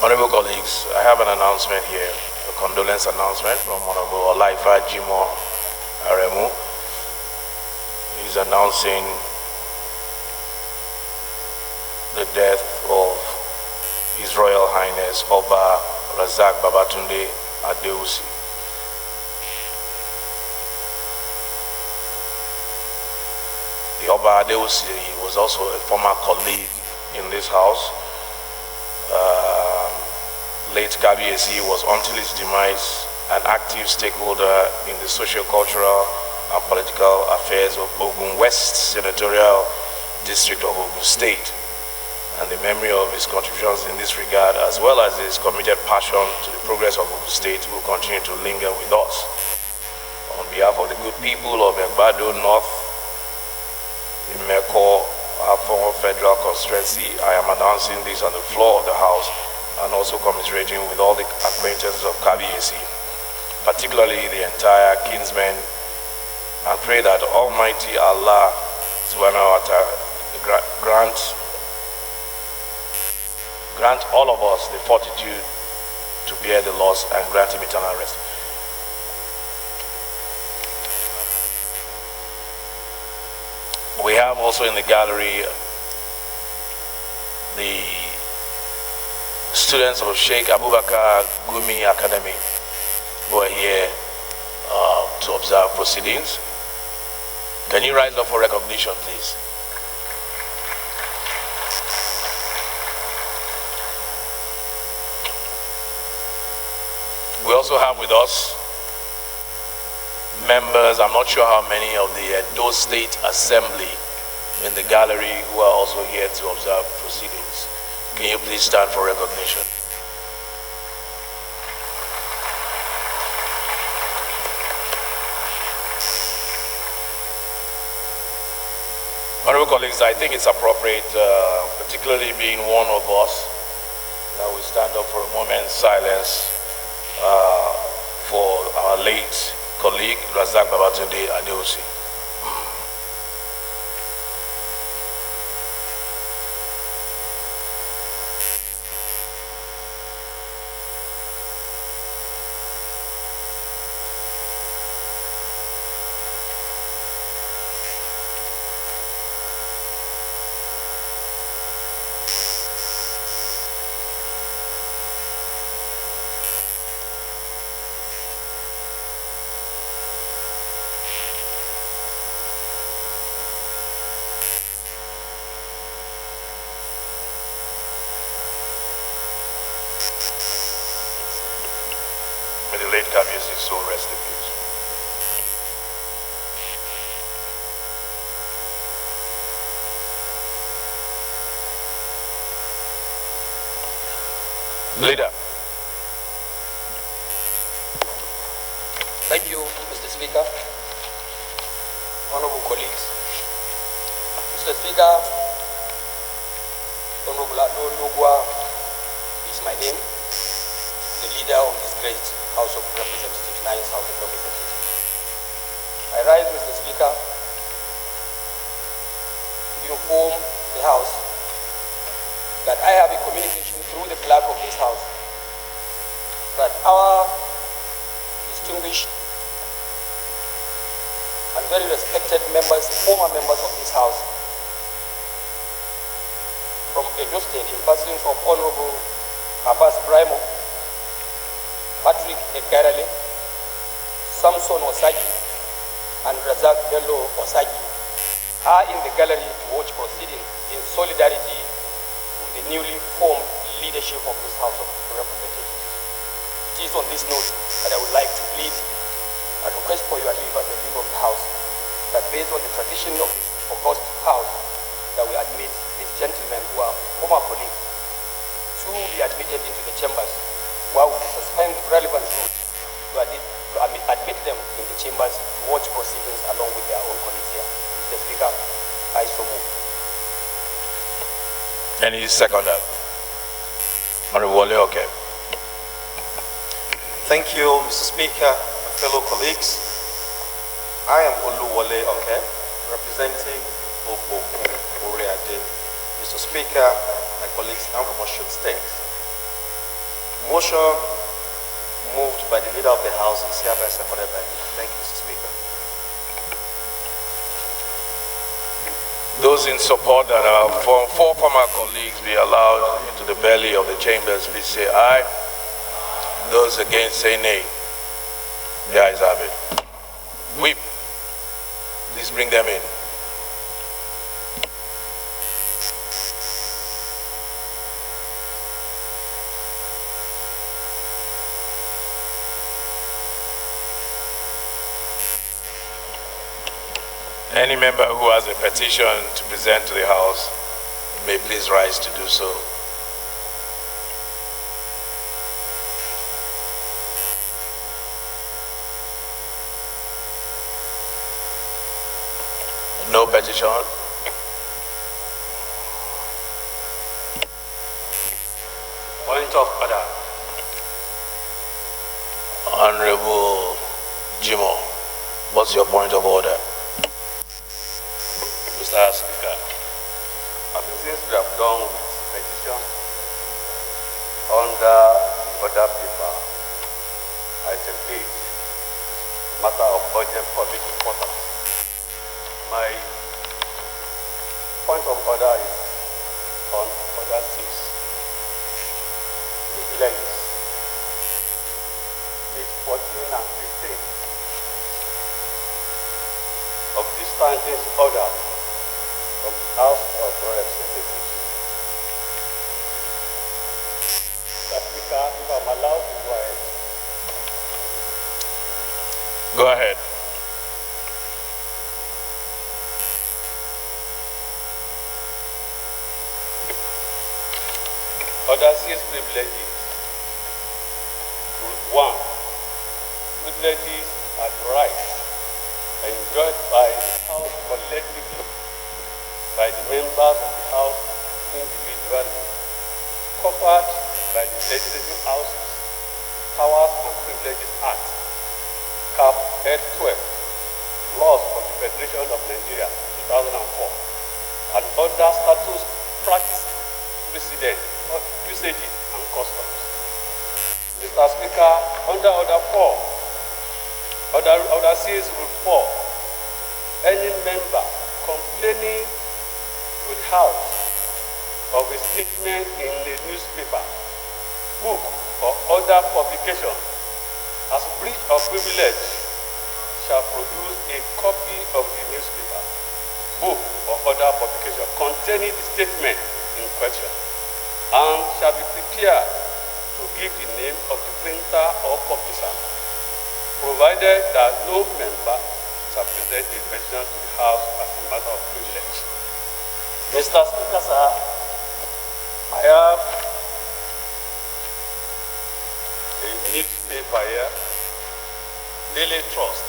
Honorable colleagues, I have an announcement here, a condolence announcement from Honorable Olaifa Jimo Aremu. He's announcing the death of His Royal Highness Oba Razak Babatunde Adeusi. The Oba Adeusi was also a former colleague in this house. Late Kabiesi was, until his demise, an active stakeholder in the socio-cultural and political affairs of Ogun West Senatorial District of Ogun State. And the memory of his contributions in this regard, as well as his committed passion to the progress of Ogun State, will continue to linger with us. On behalf of the good people of Egbado North, in Meko, our former federal constituency, I am announcing this on the floor of the House and also commiserating with all the acquaintances of Kabiesi, particularly the entire kinsmen, and pray that Almighty Allah subhanahu wa ta'ala grant all of us the fortitude to bear the loss and grant him eternal rest. We have also in the gallery the students of Sheikh Abubakar Gumi Academy who are here to observe proceedings. Can you rise up for recognition, please? We also have with us members, I'm not sure how many, of the Edo State Assembly in the gallery who are also here to observe proceedings. Can you please stand for recognition? Honorable colleagues, I think it's appropriate, particularly being one of us, that we stand up for a moment's silence for our late colleague, Razak Babatunde Adeusi. May the late Kabiesi's soul rest in peace. Leader. Thank you, Mr. Speaker. Honorable colleagues. Mr. Speaker, Honorable Ado Logwa is my name, the leader of this great House of Representatives, Ninth House of Representatives. I rise, Mr. Speaker, to inform the House that I have a communication through the clerk of this House that our distinguished and very respected members, former members of this House from Edo State, in persons of Honorable Abbas Brimo, Patrick Egarale, Samson Osagi, and Razak Bello Osagi are in the gallery to watch proceedings in solidarity with the newly formed leadership of this House of Representatives. It is on this note that I would like to plead and request for your leave as the leader of the House that based on the tradition of this august House that we admit these gentlemen who are former colleagues to be admitted into the chambers while we suspend relevant rules to admit them in the chambers to watch proceedings along with their own colleagues here. Mr. Speaker, I so move. Any seconder? Honorable Wale, okay. Thank you, Mr. Speaker, my fellow colleagues. I am Oluwole Oke, representing Opo Oriade. Mr. Speaker, my colleagues, I'm from Osun State. Motion moved by the Leader of the House is hereby supported by me. Thank you, Mr. Speaker. Those in support that our four former colleagues be allowed into the belly of the chambers, please say aye. Those against say nay. The ayes have it. Whip. Please bring them in. Any member who has a petition to present to the House may please rise to do so. No petition. Point of order. Honorable Jimo, what's your point of order? Mr. Speaker, since we have done with petition under order paper, item 8, matter of urgent public importance, my point of order is on order 6, privileges, page 14 and 15 of this standing order of the House of Representatives. Mr. Speaker, if I'm allowed to go ahead. Go ahead. Order 6 privileges. Group 1. Privileges and rights enjoyed by the House collectively, by the members of the House individually, covered by the Legislative Houses, Powers and Privileges Act, Cap. 12, Laws of the Federation of Nigeria, 2004, and other status, practice, precedent, usages, and customs. Mr. Speaker, under Order 4, Order 6, Rule 4, any member complaining to the House of a statement in a newspaper, book, or other publication as breach of privilege shall produce a copy of the newspaper, book, or other publication containing the statement in question, and shall be prepared to give the name of the printer or publisher, provided that no member shall present a petition to the House as a matter of privilege. Mr. Speaker, sir, I have a newspaper here, Daily Trust.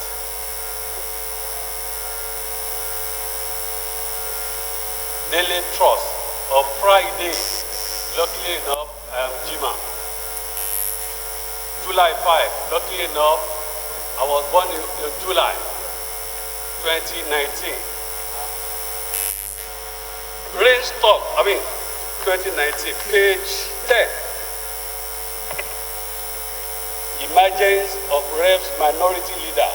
Daily Trust of Friday, luckily enough, I am Jima. July 5, luckily enough, I was born in July 2019. Brainstorm, 2019, page 10. Emergence of Reps Minority Leader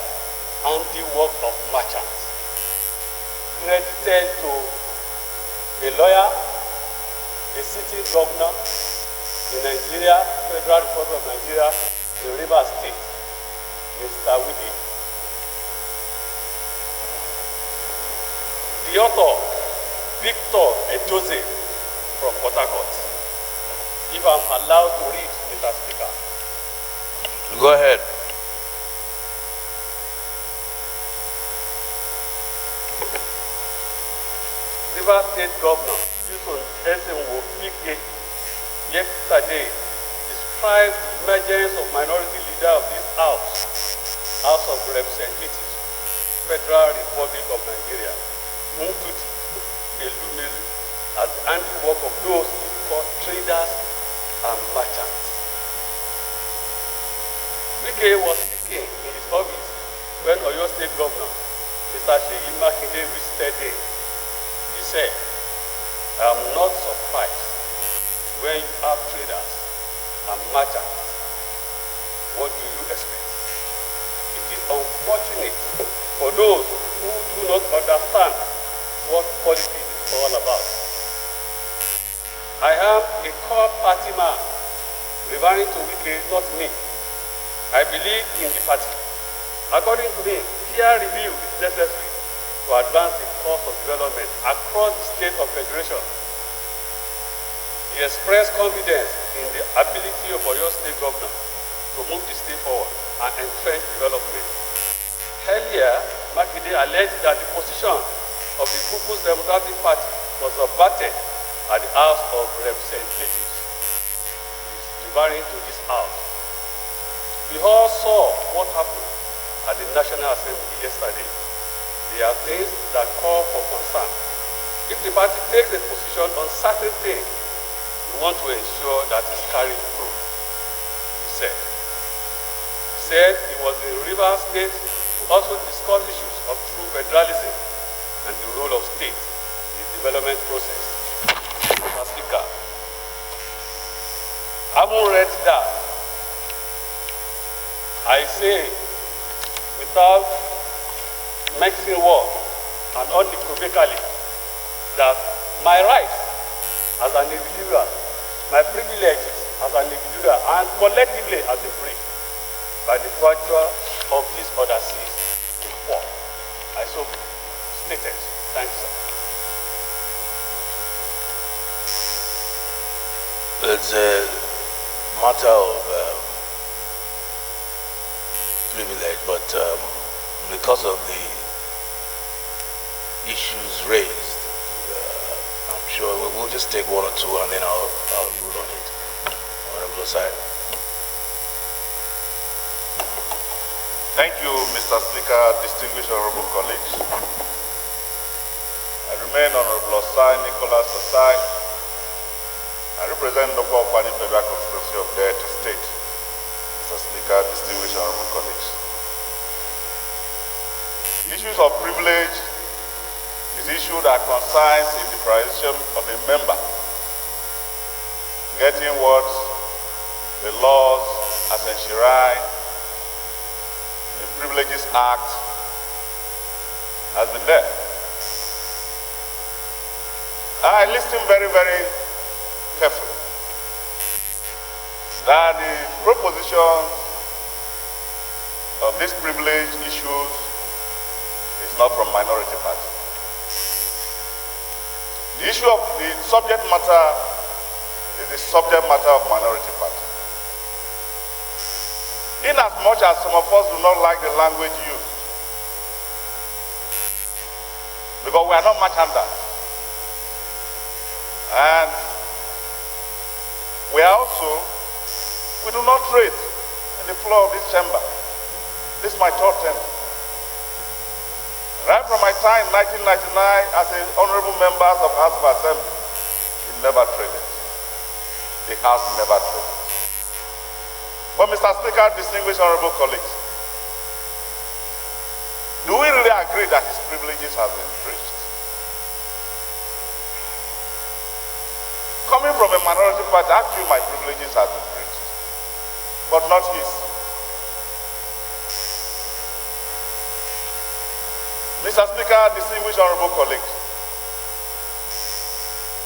and the work of merchants. Credited to a lawyer, a sitting governor in Nigeria, Federal Republic of Nigeria, the Rivers State, Mr. Wiki. The author, Victor Edo State from Port Harcourt. If I'm allowed to read, Mr. Speaker. Go ahead. Rivers State Governor, Yusuf Esenwo Wike, yesterday described the emergence of minority leader of this House of Representatives, Federal Republic of Nigeria, Muntuti, Elumelu, as the handiwork of those called traders and merchants. Wike was speaking in his office when Oyo State Governor, Mr. Seyi Makinde, visited him. He said, I am not surprised when you have traders and merchants. What do you expect? It is unfortunate for those who do not understand what politics is all about. I am a core party man, referring to Wike, not me. I believe in the party. According to me, peer review is necessary to advance the course of development across the state of federation. He expressed confidence in the ability of Oyo State governor to move the state forward and entrench development. Earlier, Makinde alleged that the position of the People's Democratic Party was subverted at the House of Representatives. Referring to this house. We all saw what happened at the National Assembly yesterday. There are things that call for concern. If the party takes a position on certain things, we want to ensure that it's carried through, he said. He said he was in Rivers State to also discuss issues of true federalism and the role of state in the development process. Mr. Speaker, having read that, I say, without mixing words and unequivocally, that my rights as an individual, my privileges as an individual, and collectively as a free, by the virtue of these ordinances before. I so stated. Thanks, sir. It's a matter of privilege, but because of the issues raised, I'm sure we'll just take one or two and then I'll rule on it. Honorable Osai. Thank you, Mr. Speaker, distinguished honorable colleagues. I remain Honorable Osai Nicholas Osai. I represent Local Kwani Federal Constituency of Edo State. Mr. Speaker, distinguished honorable colleagues. Issues of privilege is an issue that concerns in the prioritization of a member getting what the laws as enshrined in the Privileges Act has been there. I listened very, very carefully that the proposition of these privilege issues is not from minority party. The issue of the subject matter is the subject matter of minority party. In as much as some of us do not like the language used, because we are not merchandise, and we do not trade in the floor of this chamber. This is my third term. Right from my time in 1999 as an honorable member of House of Assembly, we never traded. The House never traded. But Mr. Speaker, distinguished honorable colleagues, do we really agree that his privileges have been breached? Coming from a minority party, actually my privileges have been breached, but not his. Mr. Speaker, distinguished honorable colleagues,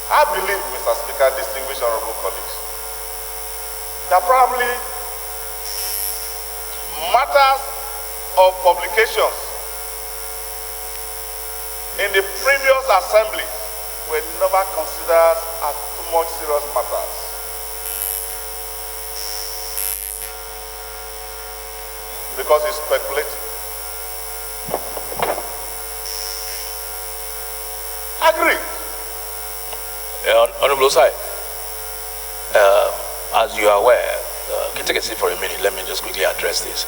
I believe, Mr. Speaker, distinguished honorable colleagues, that probably matters of publications in the previous assembly were never considered as too much serious matters. Because it's speculative. Agree. Honorable Osai, as you are aware, can you take a seat for a minute? Let me just quickly address this.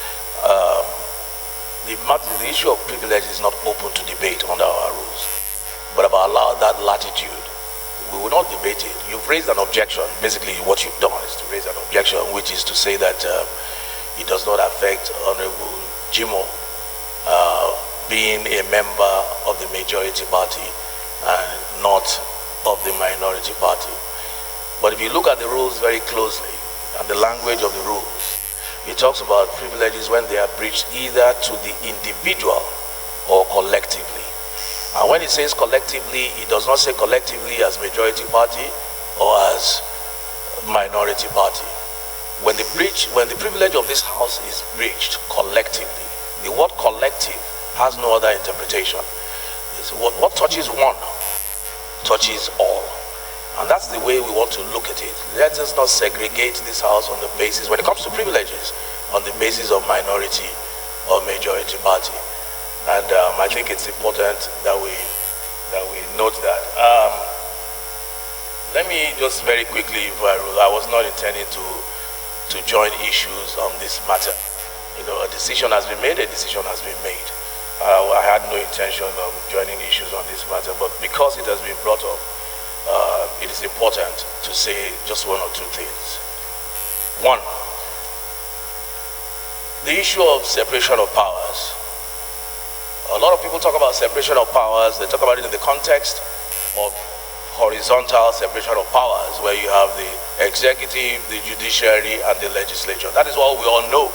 The issue of privilege is not open to debate under our rules, but I've allowed that latitude. We will not debate it. You've raised an objection. Basically, what you've done is to raise an objection, which is to say that it does not affect Honorable Jimo being a member of the majority party and not of the minority party. But if you look at the rules very closely, and the language of the rules, it talks about privileges when they are breached either to the individual or collectively. And when it says collectively, it does not say collectively as majority party or as minority party. When the privilege of this house is breached collectively, the word collective has no other interpretation. It's what touches one touches all. And that's the way we want to look at it. Let us not segregate this house on the basis, when it comes to privileges, on the basis of minority or majority party. And I think it's important that we note that. Let me just very quickly, I was not intending to join issues on this matter. You know, a decision has been made, a decision has been made. I had no intention of joining issues on this matter, but because it has been brought up, it is important to say just one or two things. One, the issue of separation of powers. A lot of people talk about separation of powers. They talk about it in the context of horizontal separation of powers, where you have the executive, the judiciary, and the legislature. That is what we all know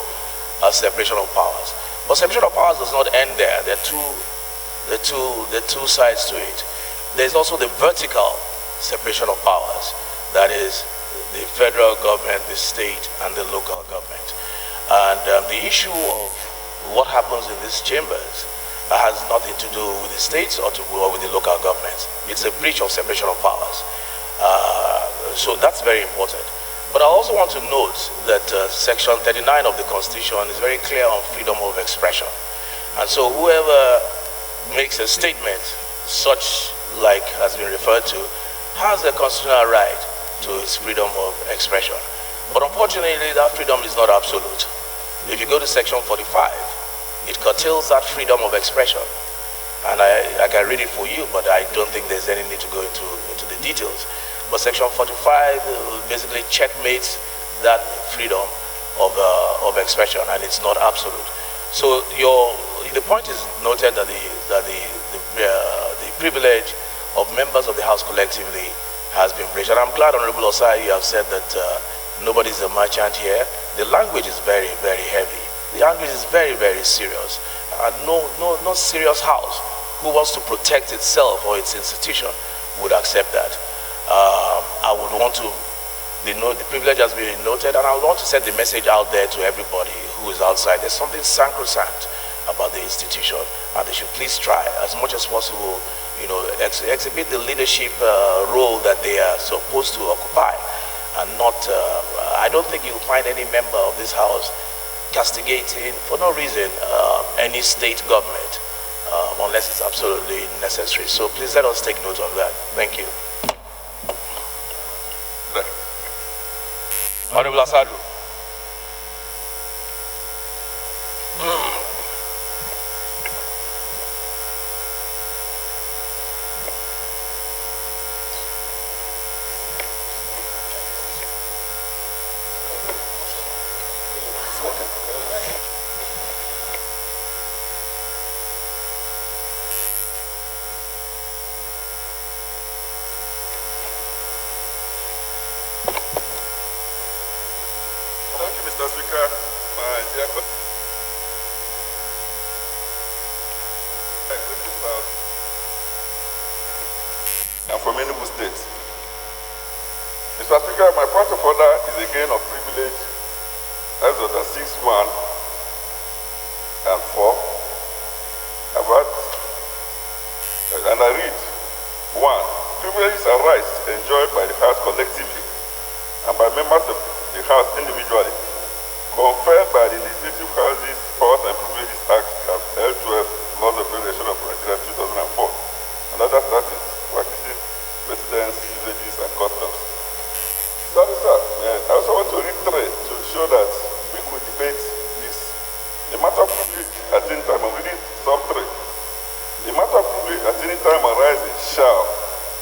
as separation of powers. But separation of powers does not end there. There are two sides to it. There's also the vertical separation of powers. That is the federal government, the state, and the local government. And the issue of what happens in these chambers has nothing to do with the states or with the local governments. It's a breach of separation of powers. So that's very important. But I also want to note that Section 39 of the Constitution is very clear on freedom of expression. And so whoever makes a statement such like has been referred to has a constitutional right to its freedom of expression. But unfortunately, that freedom is not absolute. If you go to Section 45, it curtails that freedom of expression. And I can read it for you, but I don't think there's any need to go into the details. But Section 45 basically checkmates that freedom of expression, and it's not absolute. So the point is noted that the privilege of members of the House collectively has been breached. And I'm glad, Honorable Osai, you have said that nobody's a merchant here. The language is very, very heavy. The language is very, very serious. And no serious house who wants to protect itself or its institution would accept that. I would want to, the privilege has been noted, and I would want to send the message out there to everybody who is outside. There's something sacrosanct about the institution, and they should please try as much as possible, you know, exhibit the leadership role that they are supposed to occupy, and not, I don't think you'll find any member of this house castigating for no reason any state government unless it's absolutely necessary. So please let us take note of that. Thank you. Honorable Asadu. Mr. Speaker, my dear colleagues, I'm from Edo State. Mr. Speaker, my point of order is again of privilege, as of the 6, 1, and 4, about, and I read, 1, privileges and rights enjoyed by the House collectively and by members of the House individually, conferred by the Legislative Houses Powers and Privileges Act L12, Laws of Federation of Nigeria 2004, and other statutes, practices, precedents, usages, and customs. Sorry, sir, I also want to reiterate to show that we could debate this. The matter of privilege at any time, I'm reading sub 3. The matter of privilege at any time arises shall,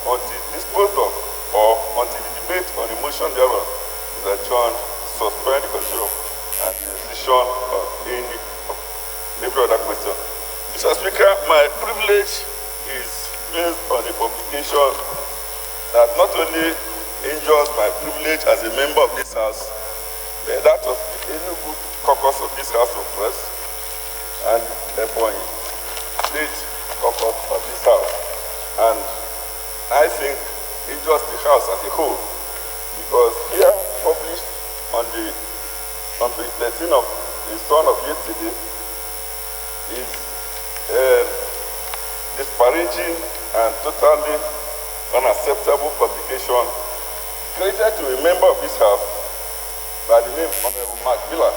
until disposed of, or until the debate on the motion thereof is adjourned, suspend the control and the decision of every other question. Mr. Speaker, my privilege is based on a publication that not only injures my privilege as a member of this House, That was the Enugu caucus of this House of Press and Ebonyi State caucus of this House. And I think it's just the House as a whole, because here published on the 13th of the son of yesterday is disparaging and totally unacceptable publication created to a member of this House by the name of Honorable Mark Miller,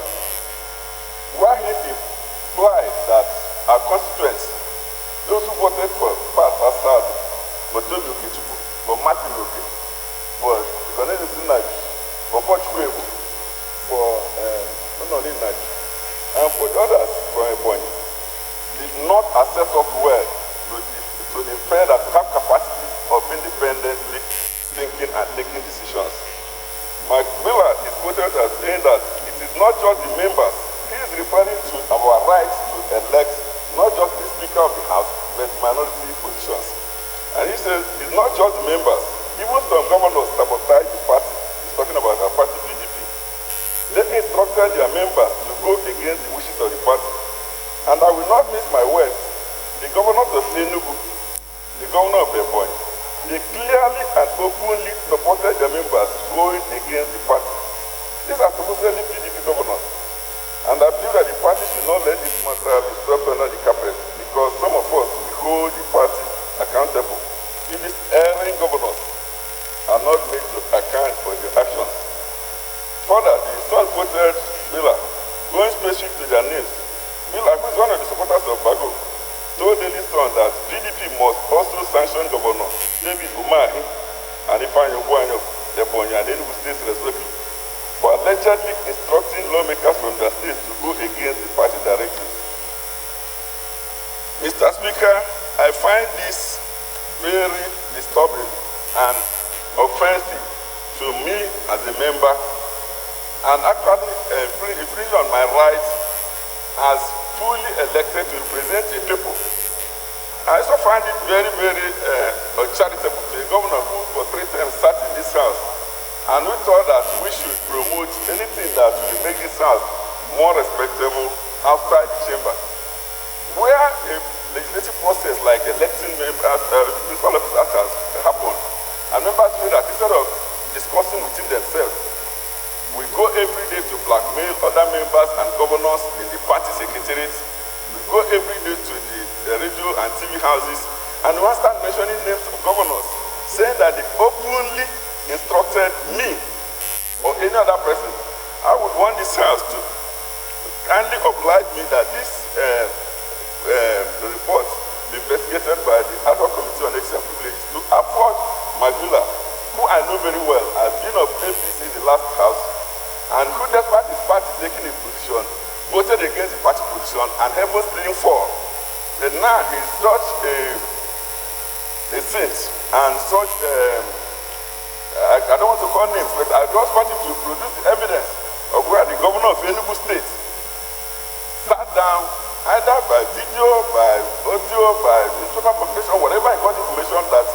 where he implied that our constituents, those who voted for Pat Assad, but Toby Okechukwu, for Martin Oke, for Condolences for Pochwebu, for Onoli Naji, and for the others from Ebonyi, did not accept us well to the fact that we have capacity of independently thinking and taking decisions. Mike Miller is quoted as saying that it is not just the members. He is referring to our rights to elect not just the Speaker of the House, but minority positions. And he says it's not just the members. Even some governors sabotage the party. He's talking about our party PDP. They instructed their members to go against the wishes of the party. And I will not miss my words. The governors of Enugu, the governor of Ebonyi, they clearly and openly supported their members going against the party. These are supposedly PDP governors. And I believe that the party should not let this matter be swept under the carpet, because some of us will hold the party accountable. If these erring governors are not made to account for their actions. Further, the son quoted Miller, going specific to their names. Miller, who is one of the supporters of Bago, told Daily Sun that PDP must also sanction Governor David Umahi and Ifeanyi Ogbuanyi of Ebonyi and Enugu states respectively for allegedly instructing lawmakers from their states to go against the party directives. Mr. Speaker, I find this very disturbing and offensive to me as a member, and actually infringing on my rights as fully elected to represent the people. I also find it very, very uncharitable to a governor who for 3 times sat in this House, and we thought that we should promote anything that will make this House more respectable outside the chamber. Where a legislative process like electing members, municipal officers has happened, and members feel that instead of discussing within themselves, we go every day to blackmail other members and governors in the party secretariats. We go every day to the radio and TV houses, and we start mentioning names of governors, saying that they openly instructed me or any other person. I would want this House to kindly oblige me that this report be investigated by the Ad hoc Committee on Extra Privilege to afford Magula, who I know very well, has been of APC in the last House, and who, despite his party taking a position, voted against the party position and heavens didn't fall. And now he's such a saint and such, I don't want to call names, but I just want him to produce the evidence of where the governor of Enugu State sat down, either by video, by audio, by newspaper publication, whatever he got information that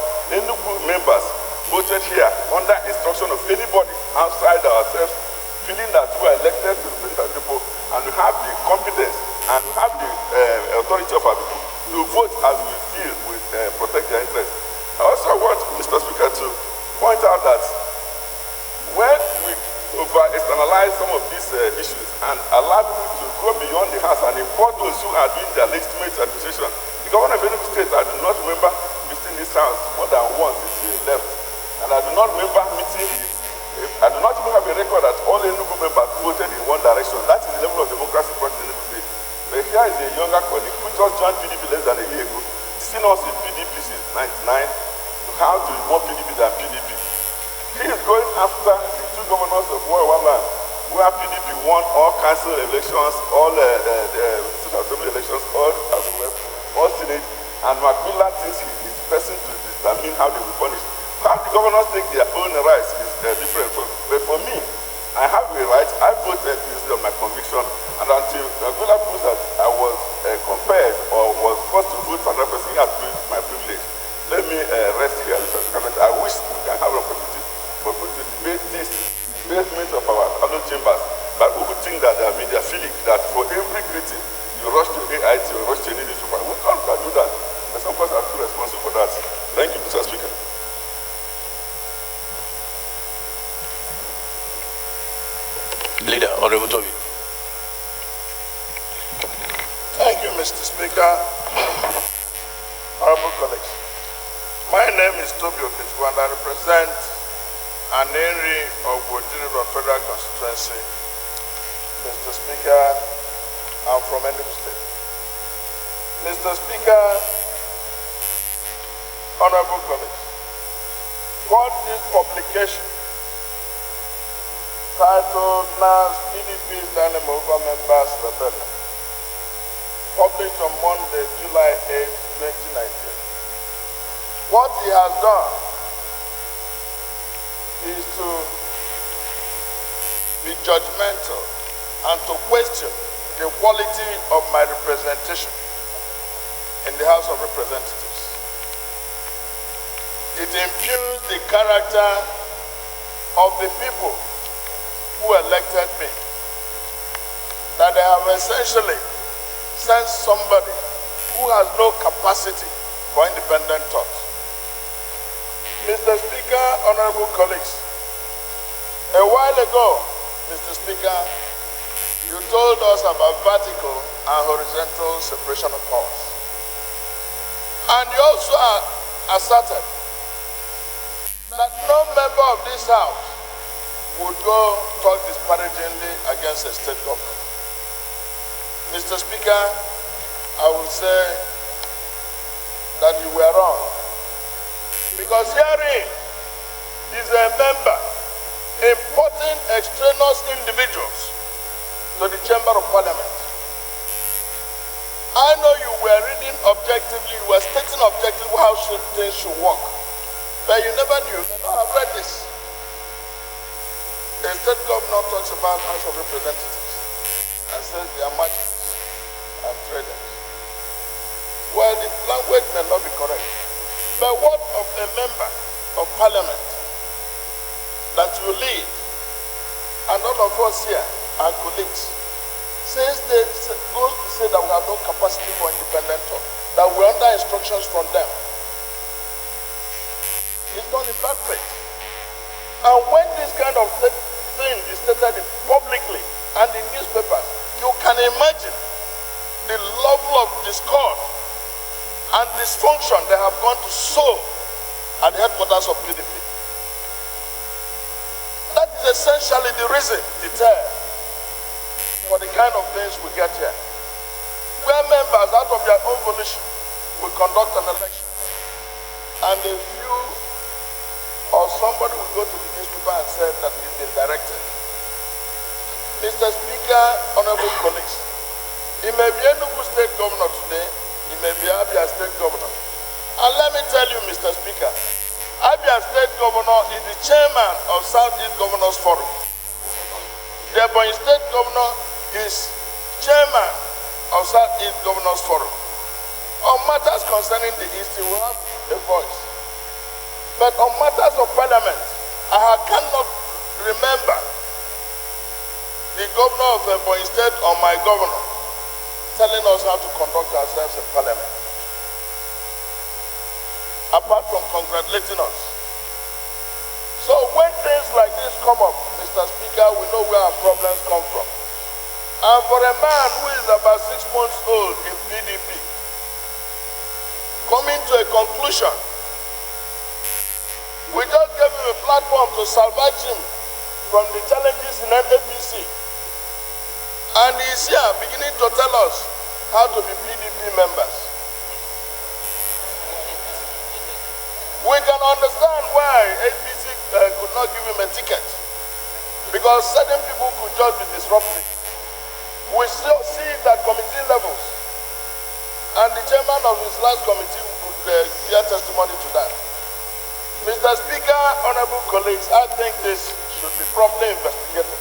Enugu members voted here under instruction of anybody outside ourselves, feeling that we are elected to represent people and we have the competence and we have the authority of our people to vote as we feel we protect their interests. I also want Mr. Speaker to point out that when we over-externalize some of these issues and allow people to go beyond the House and import those who are doing their legitimate administration, the governor of Enugu State, I do not remember visiting this House more than once since he left, and I do not remember meeting him. I do not even have a record that all Enugu members voted in one direction. That is the level of democracy brought in Enugu State. But here is a younger colleague who just joined PDP less than a year ago, seen us in PDP since 1999, how to be more PDP than PDP. He is going after the 2 governors of Wawala, where PDP won all council elections, all state assembly elections, all Senate, and Macmillan thinks he is the person to determine how they will punish. How the governors take their own rights is different. But for me, I have a right. I voted based on my conviction, and until Macmillan proves that I was compared or was forced to vote for another person, he has been my privilege. Let me rest here. I wish we can have an opportunity for people to debate this basement of our other chambers that for every greeting, you rush to AIT or rush to any newspaper. We can't do that. And some of us are too responsible for that. Thank you, Mr. Speaker. Leader, Honorable Toby. Thank you, Mr. Speaker. Honorable colleagues, my name is Toby Okechukwu and I represent an area of Adjournment Federal Constituency. Mr. Speaker, I'm from Edo State. Mr. Speaker, honorable colleagues, what this publication titled "NAS PDP Standing Over Members Rebellion," published on Monday, July 8, 2019. What he has done is to be judgmental and to question the quality of my representation in the House of Representatives. It impugns the character of the people who elected me, that they have essentially sent somebody who has no capacity for independent thought. Mr. Speaker, honorable colleagues, a while ago, Mr. Speaker, you told us about vertical and horizontal separation of powers. And you also asserted that no member of this House would go talk disparagingly against a state government. Mr. Speaker, I will say that you were wrong. Because herein is a member importing extraneous individuals to the Chamber of Parliament. I know you were reading objectively, you were stating objectively how things should work. But you never knew. You don't have read this. The state governor talks about House of Representatives and says they are merchants and traders. Well, the language may not be correct. But what of a member of Parliament that you lead, and all of us here are colleagues, says they goes to say that we have no capacity for independent thought, that we're under instructions from them. It's not in bad faith. And when this kind of thing is stated publicly and in newspapers, you can imagine the level of discord and dysfunction they have gone to sow at the headquarters of PDP. That is essentially the reason, for the kind of things we get here. Where members, out of their own volition, will conduct an election, and a few or somebody will go to the newspaper and say that it's been directed. Mr. Speaker, honorable colleagues, he may be Enugu State Governor today, he may be Abia State Governor. And let me tell you, Mr. Speaker, Abia State Governor is the chairman of Southeast Governors Forum. The Ebonyi State Governor is chairman of Southeast Governors Forum. On matters concerning the East, he will have a voice. But on matters of Parliament, I cannot remember the governor of Ebonyi State or my governor telling us how to conduct ourselves in Parliament, apart from congratulating us. So when things like this come up, Mr. Speaker, we know where our problems come from. And for a man who is about 6 months old in PDP, coming to a conclusion, we just gave him a platform to salvage him from the challenges in NAPC. And he's here beginning to tell us how to be PDP members. We can understand why APC could not give him a ticket, because certain people could just be disruptive. We still see that committee levels, and the chairman of his last committee could bear testimony to that. Mr. Speaker, honorable colleagues, I think this should be properly investigated.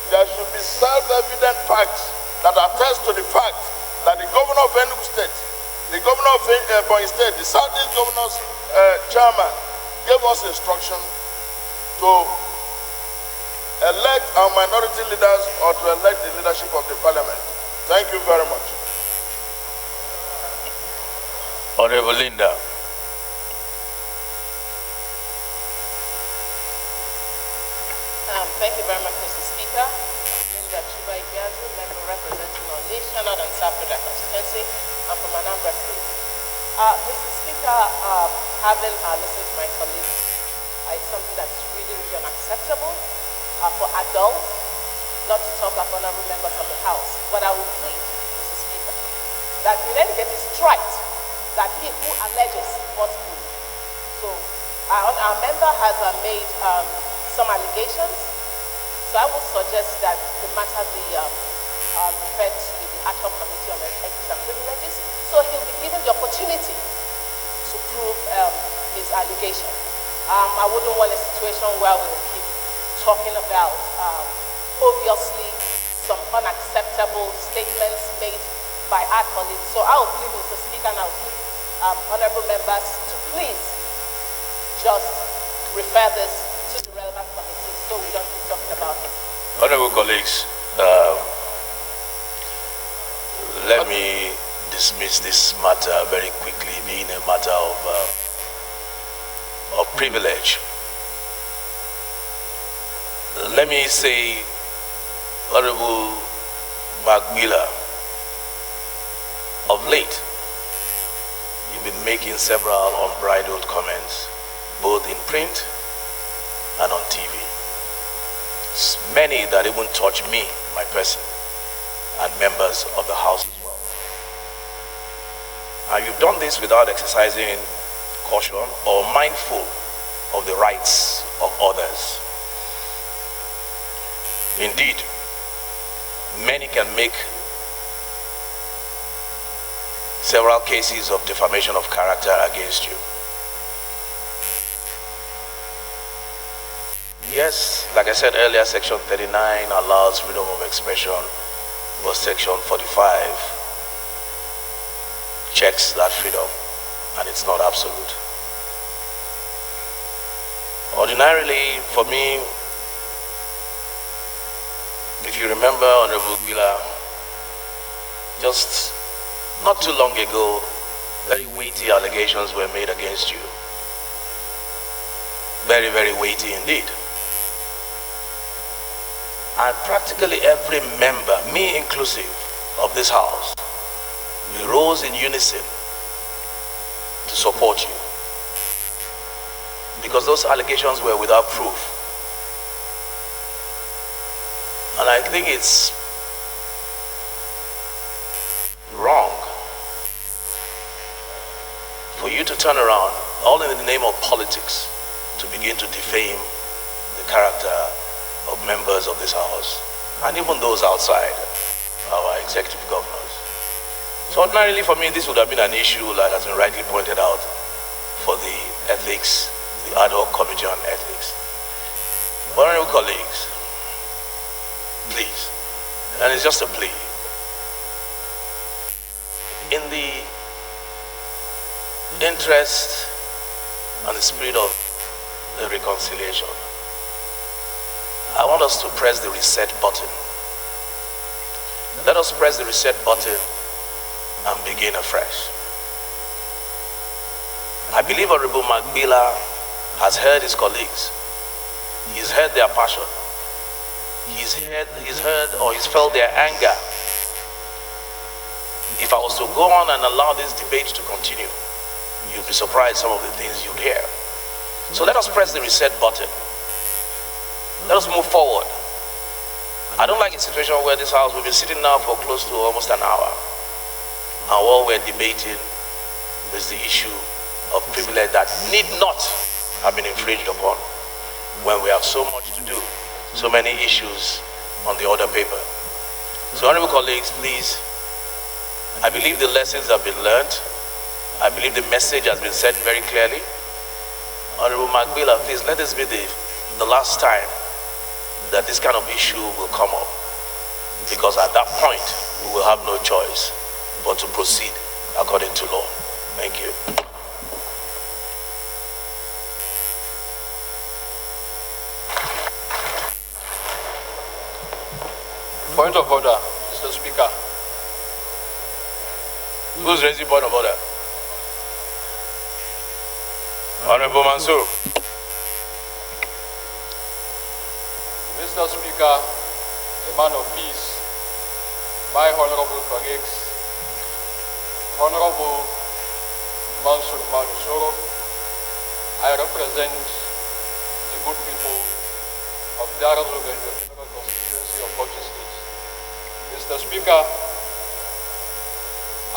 There should be self-evident facts that attest to the fact that the governor of Enugu State, the governor of Ebonyi State, the Southeast Governor's chairman, gave us instruction to elect our minority leaders or to elect the leadership of the parliament. Honorable Linda. Thank you very much, Mr. Speaker. I'm Linda Chibaigazu, member representing Onitsha North and South Federal Constituency. I'm from Anambra State. Mr. Speaker, having listened to my colleagues, it's something that's really, really unacceptable for adults not to talk like honorable members of the House. But I will plead, Mr. Speaker, that in any case it's right that he who alleges must prove. So our member has made some allegations. So I would suggest that the matter be referred to the ad hoc committee on ethics and privileges, so he'll be given the opportunity to prove his allegation. I wouldn't want a situation where we'll keep talking about obviously some unacceptable statements made by our colleagues. So I will plead, Mr. Speaker, and I will plead honorable members to please just refer this to the relevant committee so we don't keep talking about it. Honorable colleagues, let me dismiss this matter very quickly, being a matter of privilege. Let me say, Honorable Magbila, of late, you've been making several unbridled comments, both in print and on TV. Many that even touch me, my person, and members of the House as well. And you've done this without exercising caution or mindful of the rights of others. Indeed, many can make several cases of defamation of character against you. Yes, like I said earlier, Section 39 allows freedom of expression, but Section 45 checks that freedom, and it's not absolute. Ordinarily, for me, if you remember, Honorable Gila, just not too long ago, very weighty allegations were made against you. Very, very weighty indeed. And practically every member, me inclusive, of this House, we rose in unison to support you. Because those allegations were without proof. And I think it's wrong for you to turn around, all in the name of politics, to begin to defame the character of members of this House, and even those outside, our executive governors. So ordinarily for me, this would have been an issue, like has been rightly pointed out, for the ethics, the ad hoc committee on ethics. Honorable colleagues, please, and it's just a plea, in the interest and the spirit of the reconciliation, I want us to press the reset button. Let us press the reset button and begin afresh. I believe Honorable Magbila has heard his colleagues. He's heard their passion. He's felt their anger. If I was to go on and allow this debate to continue, you'll be surprised some of the things you'll hear. So let us press the reset button. Let us move forward. I don't like a situation where this House, we've been sitting now for close to almost an hour, and what we're debating is the issue of privilege that need not have been infringed upon, when we have so much to do, so many issues on the order paper. So honorable colleagues, please, I believe the lessons have been learned. I believe the message has been said very clearly. Honorable Magbila, please let this be the last time that this kind of issue will come up, because at that point we will have no choice but to proceed according to law. Thank you. Point of order, Mr. Speaker. Who's raising point of order? Honorable Mansour. Mr. Speaker, a man of peace, my honorable colleagues, Honorable Mansour Manusoro, I represent the good people of Darul in the Federal Constituency of Bauchi State. Mr. Speaker,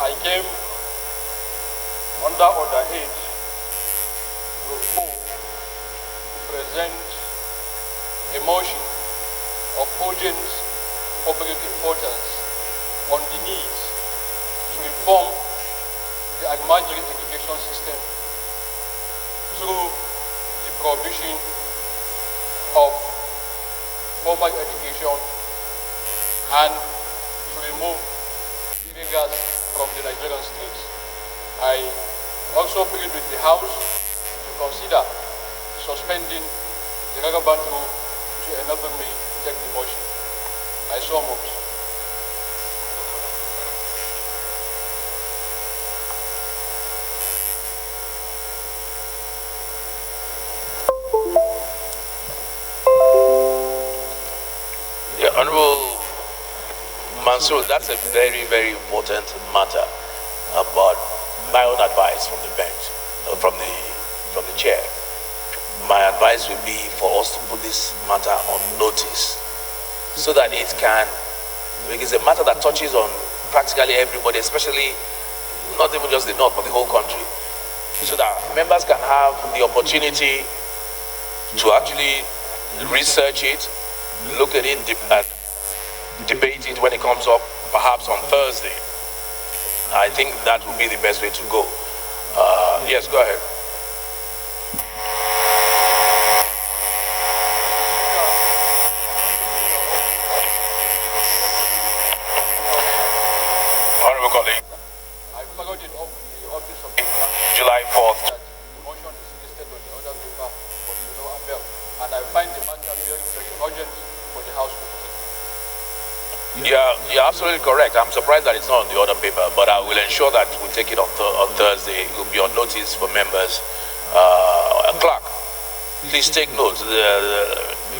I came under Order 8 to present a motion of urgent public importance on the need to reform the Agricultural education system through the provision of formal education and to remove beggars from the Nigerian states. I also plead with the House to consider suspending the relevant rule to enable me to take the motion. I so move. Yeah, Honorable Mansour, that's a very, very important matter. But my own advice from the bench, from the chair, my advice would be for us to put this matter on notice so that it can, because it's a matter that touches on practically everybody, especially not even just the North, but the whole country, so that members can have the opportunity to actually research it, look at it, and debate it when it comes up, perhaps on Thursday. I think that would be the best way to go. Yes, go ahead. Honorable colleague. I followed it up in the office of July 4th. that the motion is listed on the order paper for the no avail, and I find the matter very, very urgent for the House to take. You're absolutely correct. I'm surprised that it's not on the order paper, but I will ensure that we take it on Thursday. It will be on notice for members. Clerk, please take note.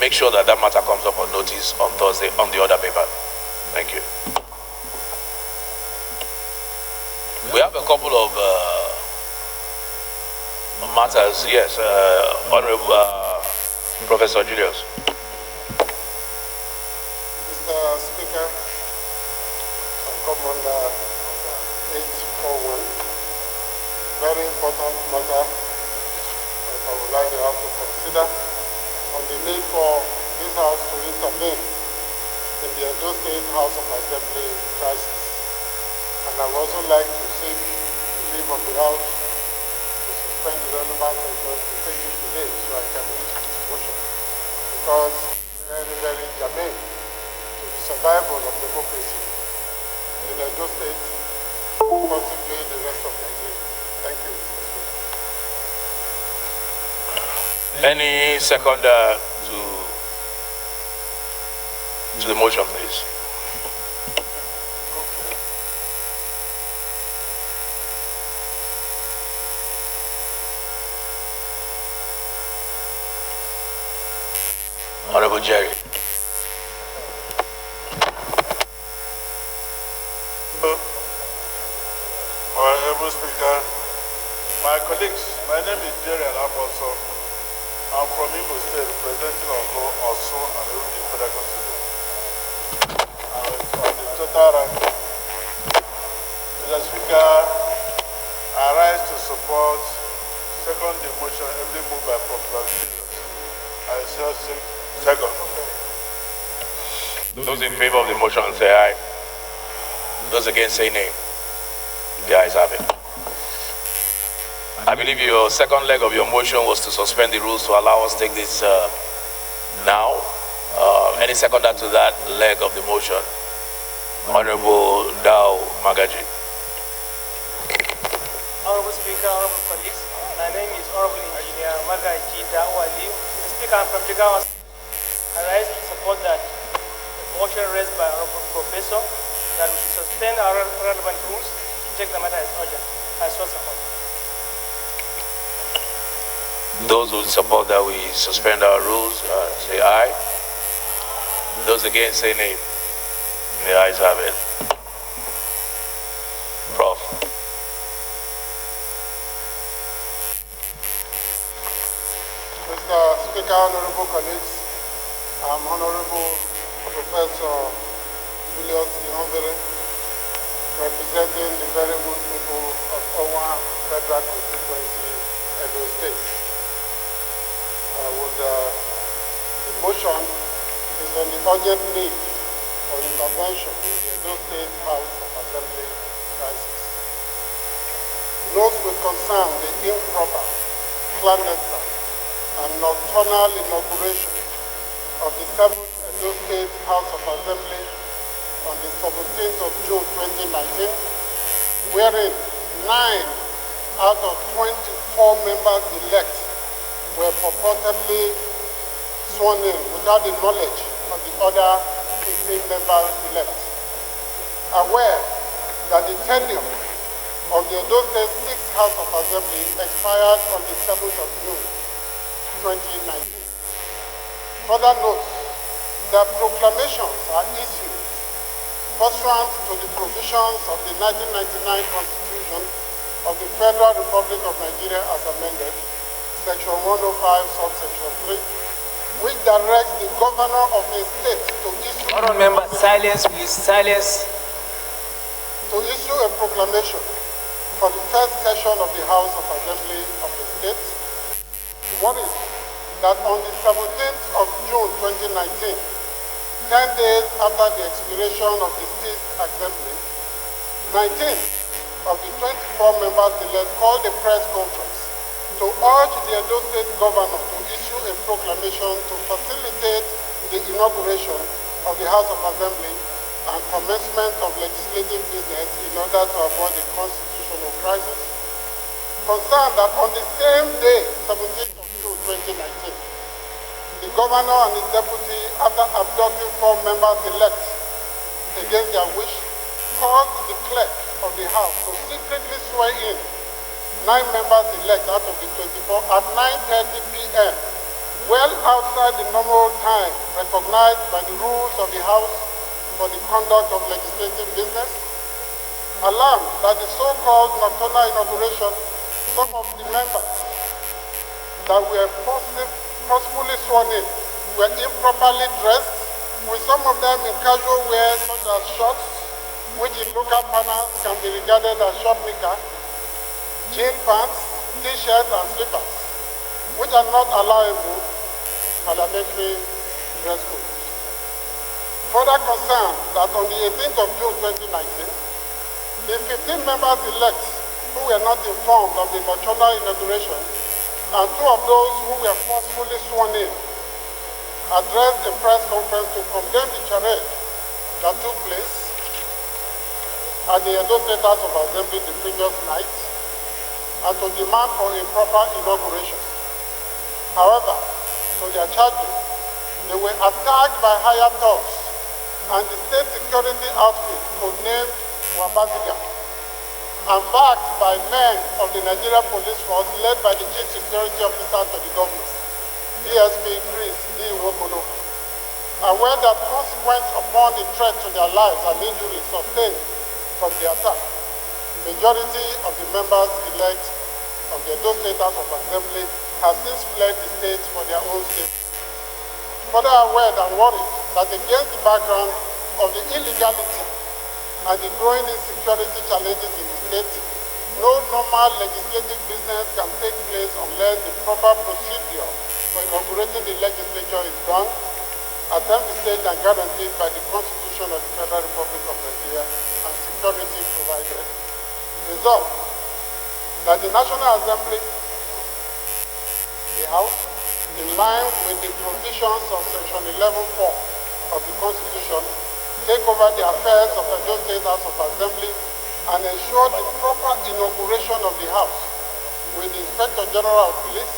Make sure that that matter comes up on notice on Thursday on the order paper. Thank you. We have a couple of matters. Yes, Honorable Professor Julius. Mr. Speaker, I come under 841. Very important matter that I would like the House to consider on the need for this House to intervene in the Edo State House of Assembly crisis. And I would also like to seek leave of the House to suspend the relevant session to take it today so I can reach this motion. Because very, very germane to the survival of democracy in Edo State, possibly the rest of Nigeria. Thank you, Mr. Speaker. Any seconder to the motion, please? Honorable Jerry. Honorable Speaker, my colleagues, my name is Jerry Alaboso. I'm from Edo State, representing also and the Federal Constituency. I'm on the total rank. Mr. Speaker, I rise to support second the motion every move by popular leaders. I shall second. Those in favor of the motion say aye. Those against say nay. The ayes have it. I believe your second leg of your motion was to suspend the rules to allow us to take this now. Any seconder to that leg of the motion? Honorable Dao Magaji. Honorable Speaker, honorable colleagues, my name is Honorable Engineer Magaji Dao Ali. Mr. Speaker, I'm from Jigawa. I rise to support that motion raised by Honorable Professor that we should suspend our relevant rules to take the matter as urgent. I so support. Those who support that we suspend our rules, say aye. Those against, say nay. The ayes have it. Prof. Mr. Speaker, honorable colleagues, I'm Honorable Professor Julius Ihonvere, representing the very good people of Owa Federal Constituency, Edo State. The motion is on the urgent need for intervention in the Edo State House of Assembly crisis. Note with concern the improper, clandestine, and nocturnal inauguration of the 7th Edo State House of Assembly on the 17th of June 2019, wherein 9 out of 24 members elect were purportedly sworn in without the knowledge of the other 15 members elect. Aware that the tenure of the Edo State 6th House of Assembly expired on the 7th of June 2019. Further note that proclamations are issued pursuant to the provisions of the 1999 Constitution of the Federal Republic of Nigeria as amended, Section 105, subsection 3, which directs the governor of a state to issue... Honourable member, silence please, silence. To issue a proclamation for the first session of the House of Assembly of the state. What is that on the 17th of June 2019, 10 days after the expiration of the 6th Assembly, 19 of the 24 members elect called a press conference to urge the Edo State governor to issue a proclamation to facilitate the inauguration of the House of Assembly and commencement of legislative business in order to avoid the constitutional crisis. Concerned that on the same day, 17th of June 2019, the governor and his deputy, after abducting 4 members elect against their wish, caused the clerk of the House to secretly swear in 9 members elect out of the 24 at 9:30 p.m., well outside the normal time recognized by the rules of the House for the conduct of legislative business. Alarmed that the so-called nocturnal inauguration, some of the members that were forcefully sworn in were improperly dressed, with some of them in casual wear such as shorts, which in local parlance can be regarded as short knicker, jean pants, t-shirts and slippers, which are not allowable parliamentary dress codes. Further concerned that on the 18th of June 2019, the 15 members elect who were not informed of the nocturnal inauguration and 2 of those who were forcefully sworn in addressed a press conference to condemn the charade that took place at the Edo State House of Assembly the previous night and to demand for a proper inauguration. However, to their charges, they were attacked by higher thugs and the state security outfit codenamed Wabaziga, and backed by men of the Nigeria Police Force led by the Chief Security Officer to the government, DSP Chris D. Wobono, aware that consequent upon the threat to their lives and injuries sustained from the attack, majority of the members elect of the Edo State House of Assembly have since fled the state for their own safety. Further aware and worried that against the background of the illegality and the growing insecurity challenges in the state, no normal legislative business can take place unless the proper procedure for inaugurating the legislature is done, attempted and guaranteed by the Constitution of the Federal Republic of Nigeria and security provided. Result, that the National Assembly, the House, in line with the provisions of Section 11.4 of the Constitution, take over the affairs of the Edo State House of Assembly and ensure the proper inauguration of the House with the Inspector General of Police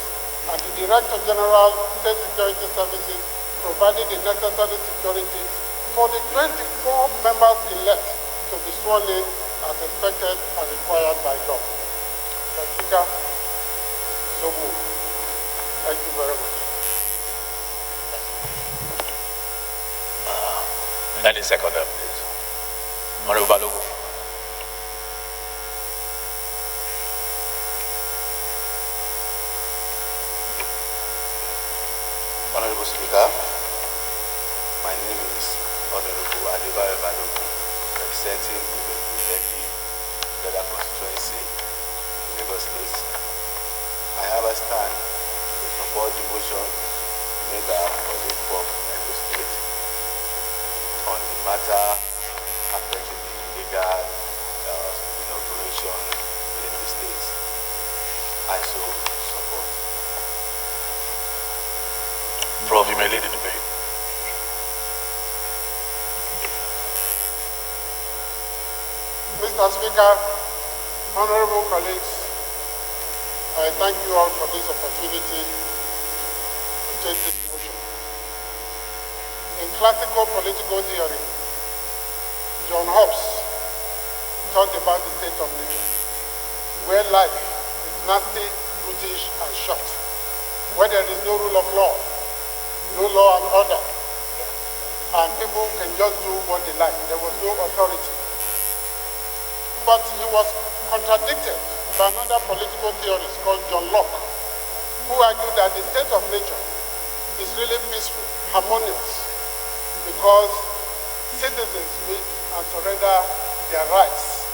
and the Director General of State Security Services providing the necessary security for the 24 members elect to be sworn in as expected and required by law. Mr. Speaker, so moved. Thank you very much. Any second, please. Honorable Balogun. Honorable Speaker, my name is Honorable Adebayo Balogun, representing the constituency in Edo State. I have a stand to support the motion made by our colleague from Edo State on the matter affecting the illegal inauguration within the state. I so support. Prof, you may lead the debate. Mr. Speaker, honorable colleagues, I thank you all for this opportunity to take this motion. In classical political theory, John Hobbes talked about the state of nature, where life is nasty, brutish, and short, where there is no rule of law, no law and order, and people can just do what they like. There was no authority. But he was contradicted by another political theorist called John Locke, who argued that the state of nature is really peaceful, harmonious, because citizens meet and surrender their rights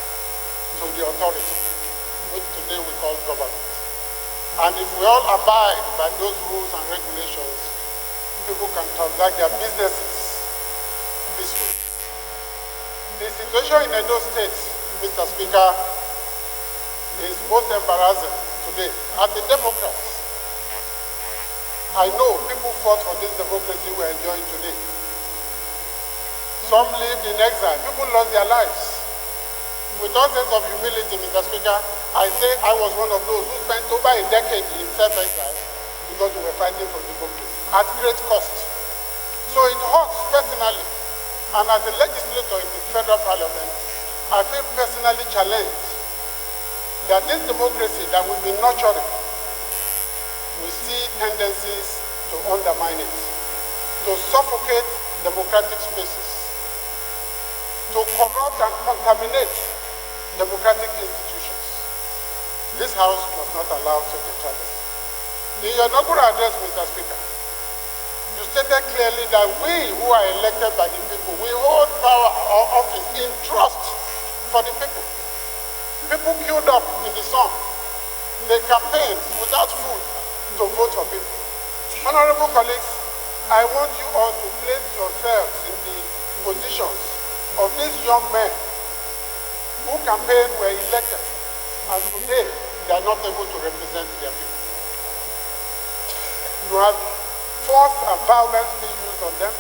to the authority, which today we call government. And if we all abide by those rules and regulations, people can transact their businesses peacefully. The situation in Edo State, Mr. Speaker, is most embarrassing today. As the Democrats, I know people fought for this democracy we're enjoying today. Some lived in exile. People lost their lives. With all sense of humility, Mr. Speaker, I say I was one of those who spent over a decade in self-exile because we were fighting for democracy at great cost. So it hurts personally. And as a legislator in the federal parliament, I feel personally challenged that this democracy that we've been nurturing, we see tendencies to undermine it, to suffocate democratic spaces, to corrupt and contaminate democratic institutions. This House must not allow such a tragedy. In your inaugural address, Mr. Speaker, you stated clearly that we who are elected by the people, we hold power or office in trust for the people. People queued up in the sun. They campaigned without food to vote for people. Honorable colleagues, I want you all to place yourselves in the positions of these young men who campaigned, were elected, and today they are not able to represent their people. You have force and violence being used on them.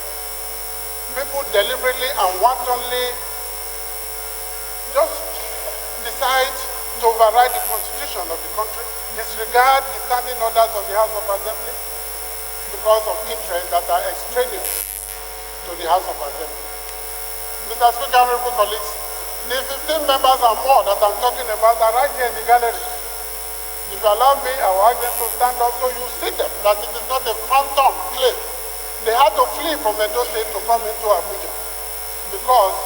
People deliberately and wantonly just decide to override the constitution of the country, disregard the standing orders of the House of Assembly because of interests that are extraneous to the House of Assembly. Mr. Speaker, honorable colleagues, the 15 members and more that I'm talking about are right here in the gallery. If you allow me, I will ask them to stand up so you see them, that it is not a phantom claim. They had to flee from Edo State to come into Abuja because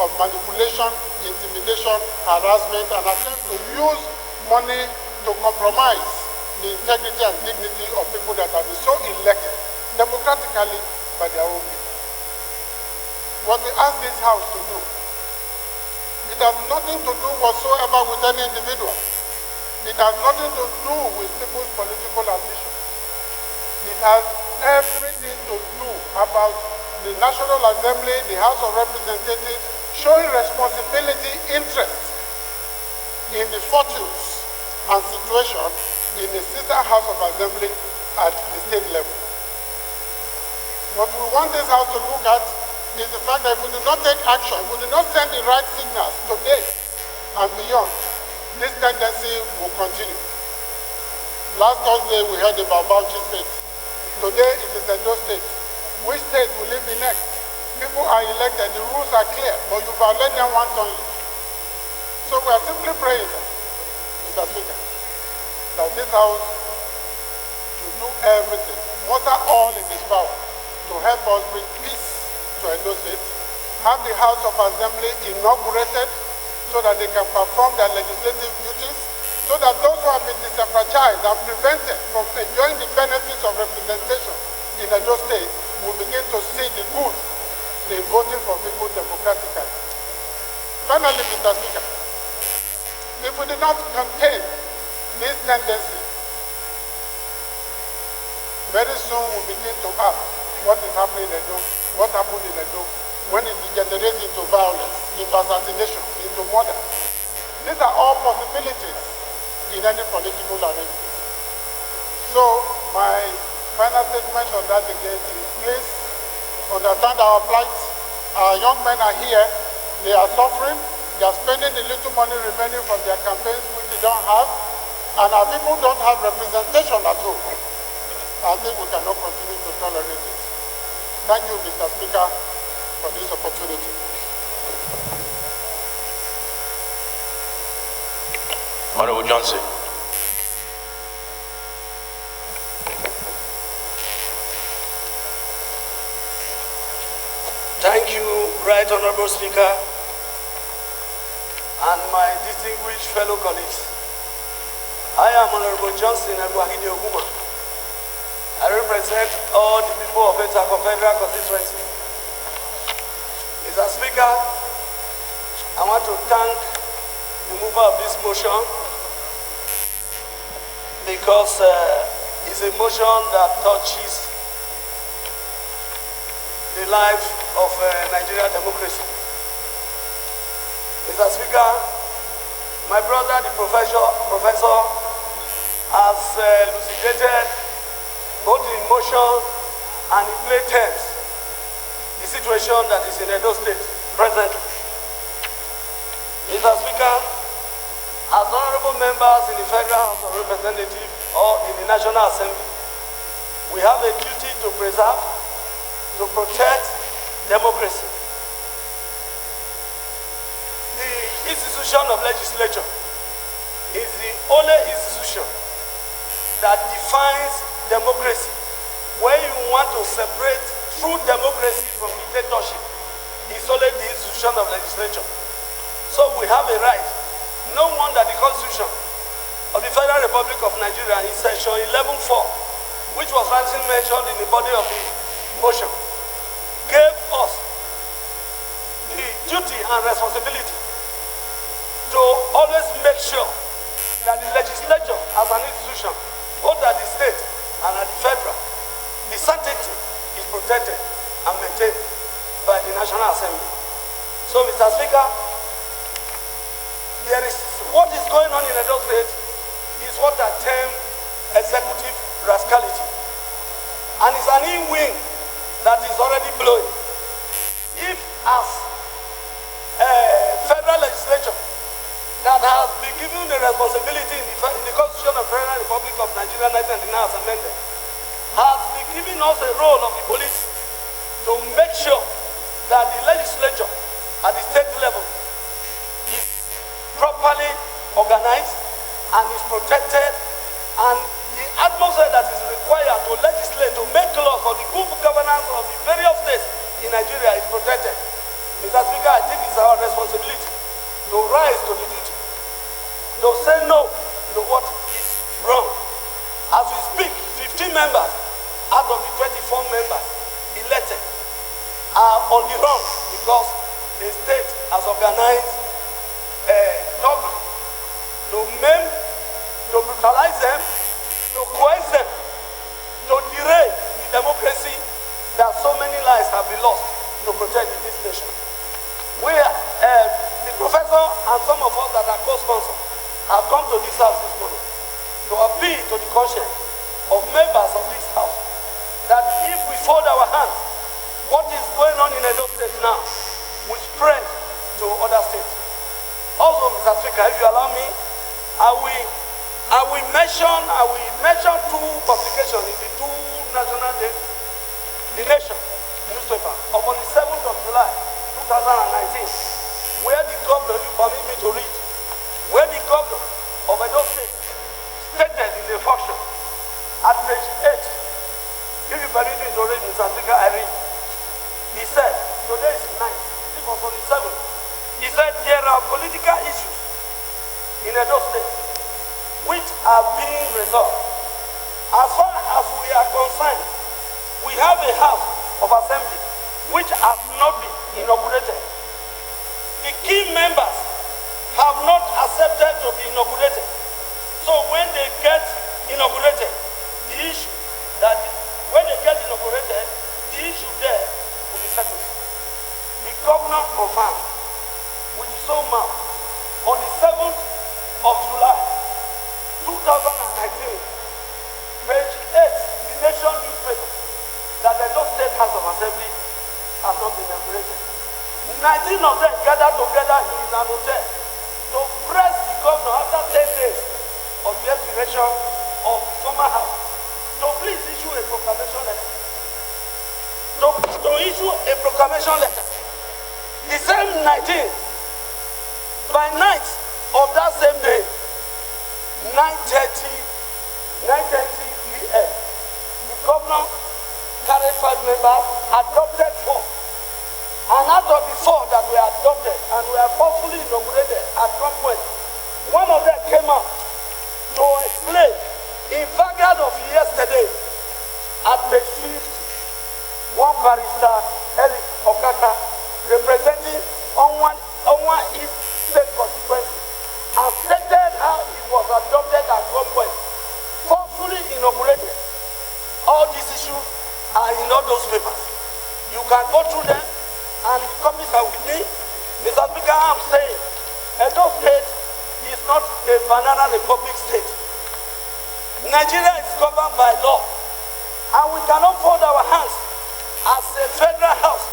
of manipulation, intimidation, harassment, and attempt to use money to compromise the integrity and dignity of people that have been so elected democratically by their own people. What we ask this House to do, it has nothing to do whatsoever with any individual. It has nothing to do with people's political ambition. It has everything to do about the National Assembly, the House of Representatives, showing responsibility, interest in the fortunes and situation in the sister House of Assembly at the state level. What we want this House to look at is the fact that if we do not take action, if we do not send the right signals today and beyond, this tendency will continue. Last Thursday we heard about Bauchi State. Today it is Edo State. Which state will it be next? People are elected, the rules are clear, but you violate them wantonly. So we are simply praying, Mr. Speaker, that this House to do everything, water all in his power, to help us bring peace to Edo State, have the House of Assembly inaugurated so that they can perform their legislative duties, so that those who have been disenfranchised and prevented from enjoying the benefits of representation in Edo State will begin to see the good in voting for people democratically. Finally, Mr. Speaker, if we did not contain this tendency, very soon we'll begin to ask what is happening in Edo, what happened in Edo, when it degenerates into violence, into assassination, into murder. These are all possibilities in any political arrangement. So my final statement on that again is please understand our plight. Our young men are here, they are suffering, they are spending the little money remaining from their campaigns which they don't have, and our people don't have representation at all. I think we cannot continue to tolerate it. Thank you, Mr. Speaker, for this opportunity. Honorable Johnson. Thank you, Right Honorable Speaker, and my distinguished fellow colleagues. I am Honorable Johnson Oguma. I represent all the people of the Federal constituency. Mr. Speaker, I want to thank the mover of this motion because it's a motion that touches the life of Nigerian democracy. Mr. Speaker, my brother, the professor has elucidated both in motion and in plain terms the situation that is in Edo State presently. Mr. Speaker, as honorable members in the Federal House of Representatives or in the National Assembly, we have a duty to preserve, to protect democracy. The institution of legislature is the only institution that defines democracy. When you want to separate true democracy from dictatorship, it's only the institution of legislature. So we have a right. No wonder the Constitution of the Federal Republic of Nigeria in section 11.4, which was actually mentioned in the body of the motion, gave us the duty and responsibility to always make sure that the legislature as an institution, both at the state and at the federal, the sanctity is protected and maintained by the National Assembly. So, Mr. Speaker, there is what is going on in Edo State is what I term executive rascality. And it's an in-wing that is already blowing. If as a federal legislature that has been given the responsibility in the Constitution of the Federal Republic of Nigeria 1999 as amended, has been giving us a role of the police to make sure that the legislature at the state level is properly organized and is protected, and the atmosphere that is required to legislate, to make laws for the good governance of the various states in Nigeria is protected. Mr. Speaker, I think it's our responsibility to rise to the duty, to say no to what is wrong. As we speak, 15 members out of the 24 members elected are on the run because the state has organized a struggle to maim, to brutalize them, to coerce them, to derail the democracy that so many lives have been lost to protect this nation. We, the professor and some of us that are co-sponsors have come to this house this morning to appeal to the conscience of members of this house that if we fold our hands, what is going on in Edo State now will spread to other states. Also, Mr. Speaker, if you allow me, I will mention two publications in the two national days, the Nation newspaper, upon the 7th of July, 2019, where the governor, you permit me to read, where the governor of Edo State stated in the function at page But there are political issues in Edo State which are being resolved. As far as we are concerned, we have a House of Assembly which has not been inaugurated. The key members have not accepted to be inaugurated. So when they get inaugurated, the issue there will be settled. The governor confirmed, which is so mad, on the 7th of July, 2019, page 8, the Nation newspaper, that the Edo State House of Assembly has not been inaugurated. 19 of them gathered together in an hotel to press the governor after 10 days of the expiration of the former house to please issue a proclamation letter. To issue a proclamation letter. The same 19, by night of that same day, 9:30 p.m., the governor carried 5 members, adopted 4. And out of the 4 that were adopted and were forcefully inaugurated at one point, one of them came out to explain in Vanguard of yesterday at page 50, one barrister, Eric Okaka, representing Onwa East State constituency, and stated how it was adopted at one point, forcefully inaugurated. All these issues are in all those papers. You can go through them, and the copies are with me. Mr. Speaker, I'm saying, Edo State is not a banana republic state. Nigeria is governed by law, and we cannot fold our hands as a federal house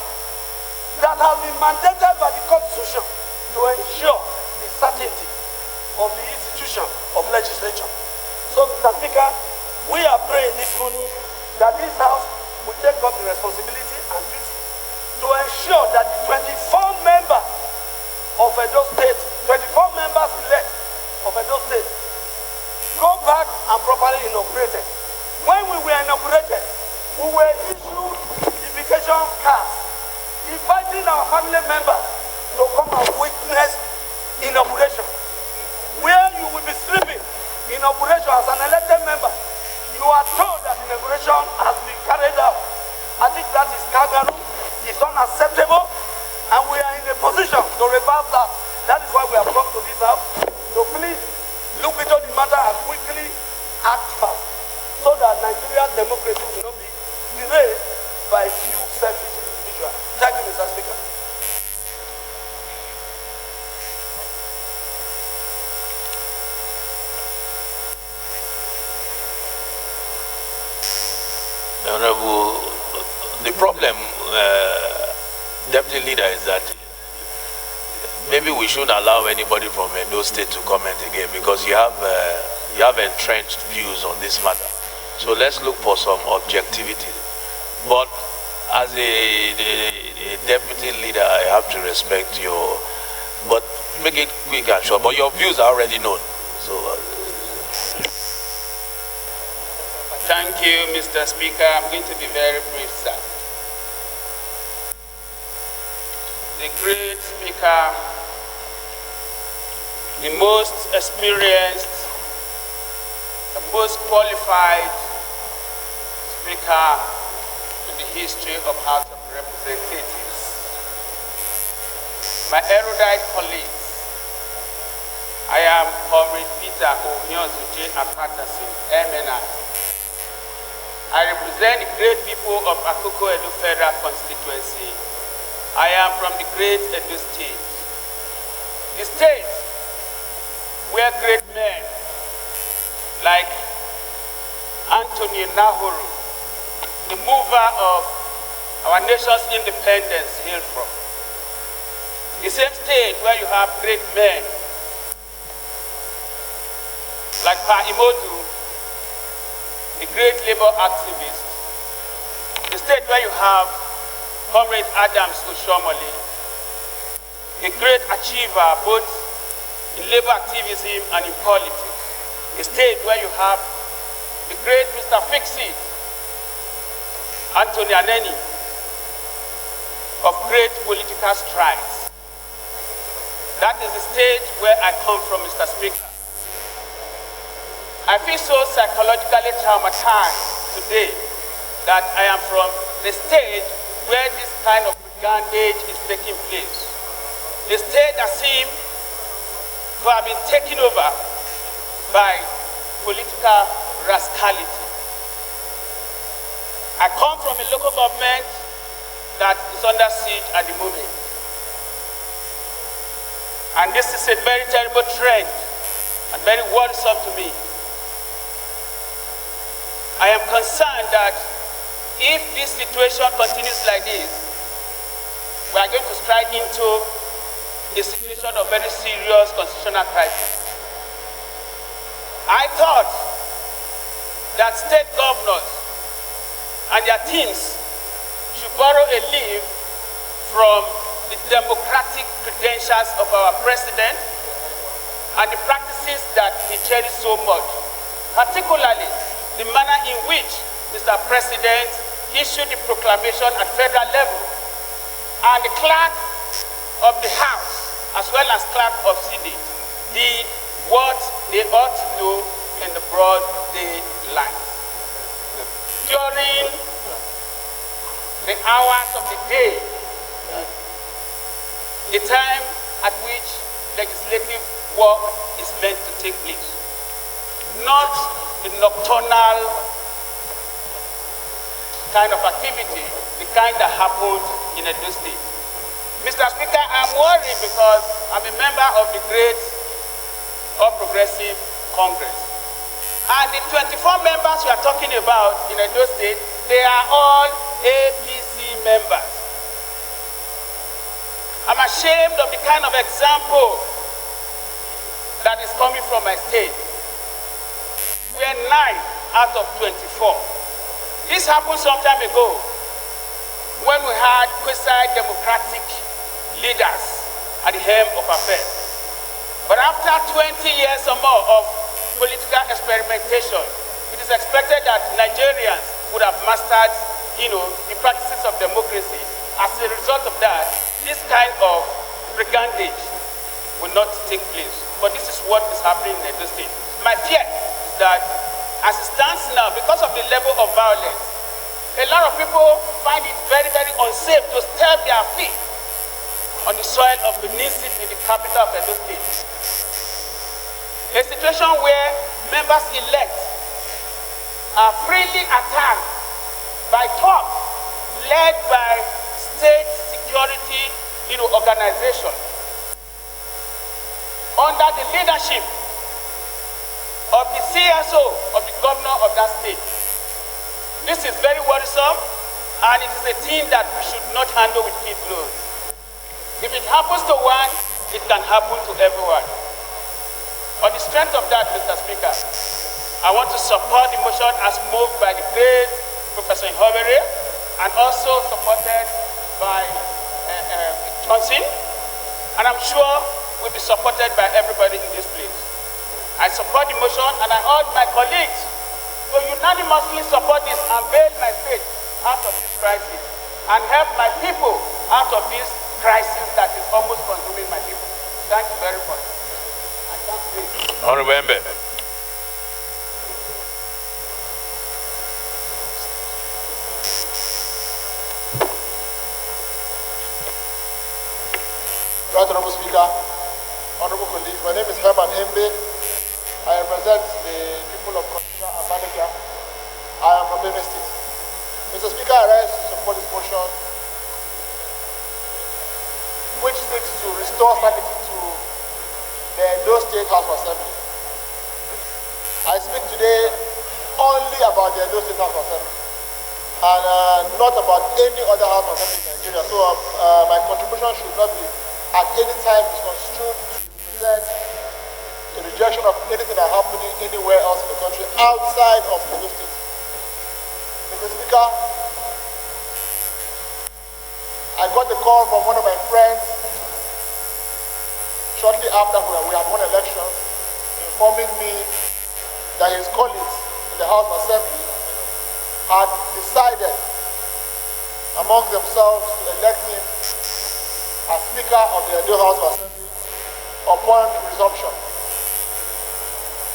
that has been mandated by the Constitution to ensure the certainty of the institution of legislature. So, Mr. Speaker, we are praying this morning that this house will take up the responsibility and duty to ensure that the 24 members of Edo State, 24 members elect of Edo State, go back and properly inaugurated. When we were inaugurated, we were issued invitation cards inviting our family members to come and witness inauguration. Where you will be sleeping inauguration as an elected member, you are told that inauguration has been carried out. I think that is kangaroo, it's unacceptable, and we are in a position to reverse that. That is why we have come to this house, to please look into the matter and quickly act fast, so that Nigeria's democracy will not be derailed by few selfish individuals. Thank you, Mr. Speaker. Honorable, the problem, Deputy Leader, is that maybe we shouldn't allow anybody from Edo State to comment again, because you have entrenched views on this matter. So let's look for some objectivity. But as a Deputy Leader, I have to respect your, but make it quick and short. But your views are already known. So. Thank you, Mr. Speaker. I'm going to be very brief, sir. The great Speaker, the most experienced, the most qualified Speaker in the history of House of Representatives. My erudite colleagues, I am Comrade Peter Onyonzuje Apatasin, MNI. I represent the great people of Akoko Edo Federal Constituency. I am from the great Edo State. The state where great men like Anthony Nahuru, the mover of our nation's independence, hail from. The same state where you have great men like Pa Imodu, the great labor activist. The state where you have Comrade Adams Oshomole, a great achiever both in labor activism and in politics. A state where you have the great Mr. Fixit, Anthony Aneni, of great political strides. That is the state where I come from, Mr. Speaker. I feel so psychologically traumatized today that I am from the state where this kind of brigandage is taking place. The state that seems to have been taken over by political rascality. I come from a local government that is under siege at the moment. And this is a very terrible trend and very worrisome to me. I am concerned that if this situation continues like this, we are going to strike into a situation of very serious constitutional crisis. I thought that state governors and their teams should borrow a leaf from the democratic credentials of our president and the practices that he cherishes so much, particularly the manner in which Mr. President issued the proclamation at federal level, and the clerk of the House as well as clerk of Senate did what they ought to do in the broad daylight. During the hours of the day, the time at which legislative work is meant to take place, not the nocturnal kind of activity, the kind that happened in Edo State. Mr. Speaker, I'm worried because I'm a member of the great All Progressive Congress. And the 24 members we are talking about in Edo State, they are all APC members. I'm ashamed of the kind of example that is coming from my state. We are 9 out of 24. This happened some time ago when we had quasi-democratic leaders at the helm of affairs. But after 20 years or more of political experimentation, it is expected that Nigerians would have mastered, the practices of democracy. As a result of that, this kind of brigandage will not take place. But this is what is happening in Edo State. My fear is that as it stands now, because of the level of violence, a lot of people find it very, very unsafe to step their feet on the soil of Benin City, the capital of Edo State. A situation where members-elect are freely attacked by thugs led by state security organization under the leadership of the CSO of the governor of that state. This is very worrisome, and it is a thing that we should not handle with kid gloves. If it happens to one, it can happen to everyone. On the strength of that, Mr. Speaker, I want to support the motion as moved by the great Professor Ihobere and also supported by Johnson, and I'm sure will be supported by everybody in this place. I support the motion, and I urge my colleagues to unanimously support this and bail my state out of this crisis and help my people out of this crisis that is almost consuming my people. Thank you very much. Honorable Embe. Honorable Speaker, honorable colleagues, my name is Herman Embe. I represent the people of Constitution and Manager. I am from Edo State. Mr. Speaker, I rise to support this motion, which seeks to restore sanity to the Edo State House of Assembly. I speak today only about the Edo State House of Assembly and not about any other House of Assembly in Nigeria. So my contribution should not be at any time misconstrued to present a rejection of anything that happening anywhere else in the country outside of Edo State. Mr. Speaker, I got a call from one of my friends shortly after we had won elections, informing me that his colleagues in the House of Assembly had decided among themselves to elect him as Speaker of the Edo House of Assembly second resumption.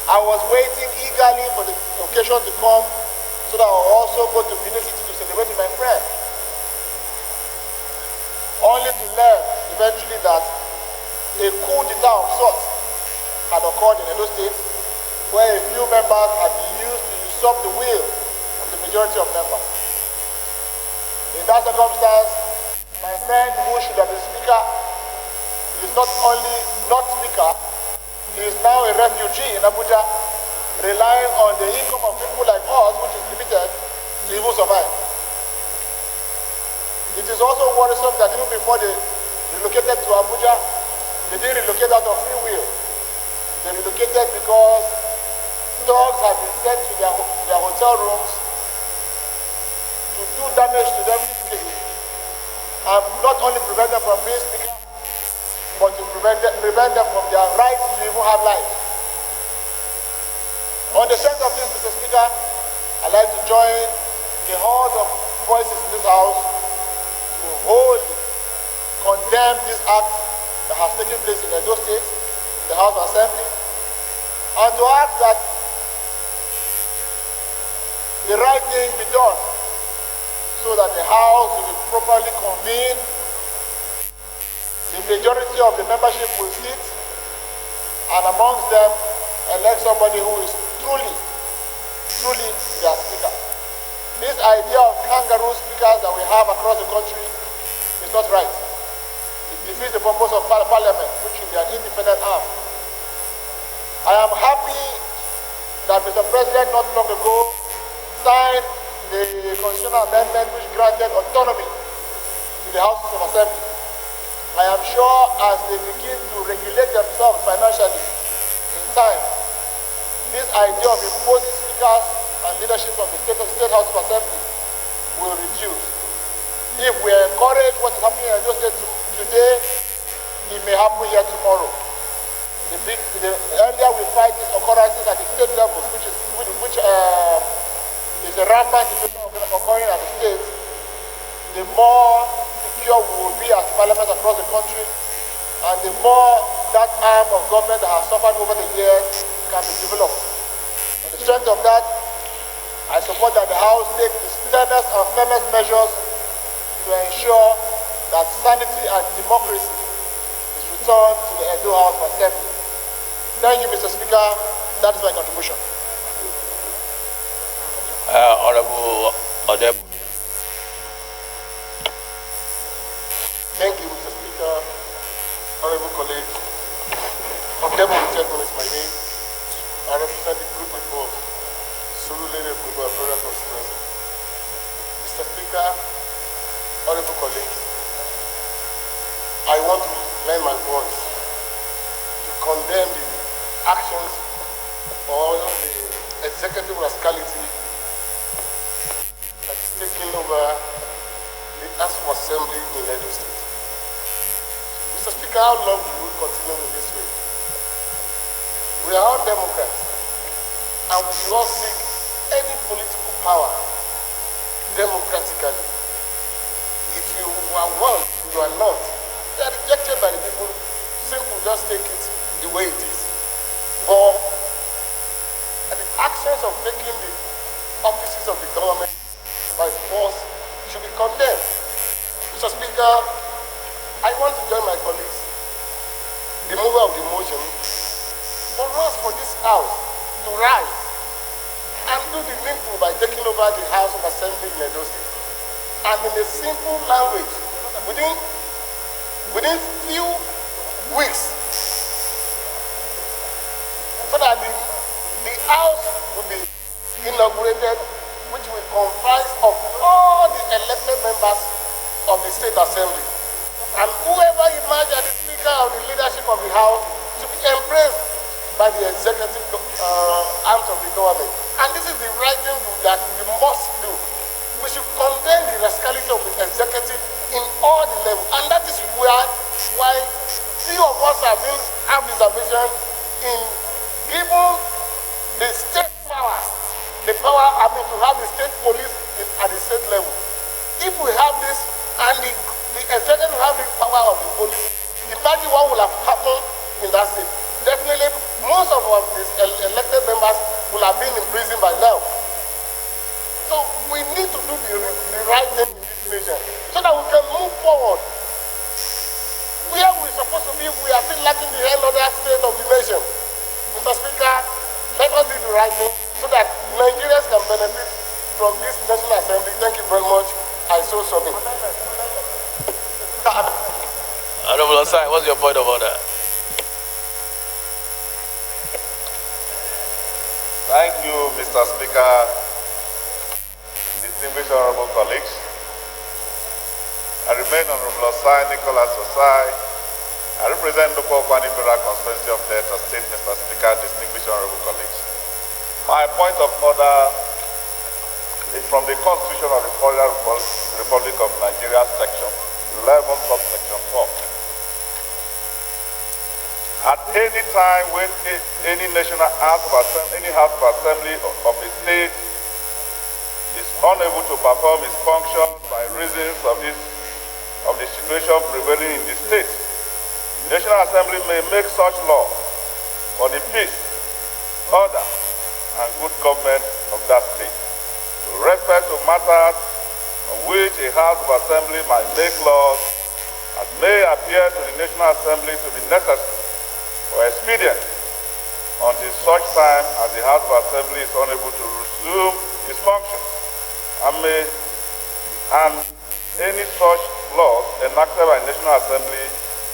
I was waiting eagerly for the occasion to come so that I will also go to Benin City to celebrate with my friend. Only to learn eventually that a coup d'etat of sorts had occurred in Edo State, where a few members had been used to usurp the will of the majority of members. In that circumstance, my friend who should have been speaker is not only not speaker, he is now a refugee in Abuja, relying on the income of people like us, which is limited, to even survive. It is also worrisome that even before they relocated to Abuja, they didn't relocate out of free will. They relocated because dogs had been sent to their hotel rooms to do damage to them physically, and not only prevent them from being speaker, but to prevent them from their right to even have life. On the strength of this, Mr. Speaker, I'd like to join the horde of voices in this House to wholly condemn this act that has taken place in Edo State, in the House of Assembly, and to ask that the right thing be done so that the House will be properly convened, the majority of the membership will sit, and amongst them elect somebody who is truly their speaker. This idea of kangaroo speakers that we have across the country is not right. It defeats the purpose of Parliament, which should be an independent arm. I am happy that Mr. President not long ago signed the constitutional amendment which granted autonomy to the Houses of Assembly. I am sure as they begin to regulate themselves financially in time, this idea of imposing speakers and leadership of the State House of Assembly will reduce. If we encourage what is happening in Edo State today, it may happen here tomorrow. The earlier we fight these occurrences at the state levels, which is a rampant situation occurring at the state, the more secure we will be as parliaments across the country, and the more that arm of government that has suffered over the years can be developed. On the strength of that, I support that the House take the sternest and firmest measures to ensure that sanity and democracy is returned to the Edo House of Assembly. Thank you, Mr. Speaker. That is my contribution. Honorable Odeb. Thank you, Mr. Speaker. Honorable colleagues, Odebo is my name. I represent the group of Surulere Gubernatorial Constituency. Mr. Speaker, honorable colleagues, I want to lend my voice to condemn the actions or the executive rascality that is taking over the House of Assembly in Edo State. Mr. Speaker, how long will we continue in this way? We are all Democrats, and we do not seek any political power democratically. If you are one, you are not. They are rejected by the people. Simple, just take it the way it is. But the actions of taking the offices of the government by force should be condemned. Mr. Speaker, I want to join my colleagues, the mover of the motion, for us, for this House, to rise and do the needful by taking over the House of Assembly in Edo State. And in a simple language, within few weeks, so that the House will be inaugurated, which will comprise of all the elected members of the State Assembly. And whoever emerges as the Speaker of the leadership of the House to be embraced by the executive arms of the government. And this is the right thing that we must do. We should condemn the rascality of the executive in all the levels. And that is why few of us have this ambition in giving the state power, to have the state police at the state level. If we have this, and the executive will have the power of the police, imagine what will have happened in that state. Definitely, most of our elected members will have been in prison by now. So we need to do the right thing in this nation so that we can move forward. Where we're supposed to be, we are still lacking the other state of the nation. Mr. Speaker, let us do the right thing so that Nigerians can benefit from this National Assembly. Thank you very much. I so submit. Honorable Osai, what's your point of order? Thank you, Mr. Speaker, distinguished honorable colleagues. I remain Honorable Osai, Nicholas Osai. I represent local Kwanibura constituency of Delta State, Mr. Speaker, distinguished honorable colleagues. My point of order is from the Constitution of the Federal Republic of Nigeria, section 11, subsection 4. At any time when any national house of assembly, any house of assembly of a state is unable to perform its functions by reasons of the situation prevailing in the state, the National Assembly may make such law for the peace, order, and good government of that state. With respect to matters on which a House of Assembly might make laws as may appear to the National Assembly to be necessary or expedient until such time as the House of Assembly is unable to resume its functions, and any such laws enacted by the National Assembly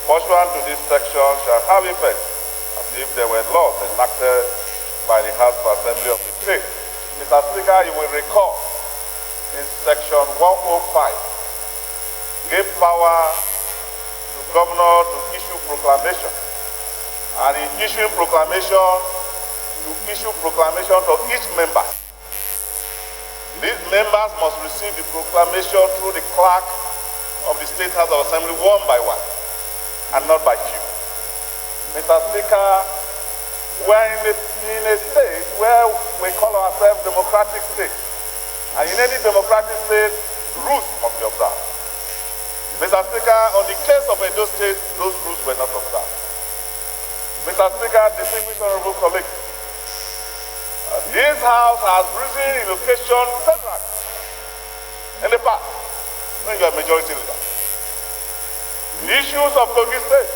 pursuant to this section shall have effect as if there were laws enacted by the House of Assembly of the state. Mr. Speaker, you will recall in section 105 gave power to governor to issue proclamation, and in issuing proclamation, to issue proclamation to each member. These members must receive the proclamation through the clerk of the State House of Assembly one by one, and not by few. Mr. Speaker, we're in a state where we call ourselves democratic state, and in any democratic state, rules must be observed. Mr. Speaker, on the case of Edo State, those rules were not observed. Mr. Speaker, distinguished honorable colleagues, this House has risen in occasion several in the past when you are majority leader. The issues of Kogi State,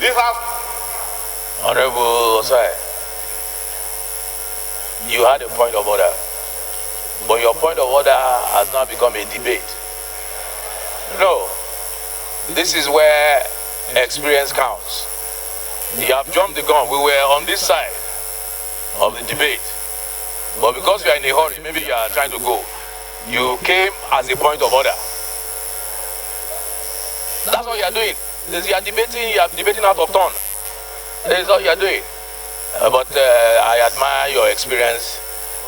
this House. Honorable Osai, you had a point of order, but your point of order has now become a debate. No, this is where experience counts. You have jumped the gun. We were on this side of the debate, but because you are in a hurry, maybe you are trying to go, you came as a point of order. That's what you are doing. You are debating out of turn. That is all you are doing. But I admire your experience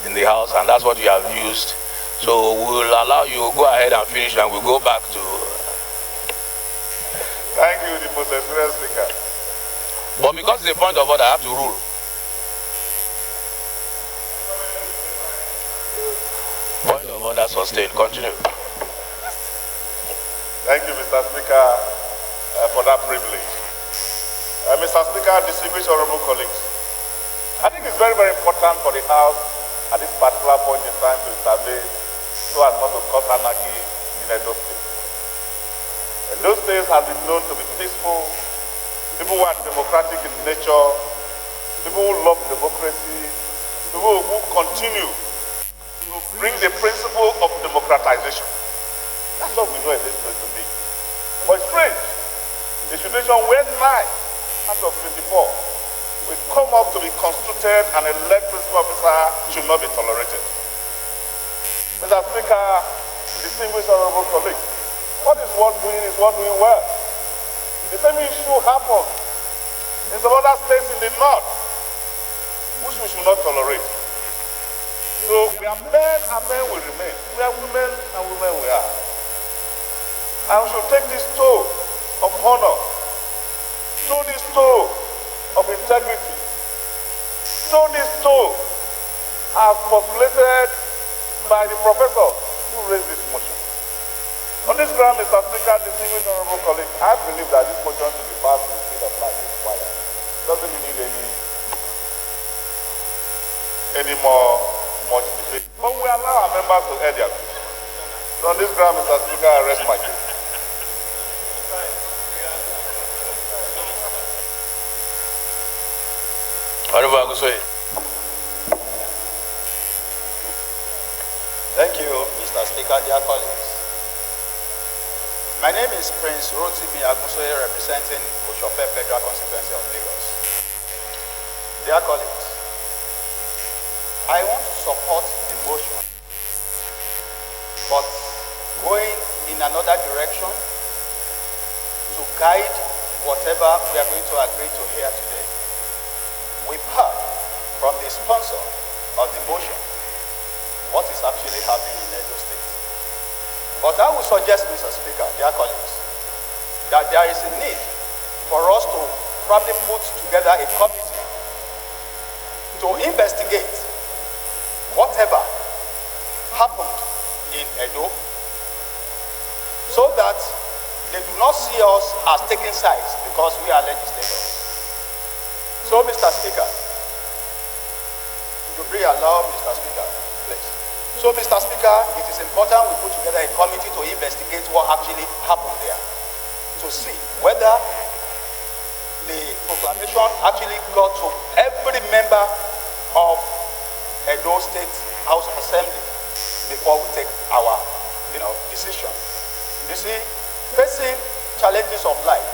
in the House, and that's what you have used. So we will allow you to go ahead and finish, and we'll go back to... Thank you, the most experienced speaker. But because it's a point of order, I have to rule. Point of order sustained. Continue. Thank you, Mr. Speaker, for that privilege. Mr. Speaker, distinguished honorable colleagues, I think it's very, very important for the House at this particular point in time to establish so as not to cause anarchy in Edo State. Edo State has been known to be peaceful, people who are democratic in nature, people who love democracy, people who continue to bring the principle of democratization. That's what we know Edo State to be. But it's strange, the situation where 9 out of 24 will come up to be constituted and elect principal officer should not be tolerated. Mr. Speaker, distinguished honorable colleagues, what is worth doing is worth doing well. The same issue happened in some other states in the north, which we should not tolerate. So we are men and men will remain. We are women and women we are. And we should take this toll of honor, throw this toll of integrity, throw this toll as postulated by the professor who raised this motion. On this ground, Mr. Speaker, distinguished honorable colleagues, I believe that this motion should be passed with the speed of light required. doesn't need any more much debate. But we allow our members to add their views. So on this ground, Mr. Speaker, I rest my case. Thank you, Mr. Speaker, dear colleagues. My name is Prince Rotimi Agusoye, representing Oshope Federal Constituency of Lagos. Dear colleagues, I want to support the motion, but going in another direction to guide whatever we are going to agree to here today. We've heard from the sponsor of the motion what is actually happening in Edo State. But I would suggest, Mr. Speaker, dear colleagues, that there is a need for us to probably put together a committee to investigate whatever happened in Edo, so that they do not see us as taking sides because we are legislators. So, Mr. Speaker, you please allow Mr. Speaker, please. So, Mr. Speaker, it is important we put together a committee to investigate what actually happened there, to see whether the proclamation actually got to every member of Edo State House Assembly before we take our, decision. You see, facing challenges of life,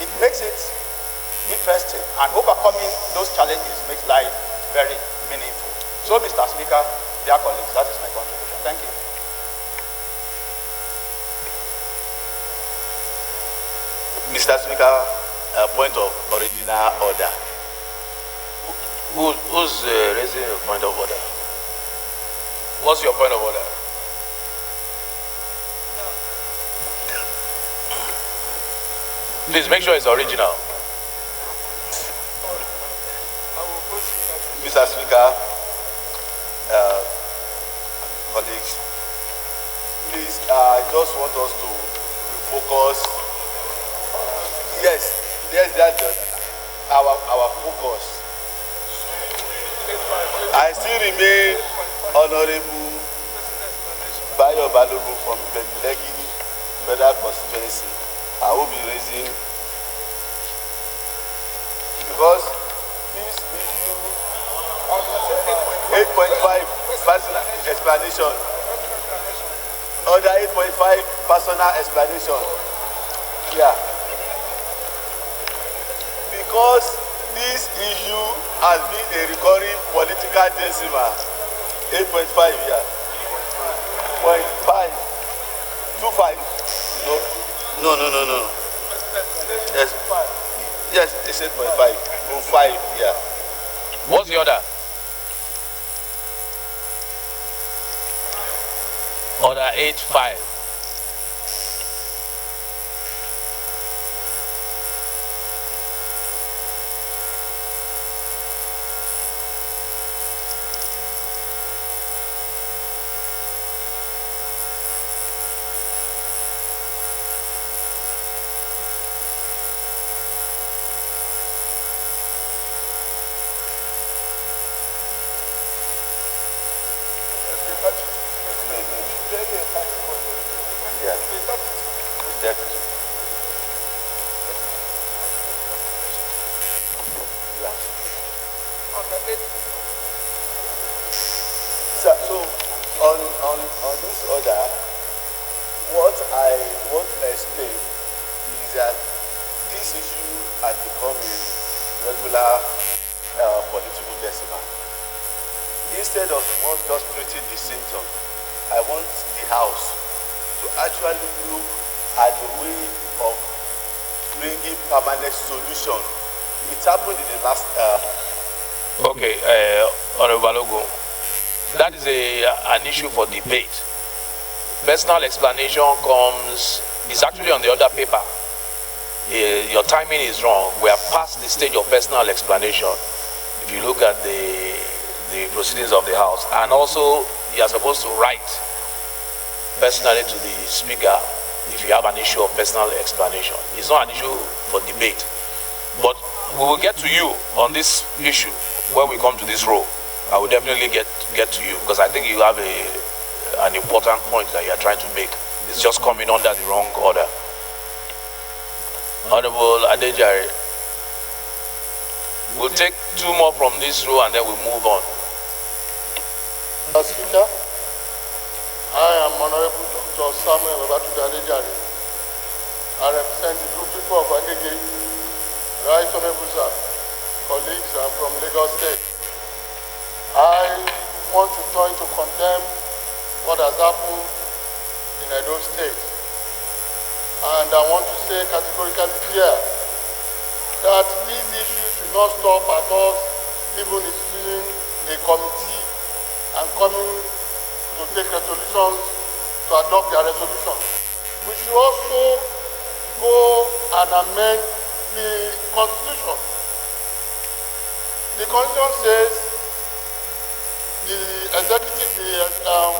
it makes it interesting, and overcoming those challenges makes life very meaningful. So, Mr. Speaker, dear colleagues, that is my contribution. Thank you. Mr. Speaker, a point of original order. Who's raising a point of order? What's your point of order? Please make sure it's original. Mr. Speaker, colleagues, please, I just want us to focus. Yes, that's our focus. I still remain Honorable Bayo Balogun from Investigative Federal Constituency. I will be raising, because this issue 8.5 personal explanation, other 8.5 personal explanation. Yeah. Because this issue has been a recurring political decimal. 8.5, yeah. 0.5. 25. No. Yes, it's 8.5. 5, yeah. What's the order? Order 8.5. So on this order, what I want to explain is that this issue has become a regular political decimal. Instead of us just treating the symptom, I want the House to actually look at the way of bringing permanent solution. It happened in the last. Okay, Honorable Balogun, that is an issue for debate. Personal explanation is actually on the other paper. Your timing is wrong. We are past the stage of personal explanation. If you look at the proceedings of the House, and also you are supposed to write personally to the Speaker if you have an issue of personal explanation. It's not an issue for debate. But we will get to you on this issue when we come to this role. I will definitely get to you because I think you have an important point that you are trying to make. It's just coming under the wrong order. Honorable Adejare, we'll take 2 more from this row and then we'll move on. Mr. Speaker, I am Honorable Dr. Samuel Adejare. I represent the good people of Agege, Right Honorable Sir, colleagues, I'm from Lagos State. I want to join to condemn what has happened in Edo State. And I want to say categorically here that these issues should not stop at us even instituting a committee and coming to take resolutions, to adopt their resolutions. We should also go and amend the Constitution. The Constitution says the executive, the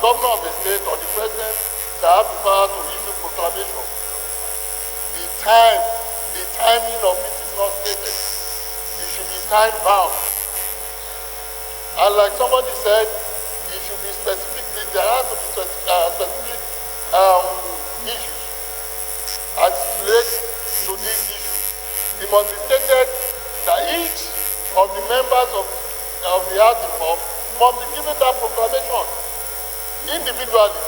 governor of the state or the president shall have the power to issue proclamation. The timing of it is not stated. It should be time bound. And like somebody said, it should be specific. There has to be specific issues as it relates to this issue. It must be stated that each of the members of the House involved must be given that proclamation individually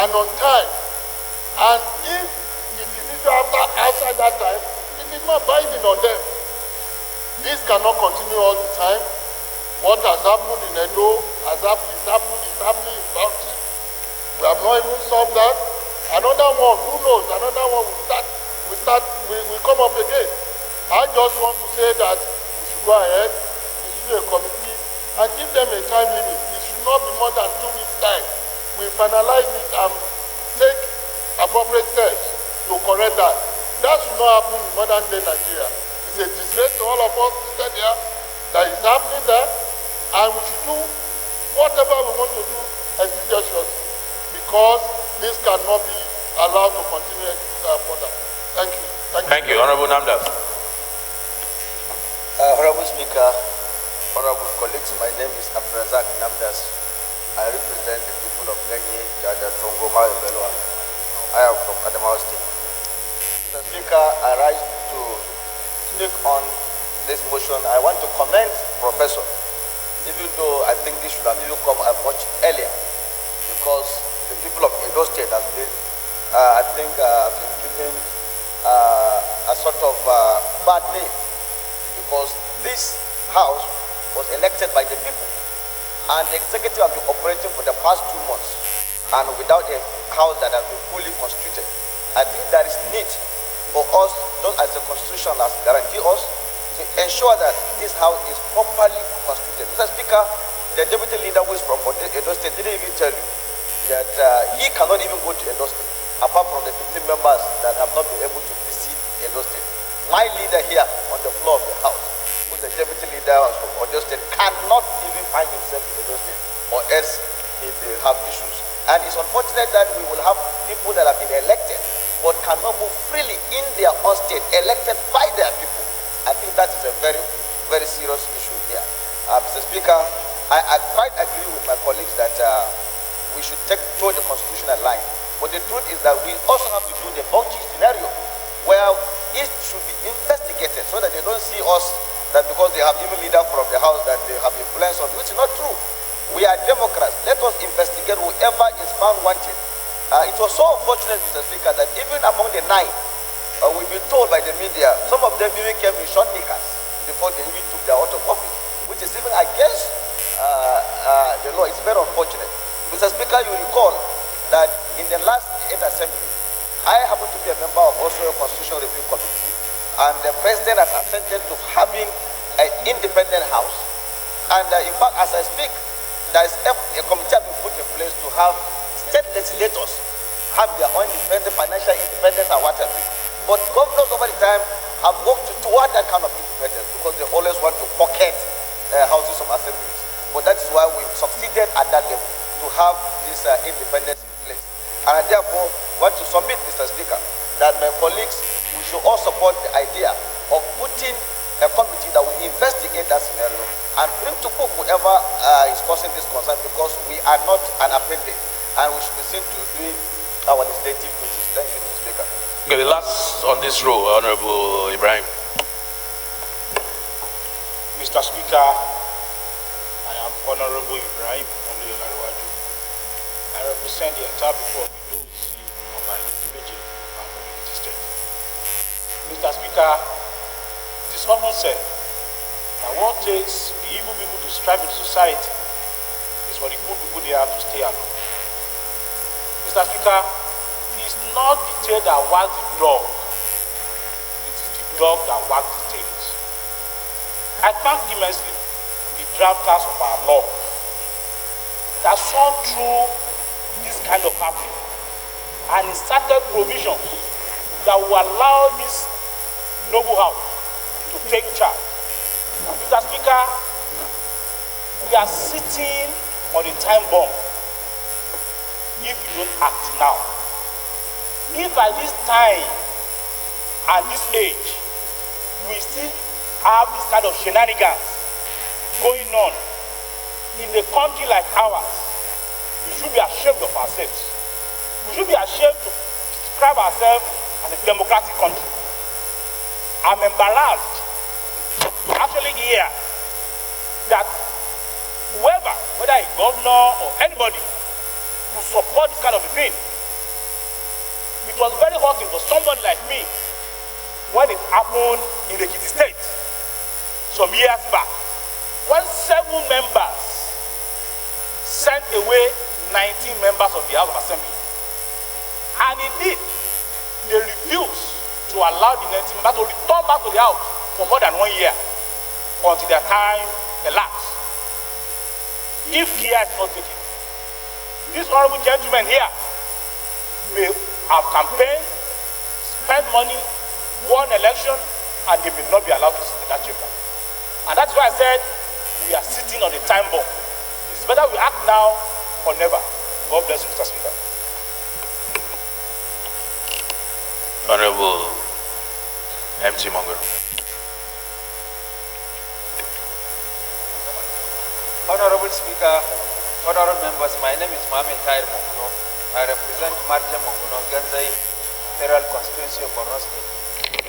and on time. And if it is outside that time, it is not binding on them. This cannot continue all the time. What has happened in Edo is happening in Bauchi. We have not even solved that. Another one, who knows, another one will come up again. I just want to say that we should go ahead, we should do a committee and give them a time limit. It should not be more than 2 weeks' time. We finalize it and take appropriate steps to correct that. That should not happen in modern day Nigeria. It's a disgrace to all of us sitting here that is happening there, and we should do whatever we want to do expeditiously because this cannot be allowed to continue further. Thank you. Thank you. Honorable Namdas. Honorable Speaker, honorable colleagues, my name is Abdrazak Namdas. I represent the people of Kenya, Jaja, Tongoma, and Belua. I am from Adamawa State. Mr. Speaker, I rise to speak on this motion. I want to commend Professor, even though I think this should have even come much earlier, because the people of Edo State have been, been given a sort of bad name, because this house was elected by the people, and the executive have been operating for the past 2 months, and without a house that has been fully constituted. I think there is need for us, just as the Constitution has guaranteed us, to ensure that this house is properly constituted. Mr. Speaker, the deputy leader who is from Edo State didn't even tell you that he cannot even go to Edo State, apart from the 15 members that have not been able to visit Edo State. My leader here on the floor of the house, who is the deputy leader from Edo State, cannot even find himself in Edo State, or else he will have issues. And it's unfortunate that we will have people that have been elected but cannot move freely in their own state, elected by their people. I think that is a very, very serious issue here. Mr. Speaker, I quite agree with my colleagues that we should take to the constitutional line. But the truth is that we also have to do the Bauchi scenario, where it should be investigated so that they don't see us that because they have even leader from the house that they have influence on, which is not true. We are Democrats. Let us investigate whoever is found wanted. It was so unfortunate, Mr. Speaker, that even among the 9, we've been told by the media, some of them even came in short knickers before they even took their oath of office, which is even against the law. It's very unfortunate. Mr. Speaker, you recall that in the last 8th Assembly, I happen to be a member of also a Constitutional Review Committee, and the President has assented to having an independent house. And in fact, as I speak, there is a committee has been put in place to have state legislators have their own independent, financial independence and whatever. But governors over the time have worked toward that kind of independence because they always want to pocket houses of assemblies. But that is why we succeeded at that level to have this independence in place. And I therefore want to submit, Mr. Speaker, that my colleagues, we should all support the idea of putting concerned because we are not an apprentice and we should be seen to do our legislative duties. Thank you, Mr. Speaker. Okay, the last on this row, Honorable Ibrahim. Mr. Speaker, I am Honorable Ibrahim Oluyolarewaju. I represent the entire people of Edo State of Investigative and Edo State. Mr. Speaker, it is often said that what takes the evil people to strive in society is for the good people there to stay alone. Mr. Speaker, it is not the tail that wags the dog, it is the dog that wags the tail. I thank immensely the drafters of our law that saw through this kind of happening and inserted provisions that will allow this noble house to take charge. Mr. Speaker, we are sitting on a time bomb if we don't act now. If at this time and this age we still have this kind of shenanigans going on in a country like ours, we should be ashamed of ourselves. We should be ashamed to describe ourselves as a democratic country. I'm embarrassed to actually hear that whoever, whether a governor or anybody, who support this kind of a thing. It was very hurting for somebody like me when it happened in the Edo State some years back, when 7 members sent away 19 members of the House of Assembly. And indeed, they refused to allow the 19 members to return back to the House for more than 1 year until their time elapsed. If care is not taken, these honorable gentlemen here may have campaigned, spent money, won election, and they may not be allowed to sit in that chamber. And that's why I said we are sitting on a time bomb. It's better we act now or never. God bless you, Mr. Speaker. Honorable MT Monger. Honorable Speaker, honorable members, my name is Mohamed Tahir Monguno. I represent Martin Monguno, Genzai Federal Constituency of Borno State.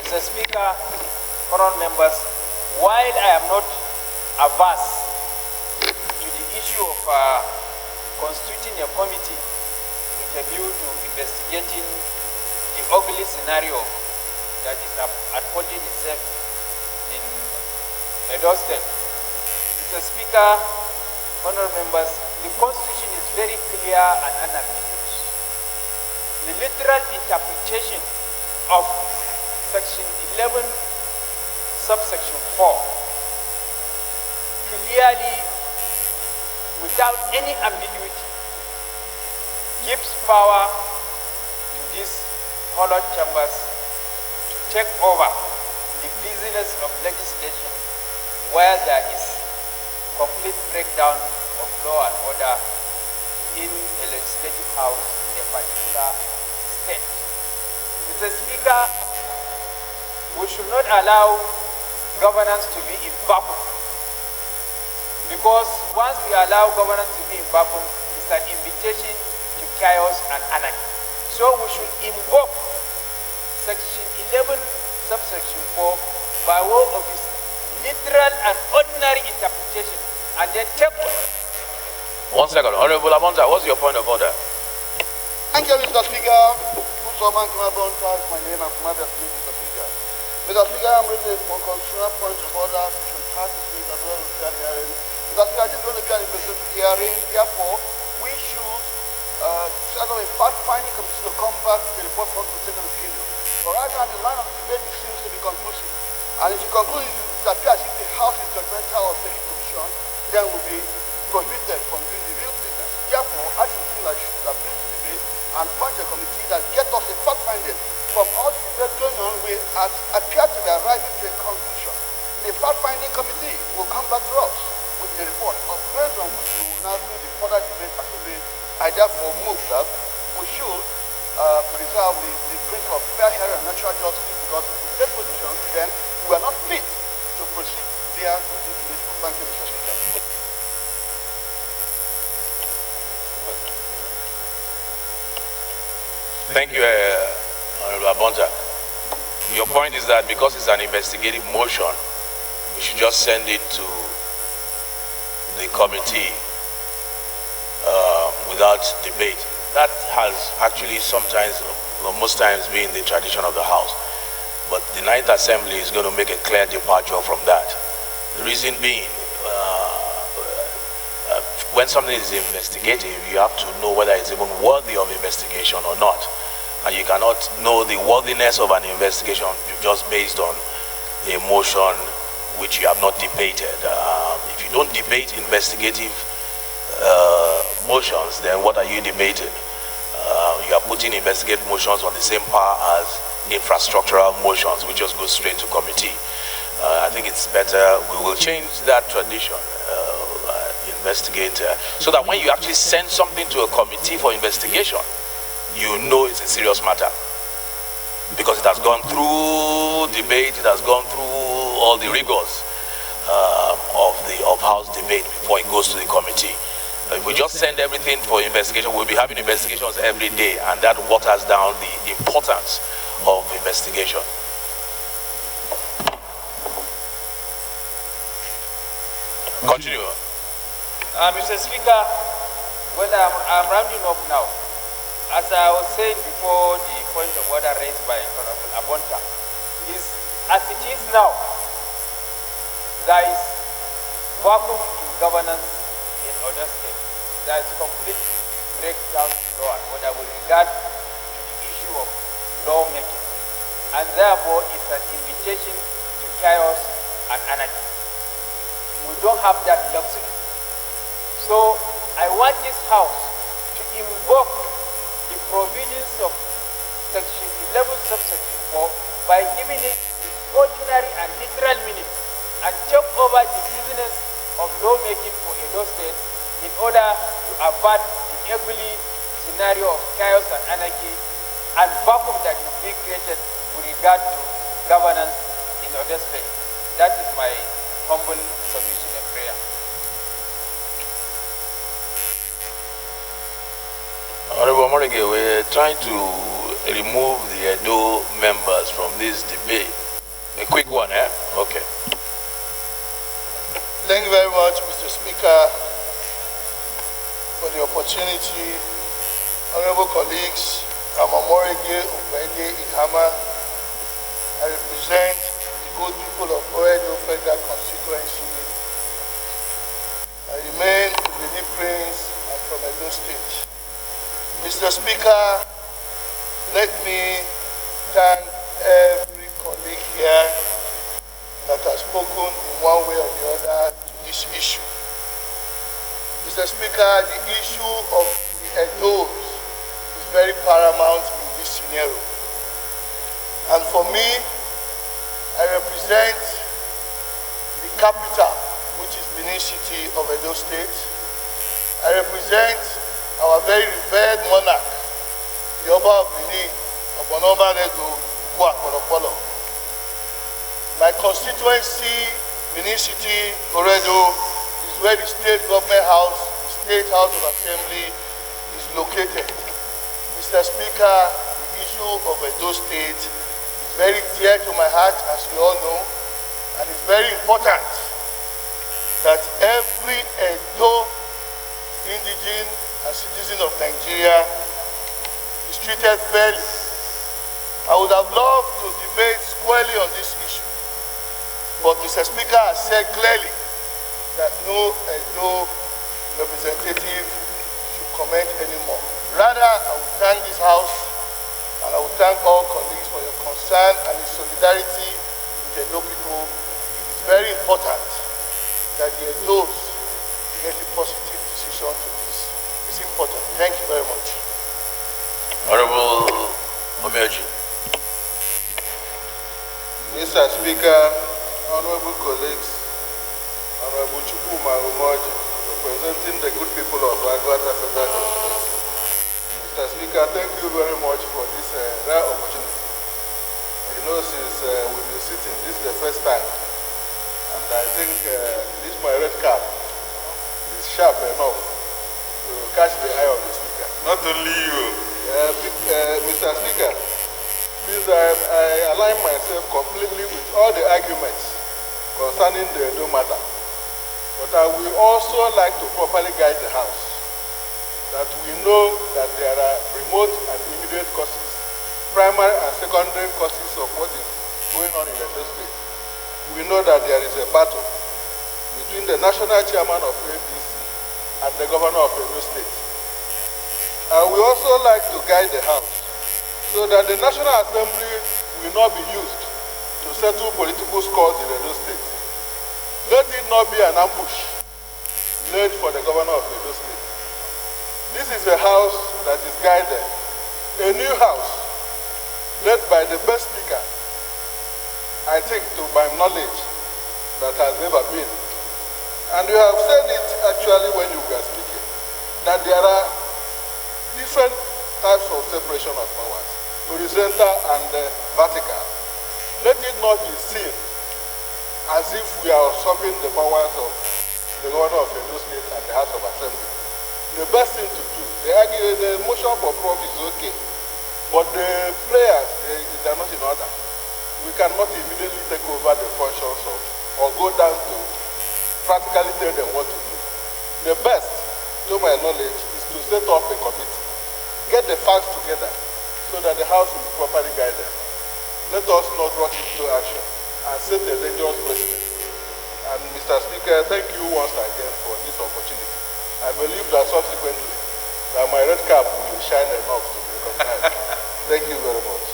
Mr. Speaker, honorable members, while I am not averse to the issue of constituting a committee with a view to investigating the ugly scenario that is unfolding itself in Edo State, Mr. Speaker, honorable members, the Constitution is very clear and unambiguous. The literal interpretation of Section 11, subsection 4, clearly, without any ambiguity, gives power to these hollowed chambers to take over the business of legislation where there is complete breakdown of law and order in a legislative house in a particular state. Mr. Speaker, we should not allow governance to be in vacuum, because once we allow governance to be in vacuum, it's an invitation to chaos and anarchy. So we should invoke Section 11, subsection 4 by way of its literal and ordinary interpretation, and then take it. 1 second. Honorable Amonza, what's your point of order? Thank you, Mr. Speaker. My name is Mr. Speaker. Mr. Speaker, I'm reading a constitutional point of order, section 36, as well as fair hearing. Mr. Speaker, this is going to be an investigative hearing. Therefore, we should set up a fact-finding committee to come back to the report for us to take an opinion. But right now, the line of debate seems to be conclusive. And if you conclude it appears as if the House is judgmental or taking position, then we'll be prohibited from doing the real business. Therefore, I feel like we should appeal to debate and punch a committee that gets us a fact-finding. From all the debate going on, we appear to be arriving to a conclusion. The fact-finding committee will come back to us with the report, based on which we will now do the further debate at the way. I therefore move that we should preserve the principle of fair hearing and natural justice, because if we take position, then we are not fit to proceed there to do the debate. Thank you, Mr. Speaker. point is that because it's an investigative motion, we should just send it to the committee without debate. That has actually sometimes, or most times, been the tradition of the House. But the Ninth Assembly is going to make a clear departure from that. The reason being, when something is investigative, you have to know whether it's even worthy of investigation or not. And you cannot know the worthiness of an investigation just based on a motion which you have not debated. If you don't debate investigative motions, then what are you debating? You are putting investigative motions on the same par as infrastructural motions, which just go straight to committee. I think it's better, we will change that tradition, investigate, so that when you actually send something to a committee for investigation, you know it's a serious matter. Because it has gone through debate, it has gone through all the rigors of House debate before it goes to the committee. If we just send everything for investigation, we'll be having investigations every day, and that waters down the importance of investigation. Continue. Mr. Speaker, well, I'm rounding up now. As I was saying before, the point of order raised by Honorable Abonta is, as it is now, there is vacuum in governance in other states. There is complete breakdown in law and order with regard to the issue of lawmaking. And therefore, it's an invitation to chaos and anarchy. We don't have that luxury. So I want this House to invoke the provisions of Section 11, subsection 4, by giving it the ordinary and literal meaning, and take over the business of lawmaking for Edo State in order to avert the ugly scenario of chaos and anarchy and vacuum that will be created with regard to governance in Edo State. That is my humble submission and prayer. Honorable Morige, we're trying to remove the Edo members from this debate. A quick one, eh? Okay. Thank you very much, Mr. Speaker, for the opportunity. Honorable colleagues, I'm Omorige Obede Ihama. I represent the good people of Edo Federal Constituency. I remain the Prince and from Edo State. Mr. Speaker, let me thank every colleague here that has spoken in one way or the other to this issue. Mr. Speaker, the issue of the Edos is very paramount in this scenario. And for me, I represent the capital, which is Benin City of Edo State. I represent our very revered monarch, the Oba of Benin, Obonoba Nego Ukwu. My constituency, Benin City, Oredo, is where the state government house, the state house of assembly is located. Mr. Speaker, the issue of Edo State is very dear to my heart, as you all know, and it's very important that every Edo indigene and citizen of Nigeria is treated fairly. I would have loved to debate squarely on this issue, but Mr. Speaker has said clearly that no Edo representative should comment anymore. Rather, I will thank this House and I will thank all colleagues for your concern and your solidarity with Edo people. It is very important that the Edos get a positive decision to this. It's important. Thank you very much. Honorable Omeji. Mr. Speaker, honorable colleagues, Honorable Chukuma Umoji, representing the good people of Agwata Federal Constituency. Mr. Speaker, thank you very much for this rare opportunity. You know, since we've been sitting, this is the first time, and I think this my red cap is sharp enough to catch the eye of the Speaker. Not only you, Mr. Speaker, Please, I align myself completely with all the arguments concerning the Edo matter. But I will also like to properly guide the House that we know that there are remote and immediate causes, primary and secondary causes of what is going on in Edo State. We know that there is a battle between the national chairman of APC and the governor of Edo State. And we also like to guide the House so that the National Assembly will not be used to settle political scores in Edo State. Let it not be an ambush laid for the governor of Edo State. This is a House that is guided, a new House led by the best speaker, I think to my knowledge, that has ever been. And you have said it actually when you were speaking, that there are different types of separation of powers, horizontal and vertical. Let it not be seen as if we are usurping the powers of the governor of Edo State and the House of Assembly. The best thing to do, the motion for proof is okay, but the prayers, they are not in order. We cannot immediately take over the functions of, or go down to practically tell them what to do. The best, to my knowledge, is to set up a committee, get the facts together so that the House will be properly guided. Let us not rush into action and set a dangerous precedent. And Mr. Speaker, thank you once again for this opportunity. I believe that subsequently that my red cap will shine enough to be recognized. Thank you very much.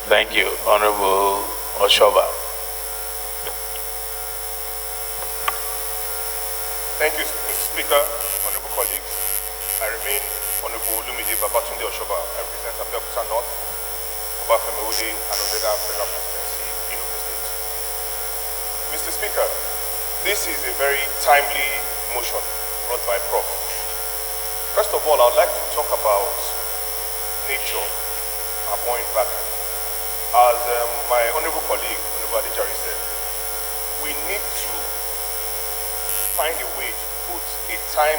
Thank you, Honorable Oshoba. Thank you, Mr. Speaker, honorable colleagues. I remain Honorable Olumide Babatunde Oshoba. I represent Abeokuta North, Obafemi and Odeda Federal Constituency in Edo State. Mr. Speaker, this is a very timely motion brought by Prof. First of all, I would like to talk about nature, our environment. As my honorable colleague, Honorable Adjournment, said, we need to find a way to put a time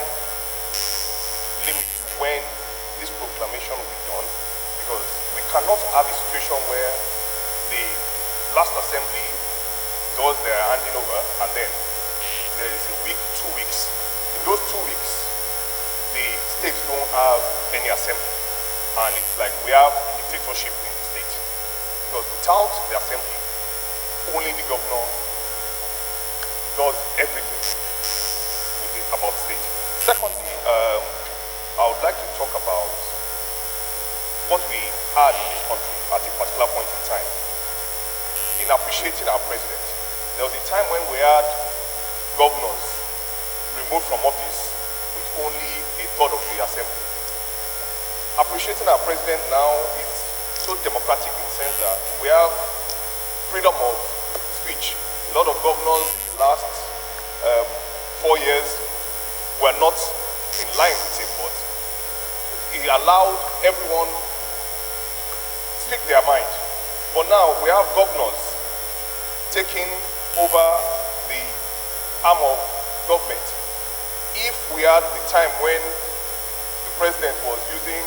limit when this proclamation will be done, because we cannot have a situation where the last assembly does their handing over and then there is a week, 2 weeks. In those 2 weeks, the states don't have any assembly, and it's like we have dictatorship in the state, because without the assembly, only the governor does everything about the state. Secondly, I would like to talk about what we had in this country at a particular point in time in appreciating our president. There was a time when we had governors removed from office with only a third of the assembly. Appreciating our president now is so democratic in the sense that we have freedom of speech. A lot of governors in the last 4 years were not in line with him, but he allowed everyone speak their mind. But now we have governors taking over the arm of government. If we had the time when the president was using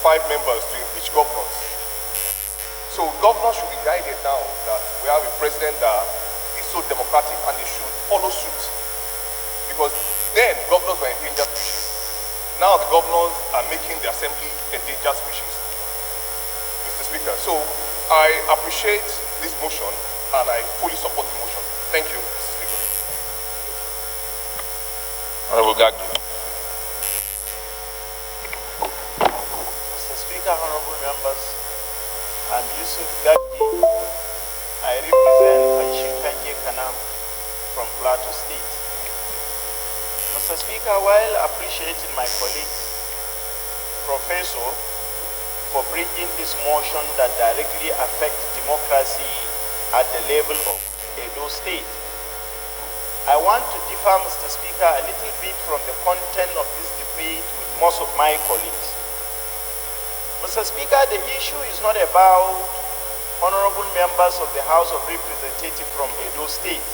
5 members to impeach governors, so governors should be guided now that we have a president that is so democratic and they should follow suit. Because then governors were endangered species. Now the governors are making the assembly endangered species, Mr. Speaker. So I appreciate this motion and I fully support the motion. Thank you, Mr. Speaker. Honorable Gagdu. Mr. Speaker, honorable members, I'm Yusuf Gagdu. I represent Anshinkanke Kanam from Plateau State. Mr. Speaker, while appreciating my colleagues, Professor, for bringing this motion that directly affects democracy at the level of Edo State, I want to differ, Mr. Speaker, a little bit from the content of this debate with most of my colleagues. Mr. Speaker, the issue is not about honorable members of the House of Representatives from Edo State.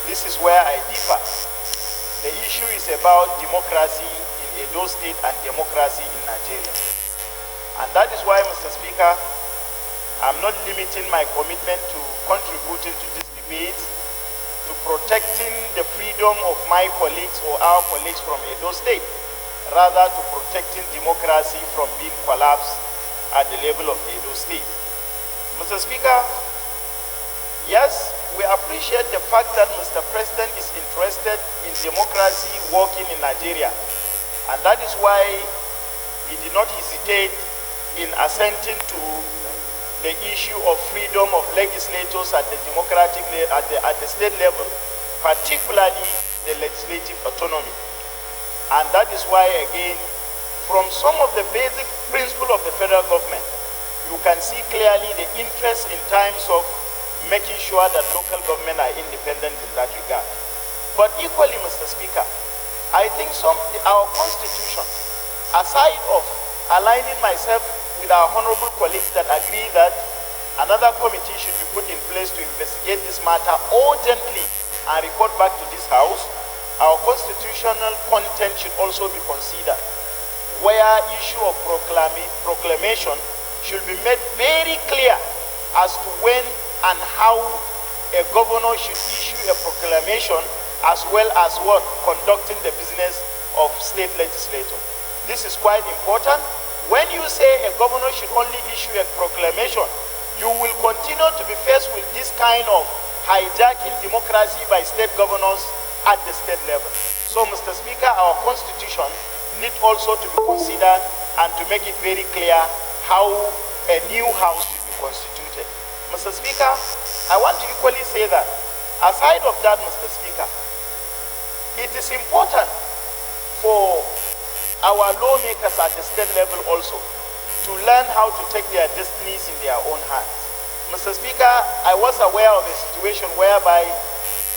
This is where I differ. The issue is about democracy in Edo State and democracy in Nigeria. And that is why, Mr. Speaker, I'm not limiting my commitment to contributing to this debate, to protecting the freedom of my colleagues or our colleagues from Edo State, rather to protecting democracy from being collapsed at the level of Edo State. Mr. Speaker, yes, we appreciate the fact that Mr. President is interested in democracy working in Nigeria, and that is why he did not hesitate in assenting to the issue of freedom of legislators at the democratic at the state level, particularly the legislative autonomy. And that is why, again, from some of the basic principles of the federal government, you can see clearly the interest in terms of making sure that local government are independent in that regard. But equally, Mr. Speaker, I think our constitution, aside of aligning myself with our honorable colleagues that agree that another committee should be put in place to investigate this matter urgently and report back to this House, our constitutional content should also be considered, where issue of proclamation should be made very clear as to when and how a governor should issue a proclamation, as well as what conducting the business of state legislature. This is quite important. When you say a governor should only issue a proclamation, you will continue to be faced with this kind of hijacking democracy by state governors at the state level. So, Mr. Speaker, our constitution needs also to be considered and to make it very clear how a new house should be constituted. Mr. Speaker, I want to equally say that, aside of that, Mr. Speaker, it is important for our lawmakers at the state level also to learn how to take their destinies in their own hands. Mr. Speaker, I was aware of a situation whereby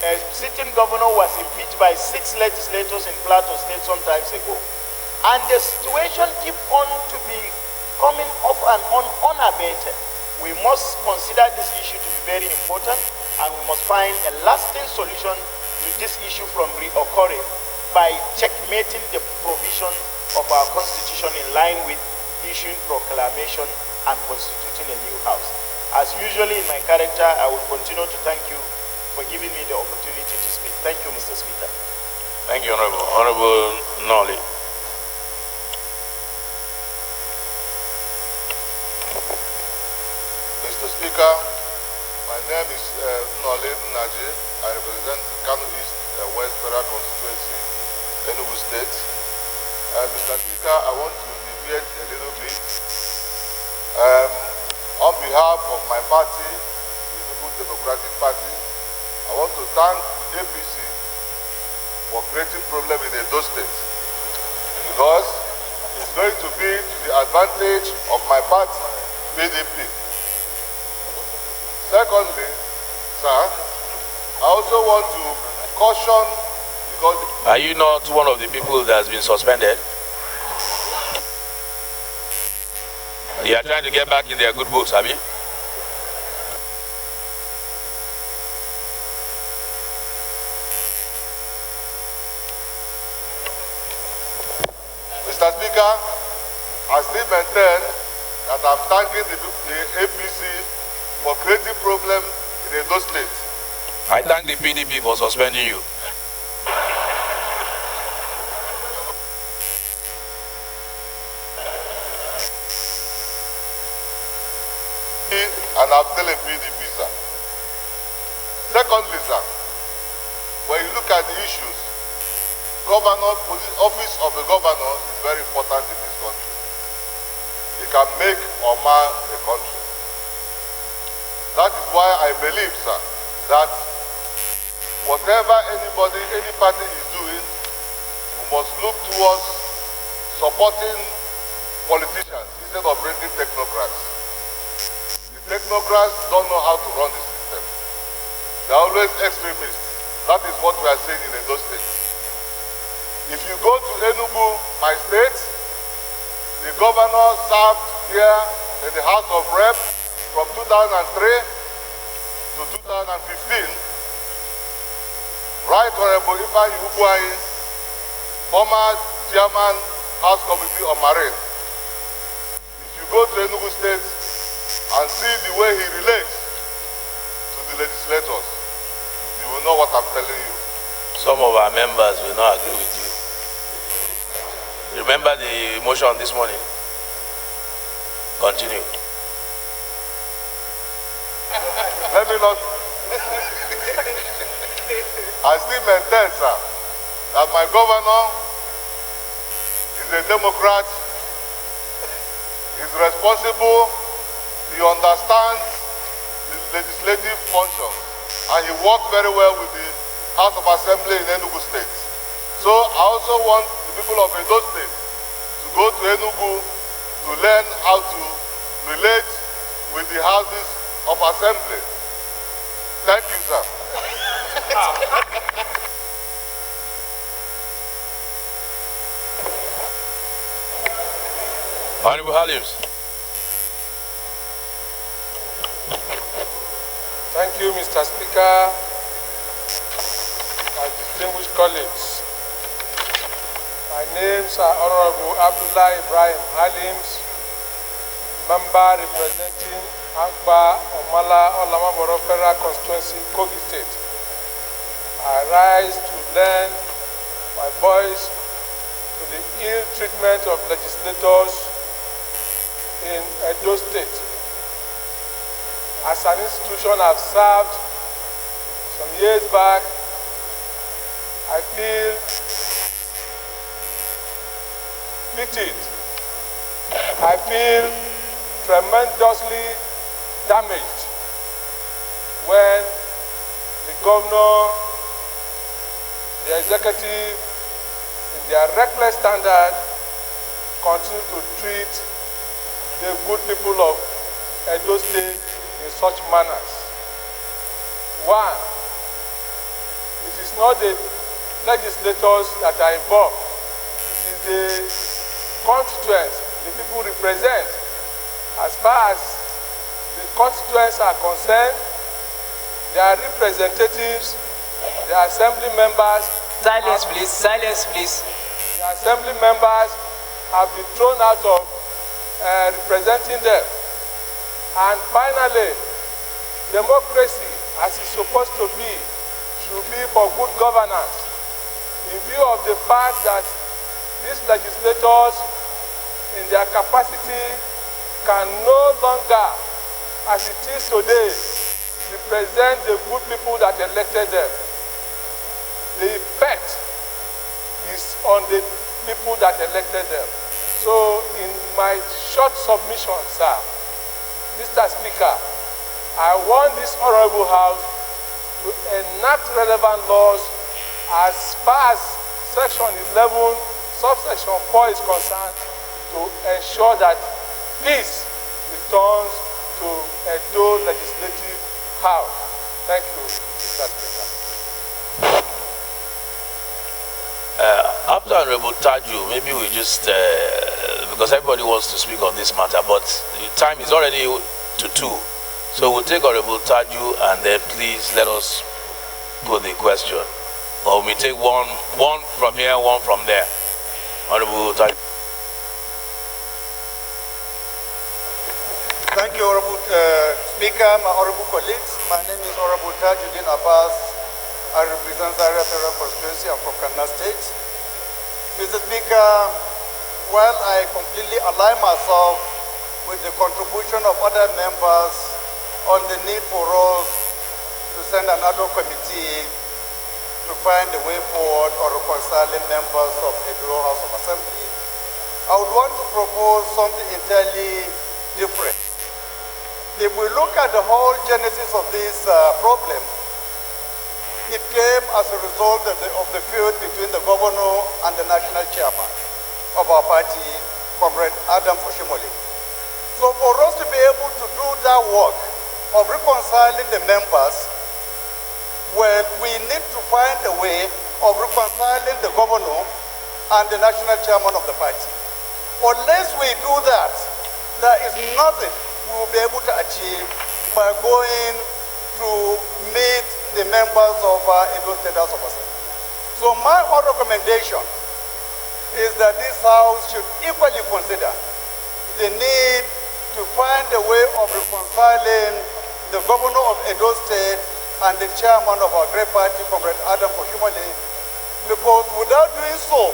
a sitting governor was impeached by 6 legislators in Plateau State some times ago. And the situation keeps on to be coming off and on unabated. We must consider this issue to be very important, and we must find a lasting solution to this issue from reoccurring by checkmating the provision of our constitution in line with issuing proclamation and constituting a new house. As usually in my character, I will continue to thank you for giving me the opportunity to speak. Thank you, Mr. Speaker. Thank you, Honorable. Honorable Nolly. Mr. Speaker, my name is Nolly Naji. I represent Kano East West Federal Constituency, Edo State. Mr. Speaker, I want to deviate a little bit. On behalf of my party, the People's Democratic Party, I want to thank APC for creating problem in Edo State, because it's going to be to the advantage of my party, PDP. Secondly, sir, I also want to caution, because... Are you not one of the people that has been suspended? You are trying to get back in their good books, have you? Mr. Speaker, I still maintain that I'm thanking the APC for creating problem in Edo State. I thank the PDP for suspending you. And I'm telling PDP, sir. Secondly, sir, when you look at the issues, office of the governor is very important in this country. It can make or mar a country. That is why I believe, sir, that whatever any party is doing, we must look towards supporting politicians instead of bringing technocrats. Technocrats don't know how to run the system. They're always extremists. That is what we are saying in Edo State. If you go to Enugu, my state, the governor served here in the House of Rep from 2003 to 2015. Right Honorable Ifeanyi Ugwuanyi, former chairman, House Committee on Marine. If you go to Enugu State and see the way he relates to the legislators, you will know what I'm telling you. Some of our members will not agree with you. Remember the motion this morning? Continue. Let me not. I still maintain, sir, that my governor is a Democrat, is responsible, he understands the legislative function, and he works very well with the House of Assembly in Enugu State. So I also want the people of Edo State to go to Enugu to learn how to relate with the Houses of Assembly. Thank you, sir. Honorable Halims. Thank you, Mr. Speaker, my distinguished colleagues. My names are Honorable Abdullah Ibrahim Halims, member representing Akba Omala Olamaboro Federal Constituency, Kogi State. I rise to lend my voice to the ill treatment of legislators in Edo State. As an institution I've served some years back, I feel pitied. I feel tremendously damaged when the governor, the executive, in their reckless standard, continue to treat the good people of Edo State in such manners. One, it is not the legislators that are involved. It is the constituents the people represent. As far as the constituents are concerned, their representatives, their assembly members. Silence, please. Silence, please. The assembly members have been thrown out of representing them. And finally, democracy, as it's supposed to be, should be for good governance. In view of the fact that these legislators, in their capacity, can no longer, as it is today, represent the good people that elected them. The effect is on the people that elected them. So, in my short submission, sir, Mr. Speaker, I want this Honorable House to enact relevant laws as far as Section 11, subsection 4 is concerned, to ensure that peace returns to Edo Legislative House. Thank you, Mr. Speaker. After Honorable Taju, maybe we just, because everybody wants to speak on this matter, but the time is already to 2. So we'll take Honorable Taju and then please let us put the question. Or we take one from here, one from there. Honorable Taju. Thank you, Honorable Speaker, my honorable colleagues. My name is Honorable Tajuddin Abbas. I represent Zaria Federal Constituency. I'm from Kano State. Mr. Speaker, while I completely align myself with the contribution of other members on the need for us to send another committee to find a way forward or reconciling members of the Edo House of Assembly, I would want to propose something entirely different. If we look at the whole genesis of this problem, it came as a result of the feud between the governor and the national chairman of our party, Comrade Adam Oshimole. So for us to be able to do that work of reconciling the members, well, we need to find a way of reconciling the governor and the national chairman of the party. Unless we do that, there is nothing we will be able to achieve by going to meet the members of Edo State House of Assembly. So my own recommendation is that this House should equally consider the need to find a way of reconciling the governor of Edo State and the chairman of our great party, Comrade Adam Koshimale, because without doing so,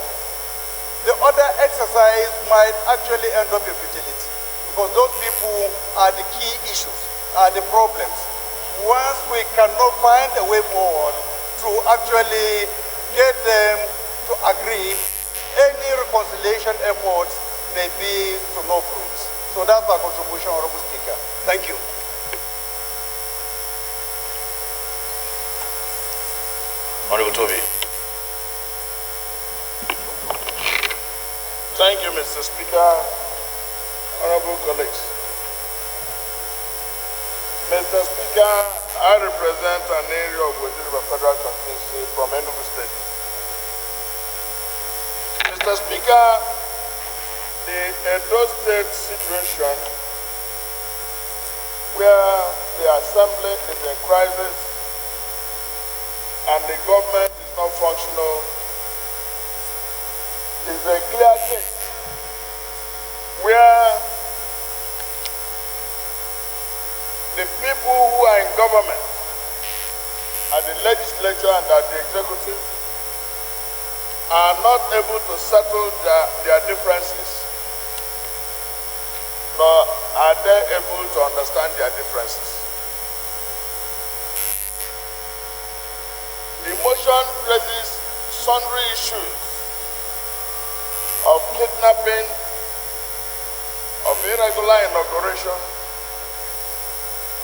the other exercise might actually end up in futility, because those people are the key issues, are the problems. Once we cannot find a way forward to actually get them to agree, any reconciliation efforts may be to no fruits. So that's my contribution, Honorable Speaker. Thank you. Honorable Toby. Thank you, Mr. Speaker. Honorable colleagues. Mr. Speaker, I represent an area of the Federal Constituency from Edo State. Mr. Speaker, the Edo State situation where the assembly is in crisis and the government is not functional is a clear case where the people who are in government, at the legislature and at the executive, are not able to settle their differences, nor are they able to understand their differences. The motion raises sundry issues of kidnapping, of irregular inauguration,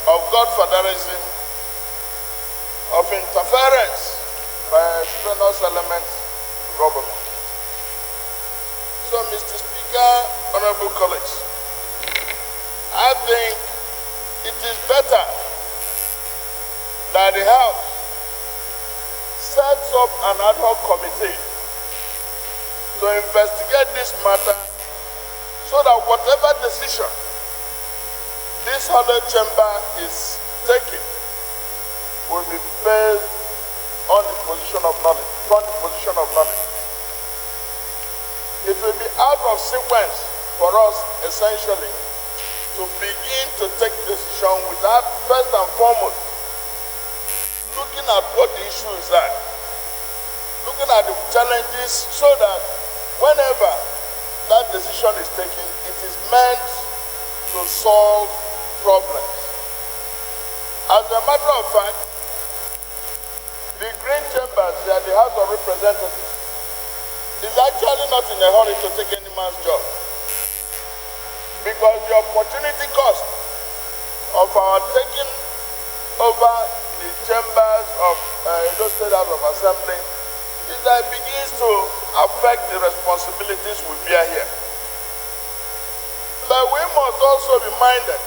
of godfatherism, of interference by extraneous elements in government. So, Mr. Speaker, honorable colleagues, I think it is better that the House sets up an ad hoc committee to investigate this matter so that whatever decision this honored chamber is taking will be based on the position of knowledge, It will be out of sequence for us, essentially, to begin to take decision without, first and foremost, looking at what the issues are, looking at the challenges, so that whenever that decision is taken, it is meant to solve problems. As a matter of fact, the green chambers at the House of Representatives is actually not in a hurry to take any man's job, because the opportunity cost of our taking over the chambers of Edo State House of Assembly is that it begins to affect the responsibilities we bear here. But we must also be minded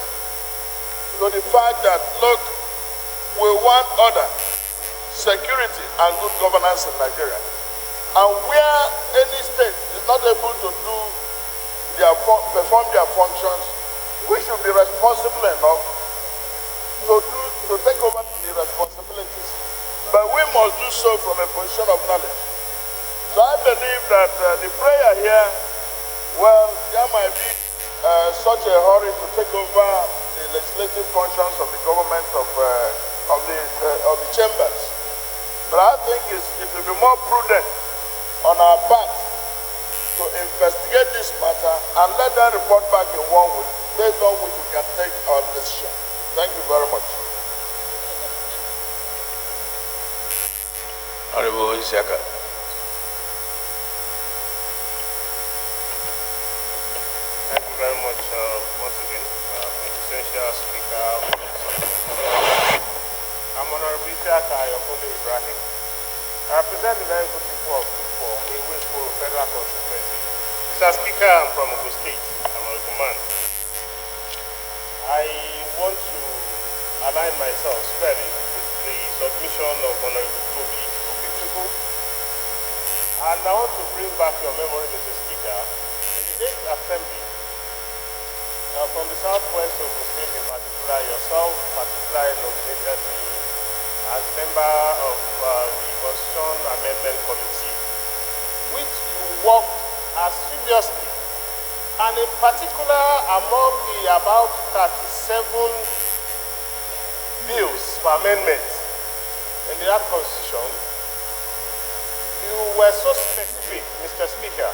to the fact that, look, we want order, security, and good governance in Nigeria. And where any state is not able to perform their functions, we should be responsible enough to take over the responsibilities. But we must do so from a position of knowledge. So I believe that the prayer here, well, there might be such a hurry to take over the legislative functions of the government of the chambers. But I think it will be more prudent on our part to investigate this matter and let them report back in 1 week, based on which we can take our decision. Thank you very much. Honorable Isiaka. Thank you very much once again, Essential Speaker. I'm Honorable Isiaka Ayokole Ibrahim. I represent the very good people of Kupo, a Westboro Federal Constituency. Mr. Speaker, I'm from Edo State. I'm a local man. I want to align myself squarely with the submission of Honorable Toby Okechukwu. And I want to bring back your memory, Mr. Speaker, in the 8th Assembly, from the southwest of the state in particular, yourself particularly nominated me as member of the Constitution Amendment Committee, which you worked assiduously And in particular, among the about 37 bills for amendment in the draft constitution, you were so specific, Mr. Speaker,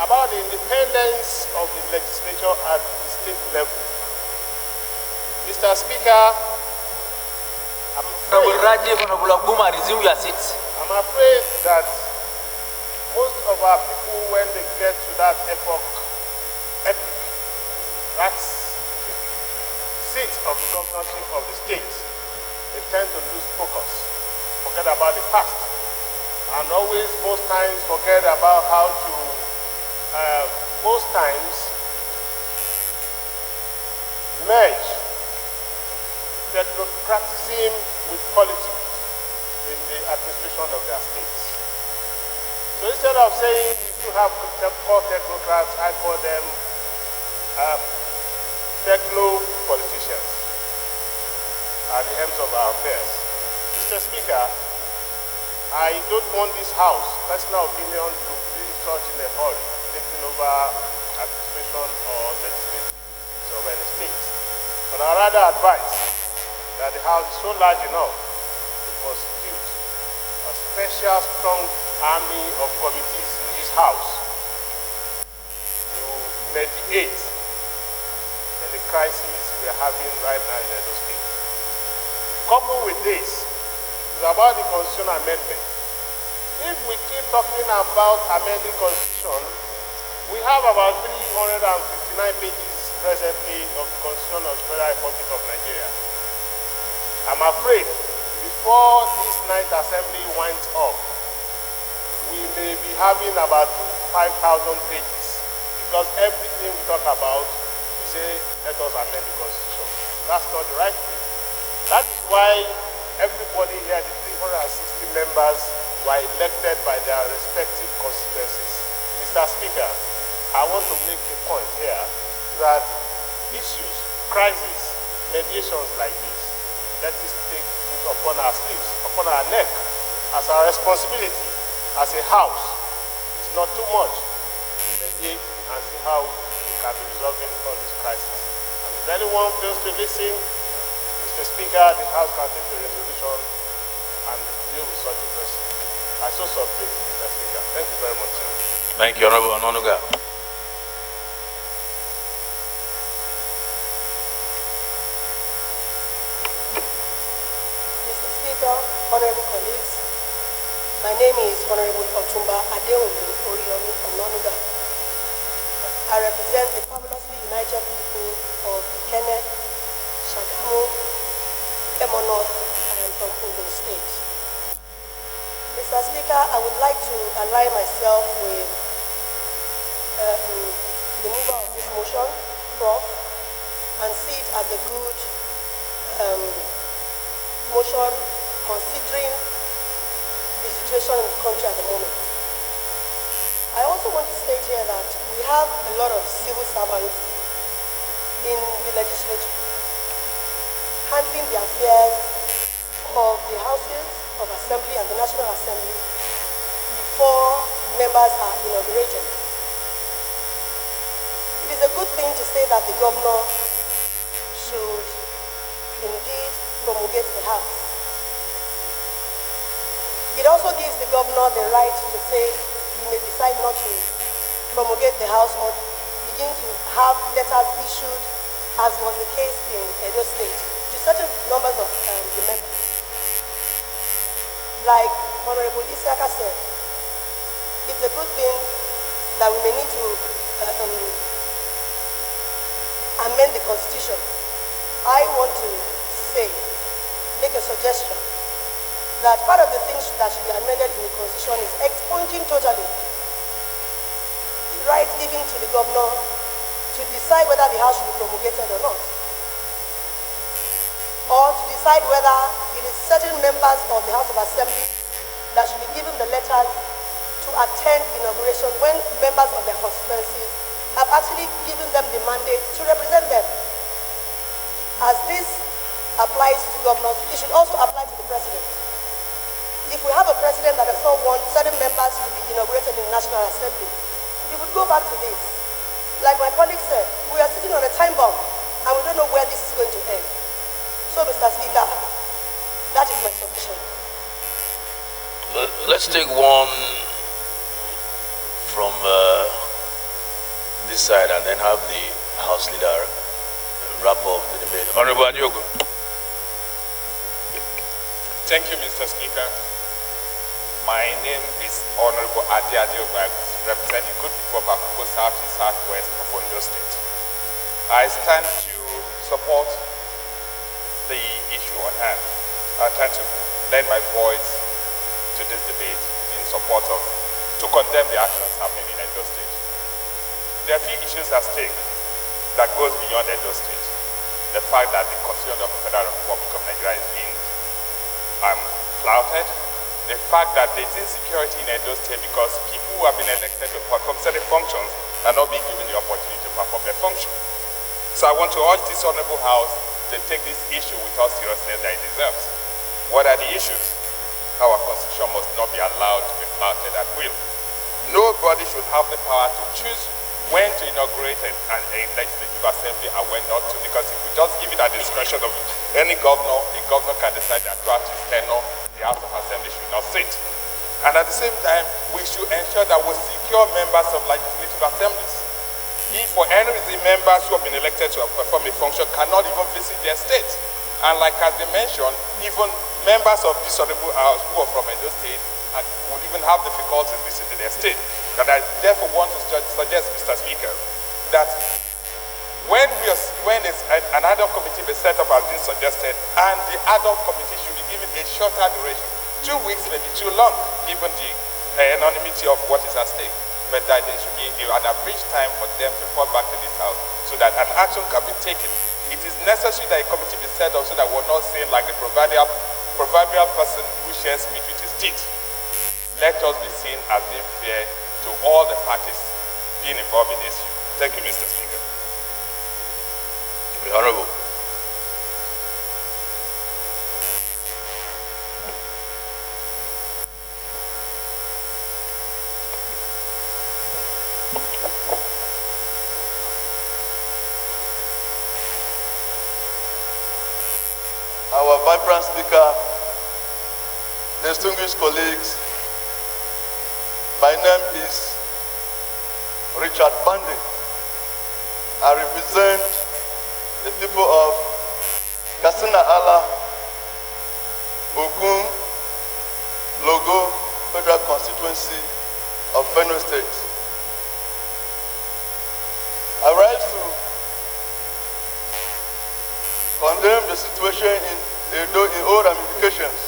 about the independence of the legislature at the state level. Mr. Speaker, I'm afraid that most of our people, when they get to that epic, that's the seat of the governorship of the state, they tend to lose focus, forget about the past, and always, most times, forget about how to, most times, merge technocratism with politics in the administration of their states. So instead of saying you have to call technocrats, I call them techno-politicians at the helms of our affairs. Mr. Speaker, I don't want this House, personal opinion, to be such in a hurry, taking over administration or legislative of any state. But I rather advise that the House is so large enough to constitute a special strong army of committees in this House to mediate in the crisis we are having right now in Edo State. Coupled with this, it's about the constitutional amendment. If we keep talking about amending constitution, we have about 359 pages presently of the Constitution of the Federal Republic of Nigeria. I'm afraid before this ninth assembly winds up, we may be having about 5,000 pages, because everything we talk about, we say, let us amend the Constitution. That's not the right thing. That is why everybody here, the 360 members, were elected by their respective constituencies. Mr. Speaker, I want to make a point here that issues, crises, mediations like this, let us take it upon our sleeves, upon our neck, as our responsibility as a House. It's not too much to mediate and see how we can be resolving all these crises. And if anyone fails to listen, Mr. Speaker, the House can take a resolution and deal with such a person. I so submit, Mr. Speaker. Thank you very much, sir. Thank you, Honorable Ononuga. Mr. Speaker, honorable colleagues, my name is Honorable Otumba Adeomi Oriyomi Ononuga. I represent the fabulously united people of Kenne, Shagamu, Emonorth, and from Ogun State. Mr. Speaker, I would like to align myself with the mover of this motion, Prof, and see it as a good motion considering the situation in the country at the moment. I also want to state here that we have a lot of civil servants in the legislature handling the affairs of the houses of assembly and the National Assembly before members are inaugurated. It is a good thing to say that the governor should indeed promulgate the House. It also gives the governor the right to say he may decide not to promulgate the House or begin to have letters issued, as was the case in Edo State, to certain numbers of the members. Like Honorable Isiaka said, it's a good thing that we may need to amend the Constitution. I want to say, make a suggestion, that part of the things that should be amended in the Constitution is expunging totally the right given to the governor to decide whether the House should be promulgated or not, or to decide whether it is certain members of the House of Assembly that should be given the letters to attend inauguration when members of their constituencies have actually given them the mandate to represent them. As this applies to governors, it should also apply to the president. If we have a president that does not want certain members to be inaugurated in the National Assembly, we would go back to this. like my colleague said, we are sitting on a time bomb and we don't know where this is going to end. So, Mr. Speaker, that is my submission. Let's take one from this side and then have the House Leader wrap up the debate. Honorable Adiogo. Thank you, Mr. Speaker. My name is Honorable Adi Adiogo. I represent the good people of Akoko South and Southwest of Ondo State. I stand to support the issue on hand. I try to lend my voice to this debate in support of, to condemn the actions happening in Edo State. There are a few issues at stake that goes beyond Edo State. The fact that the Constitution of the Federal Republic of Nigeria is being flouted, the fact that there is insecurity in Edo State because people who have been elected to perform certain functions are not being given the opportunity to perform their function. So I want to urge this Honorable House to take this issue with all seriousness that it deserves. What are the issues? Our Constitution must not be allowed to be flouted at will. Nobody should have the power to choose when to inaugurate a legislative assembly and when not to, because if we just give it at the discretion of any governor, a governor can decide that throughout his tenure, the House of Assembly should not sit. And at the same time, we should ensure that we secure members of legislative assemblies. If for any reason members who have been elected to perform a function cannot even visit their state, and like as they mentioned, even members of this Honorable House who are from Edo State would even have difficulty in visiting their state. And I therefore want to suggest, Mr. Speaker, that when there's an ad hoc committee be set up as been suggested, and the ad hoc committee should be given a shorter duration. 2 weeks may be too long, given the anonymity of what is at stake. But that there should be an abridged time for them to report back to this House so that an action can be taken. It is necessary that a committee be set up so that we're not saying like the proverbial person who shares meat with his teeth. Let us be seen as being fair to all the parties being involved in this issue. Thank you, Mr. Speaker. The Honorable. Our vibrant speaker, distinguished colleagues, my name is Richard Bande. I represent the people of Katsina Ala, Ogun, Logo, Federal Constituency of Benue State. I rise to condemn the situation in Edo in all ramifications.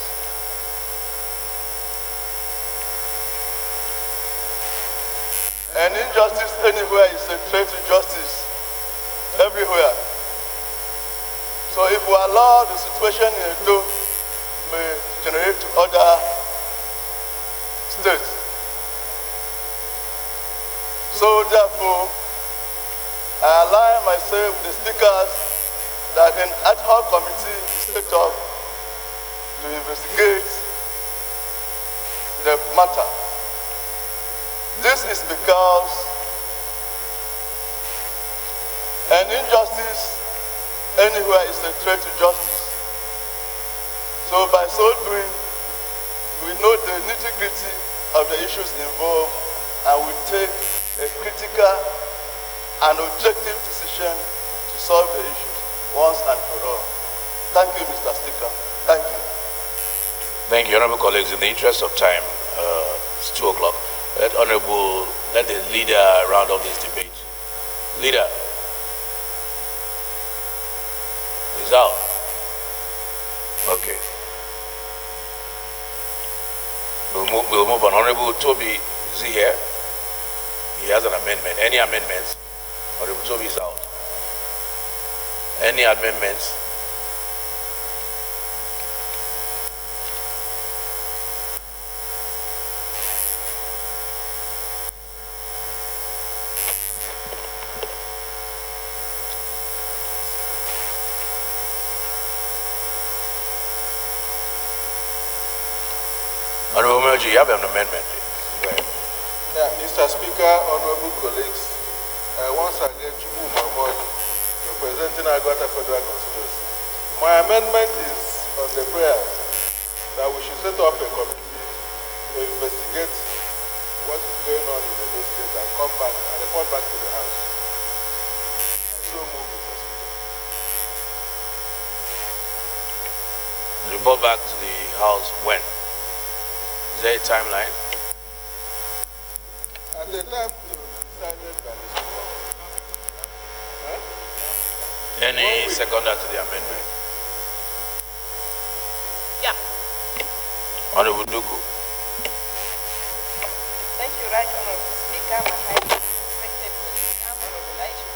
And injustice anywhere is a threat to justice everywhere. So if we allow the situation in Edo may generate to other states. So therefore, I align myself with the speakers that an ad hoc committee is set up to investigate the matter. This is because an injustice anywhere is a threat to justice. So by so doing, we know the nitty-gritty of the issues involved and we take a critical and objective decision to solve the issues once and for all. Thank you, Mr. Speaker. Thank you. Thank you, honorable colleagues. In the interest of time, it's 2 o'clock. Let the leader round up this debate. Leader is out. Okay. We'll move on. Honorable Toby, is he here? He has an amendment. Any amendments? Honorable Toby is out. Any amendments? Honorable Melji, you have an amendment. Yeah, Mr. Speaker, honorable colleagues, I once again, Chubu Mahmoud, representing Agwata Federal Constituency. My amendment is on the prayers that we should set up a committee to investigate what is going on in Edo State and come back and report back to the House. So move, Mr. Speaker. Report back to the House when? Is there a timeline? At the time to be decided by the Speaker. Any seconder to the amendment? Yeah. Honorable Duku. Thank you, Right Honorable Speaker, my highly respected colleagues. I'm Honorable Aisha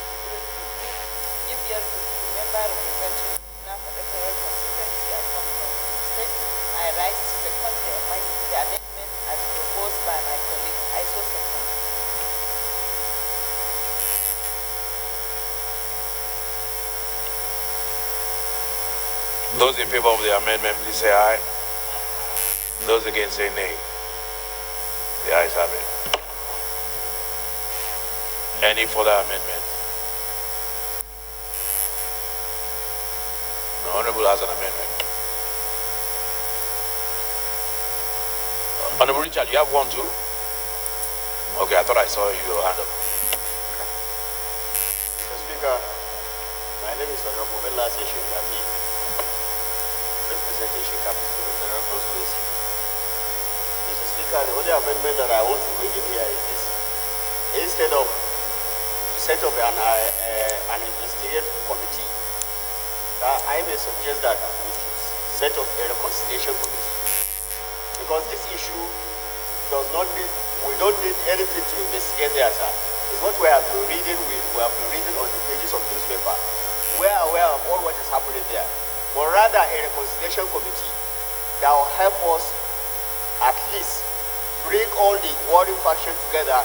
give here to the member representing Nafa Electoral Constituency. I come from Edo State. I rise to second the amendment as proposed by my colleague. I so second. Those in favor of the amendment, please say aye. Those against say nay. The ayes have it. Any further amendment? The Honorable has an amendment. Honorable Richard, you have one too? Okay, I thought I saw your hand up. Mr. Speaker, my name is Honorable Bella Seshingami, representing Shikapitu Federal Constituency. Mr. Speaker, the only amendment that I want to bring in here is this. Instead of to set up an investigative committee, I may suggest that we should set up a reconciliation committee. Because this issue does not need, we don't need anything to investigate there, sir. It's what we have been reading, we have been reading on the pages of newspaper. We are aware of all what is happening there. But rather a reconciliation committee that will help us at least bring all the warring factions together,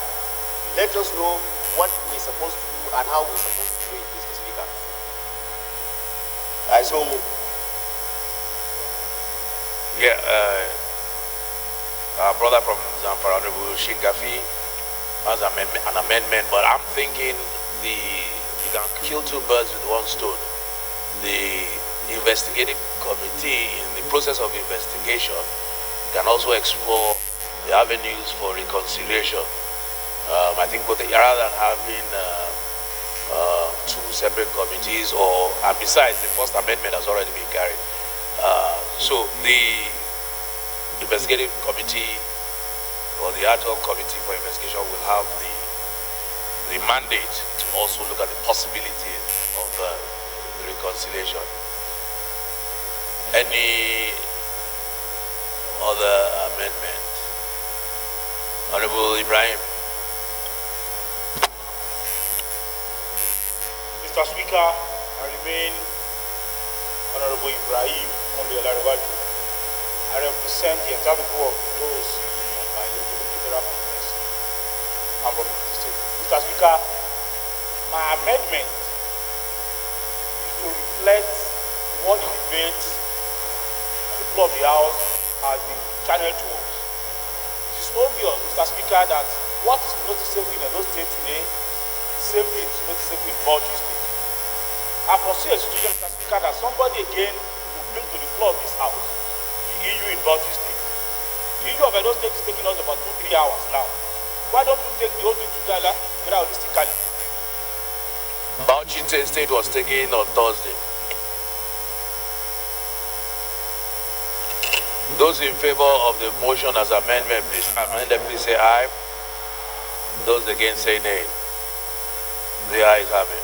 let us know what we're supposed to do and how we're supposed to do it, Mr. Speaker. I so move. Yeah, our brother from Zamfara, Honorable Shingafi, has an amendment, but I'm thinking you can kill two birds with one stone. The investigative committee, in the process of investigation, can also explore the avenues for reconciliation. I think rather than having two separate committees, and besides, the first amendment has already been carried. So the investigative committee or the ad hoc committee for investigation will have the mandate to also look at the possibility of the reconciliation. Any other amendment? Honorable Ibrahim. Mr. Speaker, I remain Honorable Ibrahim Ondelarewaju. I represent the entire people of those on my electoral constituency. I'm from the state. Mr. Speaker, my amendment is to reflect what the debate on the floor of the House has been channeled to us. It is obvious, Mr. Speaker, that what is noticeable in Edo State today, same thing is noticeable in Bauchi State. I foresee a situation, Mr. Speaker, that somebody again will bring to the floor of this House the EU in Bauchi State. The EU of Edo State is taking us about 2-3 hours now. Why don't we take the whole thing together holistically? Bauchi State was taken on Thursday. Those in favor of the motion as amendment, please say aye. Those against say nay. The ayes have it.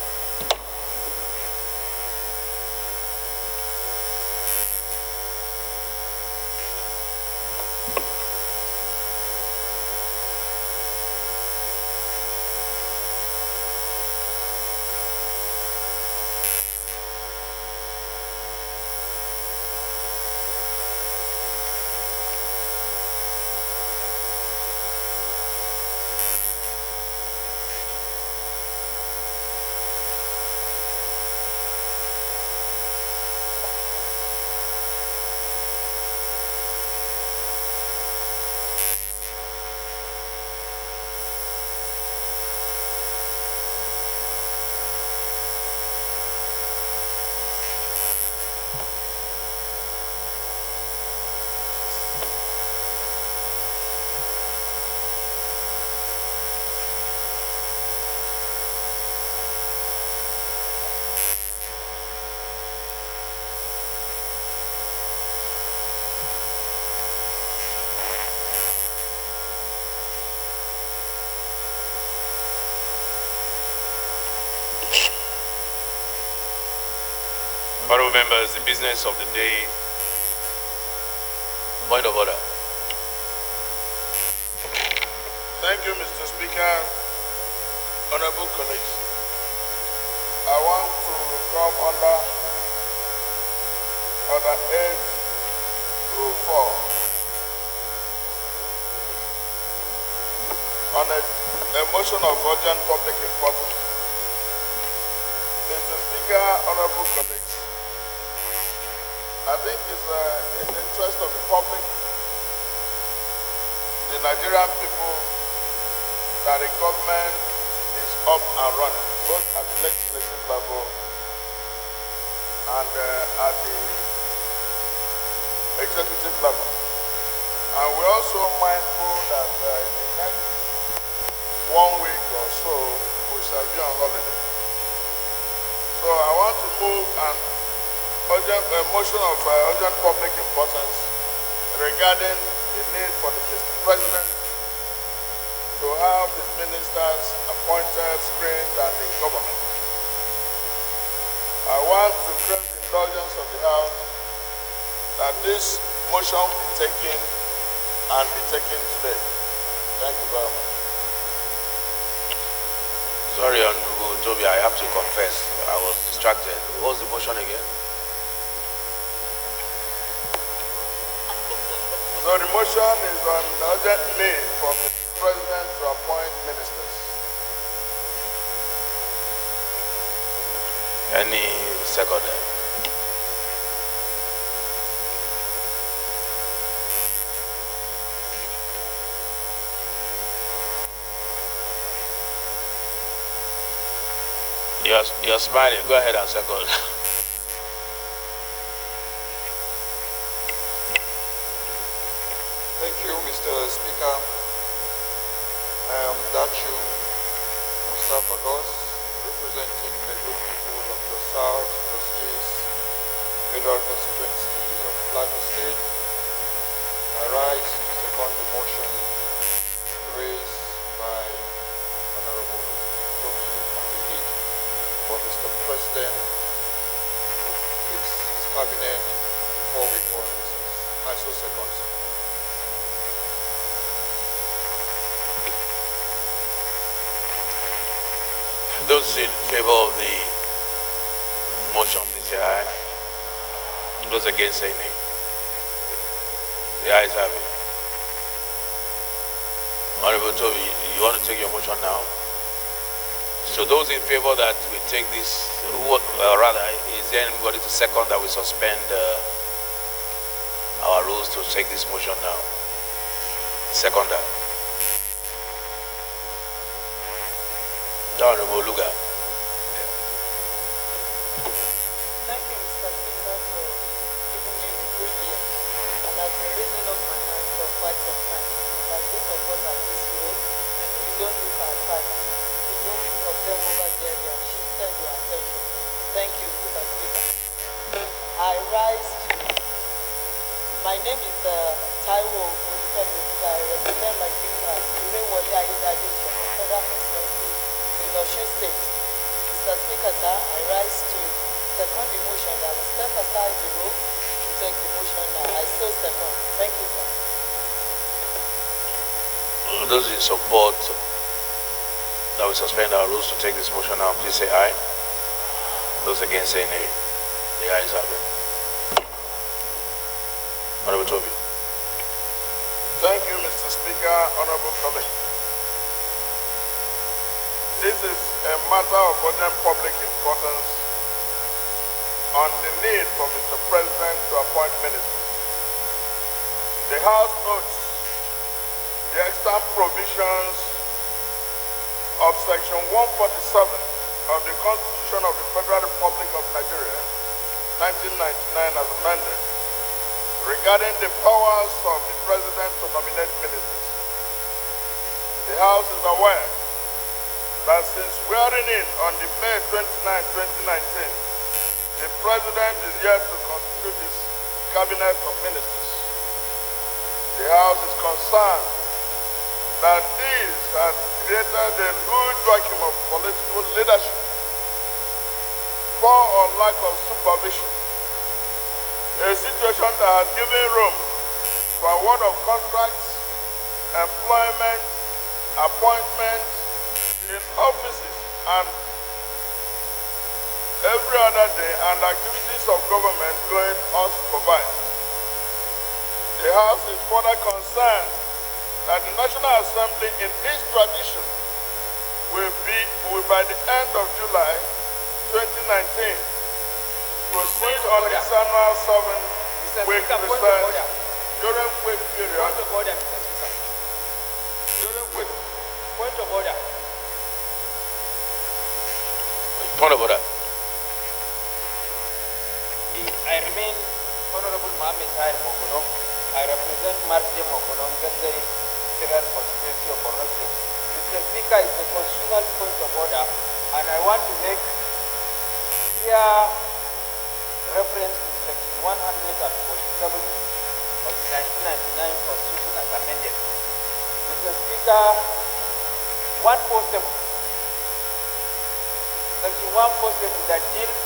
members, the business of the day. Point of order. Thank you, Mr. Speaker. Honorable colleagues, I want to come under Order 8, Rule 4 on a motion of urgent public importance. Mr. Speaker, honorable colleagues, I think it's in the interest of the public, the Nigerian people, that the government is up and running, both at the legislative level and at the executive level. And we're also mindful that in the next 1 week or so, we shall be on holiday. So I want to move a motion of urgent public importance regarding the need for the Mr. President to have the ministers appointed, screened, and in government. I want to crave the indulgence of the House that this motion be taken and be taken today. Thank you very much. Sorry, Honorable Toby, I have to confess, I was distracted. What was the motion again? So the motion is on the urgent need for Mr. President to appoint ministers. Any second? You're smiling. Go ahead and second. Thank you, Mr. Speaker. I am Dachu Mustafa-Gos, representing the good people of the South, East, Federal Constituency of Plateau State. I rise to second the motion raised by Honorable Toby on the need for Mr. President to fix his cabinet before we go on recess. I so second. Those in favor of the motion, please say aye. Those against, say nay. The ayes have it. Honorable Toby, you want to take your motion now? So those in favor that we take this, rather, is there anybody to second that we suspend our rules to take this motion now? Second that. Honorable Luga. Thank you, Mr. Speaker, for giving me the privilege. And I've been raising up my hands for quite some time. That those of us at this road, we don't look at back. Those of them over there, they have shifted your attention. Thank you, Mr. Speaker. I rise to. My name is Taiwo Olufemi. I represent my people as Urewole Ayedade from Federal Constituency in Edo State. Mr. Speaker, sir, I rise to second the motion that we step aside the road to take the motion now. I so second. Thank you, sir. Those in support that we suspend our rules to take this motion now, please say aye. Those against, say nay. The ayes have it. Honorable Toby. Thank you, Mr. Speaker, honorable colleagues. This is a matter of urgent public importance on the need for Mr. President to appoint ministers. The House notes the extant provisions of Section 147 of the Constitution of the Federal Republic of Nigeria, 1999 as amended, regarding the powers of the President to nominate ministers. The House is aware that since swearing in on the May 29, 2019, the President is yet to constitute his cabinet of ministers. The House is concerned that this has created a huge vacuum of political leadership, poor or lack of supervision, a situation that has given room for award of contracts, employment, appointment in offices and every other day, and activities of government going unsupervised. The House is further concerned that the National Assembly in its tradition will by the end of July 2019 proceed on its annual 7-week recess during which period. Point of order, Mr. Speaker. During which Point of order. Point of order. I remain Honorable Mohammed Tahir Mokono. I represent Martin Mokono, Gandari, Federal Constituency of Borno State. Mr. Speaker, it's a constitutional point of order, and I want to make clear reference to Section 147 of the 1999 Constitution as amended. Mr. Speaker, 147. Section 147 that deals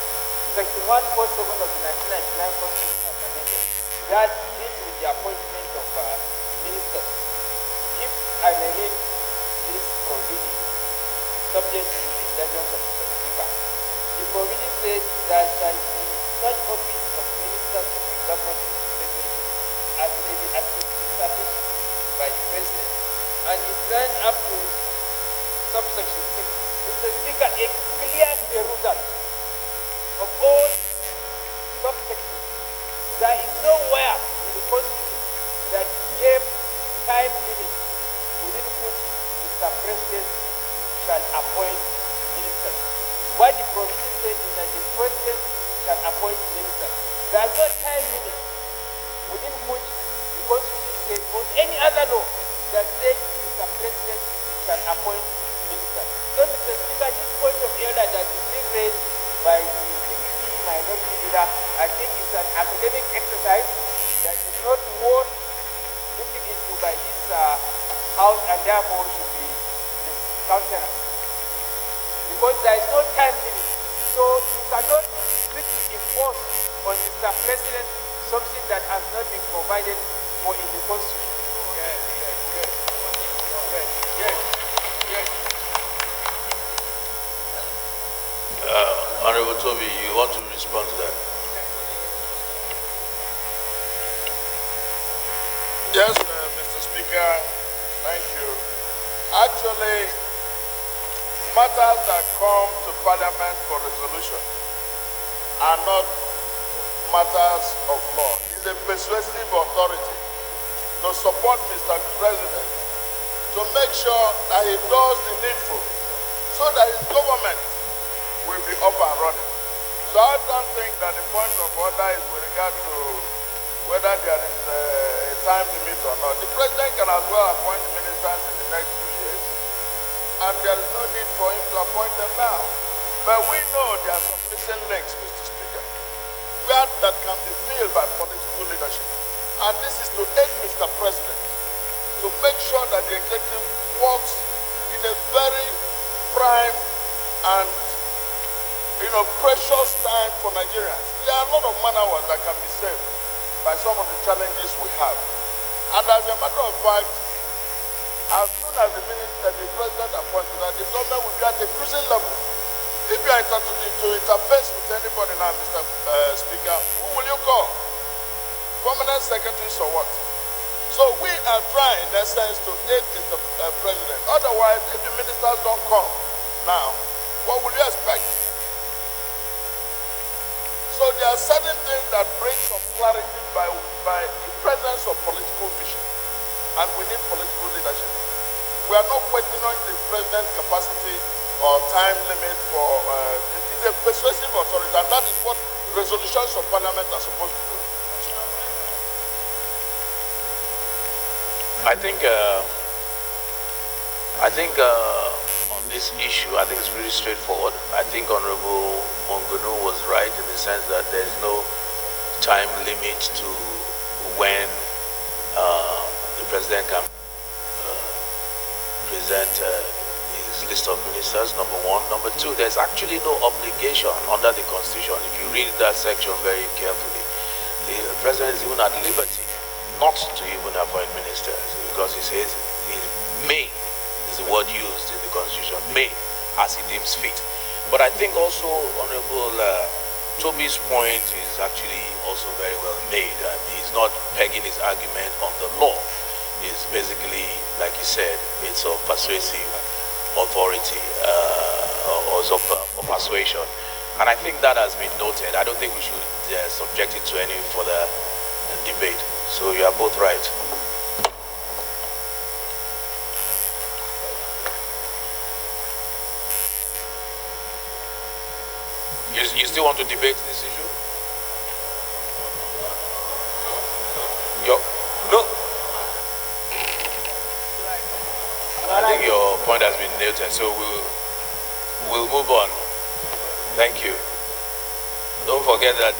Section 147 of the 1999 Constitution as amended that deals with the appointment of ministers. If I may read this provision, subject to the indulgence of Mr. Speaker, the provision says there shall be such office of ministers of the government as may be established by the President, and it runs up to subsection 6. Mr. Speaker, a clear perusal of all subsections. There is nowhere in the Constitution that gave time limit within which Mr. President shall appoint ministers. What the provision says is that the President shall appoint ministers. There is no time limit within which the Constitution says or any other law that says Mr. President shall appoint ministers. So, Mr. Speaker, this point of order that is being raised by the minority leader, I think it's an academic exercise that is not worth looking into by this House, and therefore should be discountenanced. Because there is no time limit. So you cannot strictly impose on Mr. President something that has not been provided for in the Constitution. Honorable Toby, you want to respond to that? Yes, Mr. Speaker, thank you. Actually, matters that come to Parliament for resolution are not matters of law. It's a persuasive authority to support Mr. President to make sure that he does the needful so that his government will be up and running. So I don't think that the point of order is with regard to whether there is a time limit or not. The President can as well appoint ministers in the next 2 years, and there is no need for him to appoint them now. But we know there are some missing links, Mr. Speaker, where that can be filled by political leadership. And this is to aid Mr. President to make sure that the executive works in a very prime and precious time for Nigerians. There are a lot of man hours that can be saved by some of the challenges we have. And as a matter of fact, as soon as the President appoints that, the government will be at a cruising level. If you are to interface with anybody now, Mr. Speaker, who will you call? Permanent secretaries or what? So we are trying, in essence, to aid Mr. President. Otherwise, if the ministers don't come now, what will you expect? So there are certain things that bring some clarity by the presence of political vision. And we need political leadership. We are not waiting on the President's capacity or time limit for, it's a persuasive authority, and that is what resolutions of Parliament are supposed to do. I think on this issue, I think it's really straightforward. I think Honorable Mongunu was right in the sense that there's no time limit to when the President can present his list of ministers, number one. Number two, there's actually no obligation under the Constitution. If you read that section very carefully, president is even at liberty not to even appoint ministers, because he says he may, is the word used in the constitution, may, as he deems fit. But I think also Honorable Toby's point is actually also very well made. He's not pegging his argument on the law. It's basically, like he said, it's of persuasive authority or of persuasion. And I think that has been noted. I don't think we should subject it to any further debate. So you are both right. You still want to debate this issue? No. I think your point has been noted, so we'll move on. Thank you. Don't forget that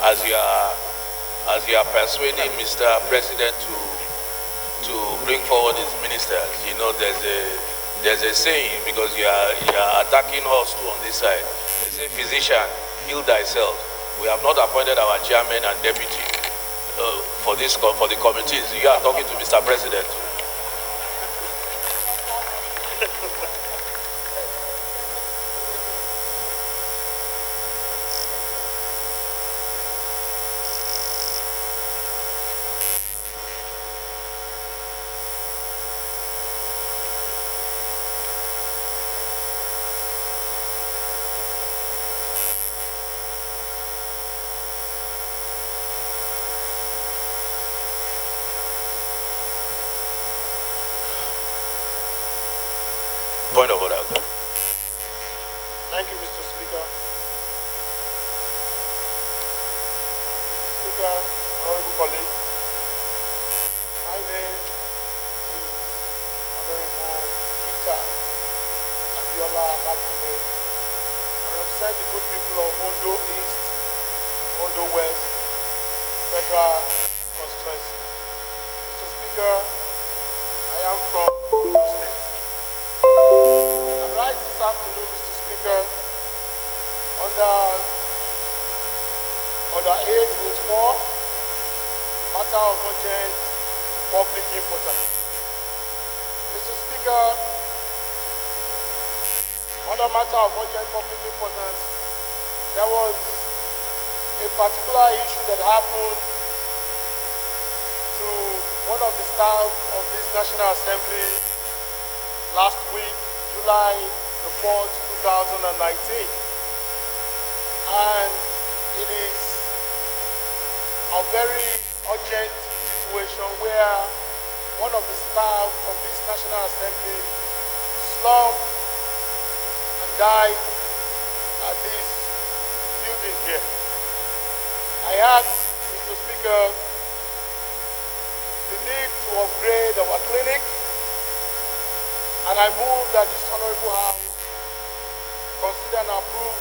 as you are persuading Mr. President to bring forward his ministers, you know there's a saying, because you are attacking us too on this side. They say, physician, heal thyself. We have not appointed our chairman and deputy for the committees. You are talking to Mr. President. Point of order. Thank you, Mr. Speaker. Speaker, honorable colleagues, my name is Honorable Peter Abiola Batunde. I represent the good people of Ondo East, Ondo West, Federal Constituency. Mr. Speaker, I am from Edo State. I rise this afternoon, Mr. Speaker, under 8.4, matter of urgent public importance. Mr. Speaker, under matter of urgent public importance, there was a particular issue that happened to one of the staff of this National Assembly last week, July the 4th, 2019. And it is a very urgent situation where one of the staff of this National Assembly slumped and died at this building here. I asked, Mr. Speaker, the need to upgrade our clinic, and I move that this Honorable House consider and approve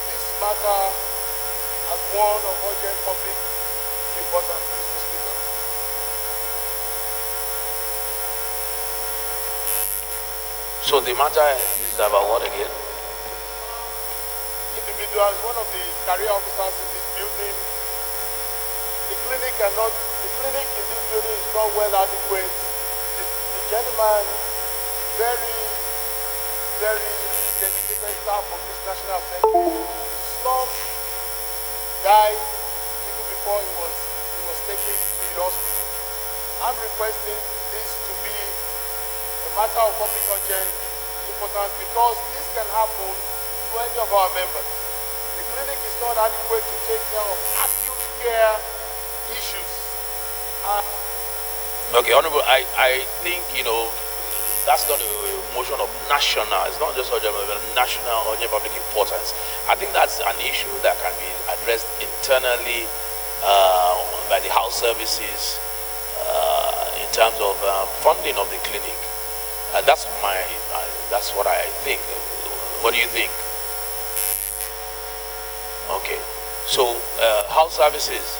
this matter as one of urgent public importance, Mr. Speaker. So the matter is about what again? Individuals, one of the career officers in this building, the clinic in this building is not well adequate. The gentleman, very, very dedicated staff of this National Assembly, slumped, died even before he was taken to the hospital. I'm requesting this to be a matter of public urgent importance, because this can happen to any of our members. The clinic is not adequate to take care of acute care issues. Okay, Honorable, I think, that's not a motion of national, it's not just urgent, but national urgent public importance. I think that's an issue that can be addressed internally by the house services in terms of funding of the clinic. That's what I think. What do you think? Okay, so house services,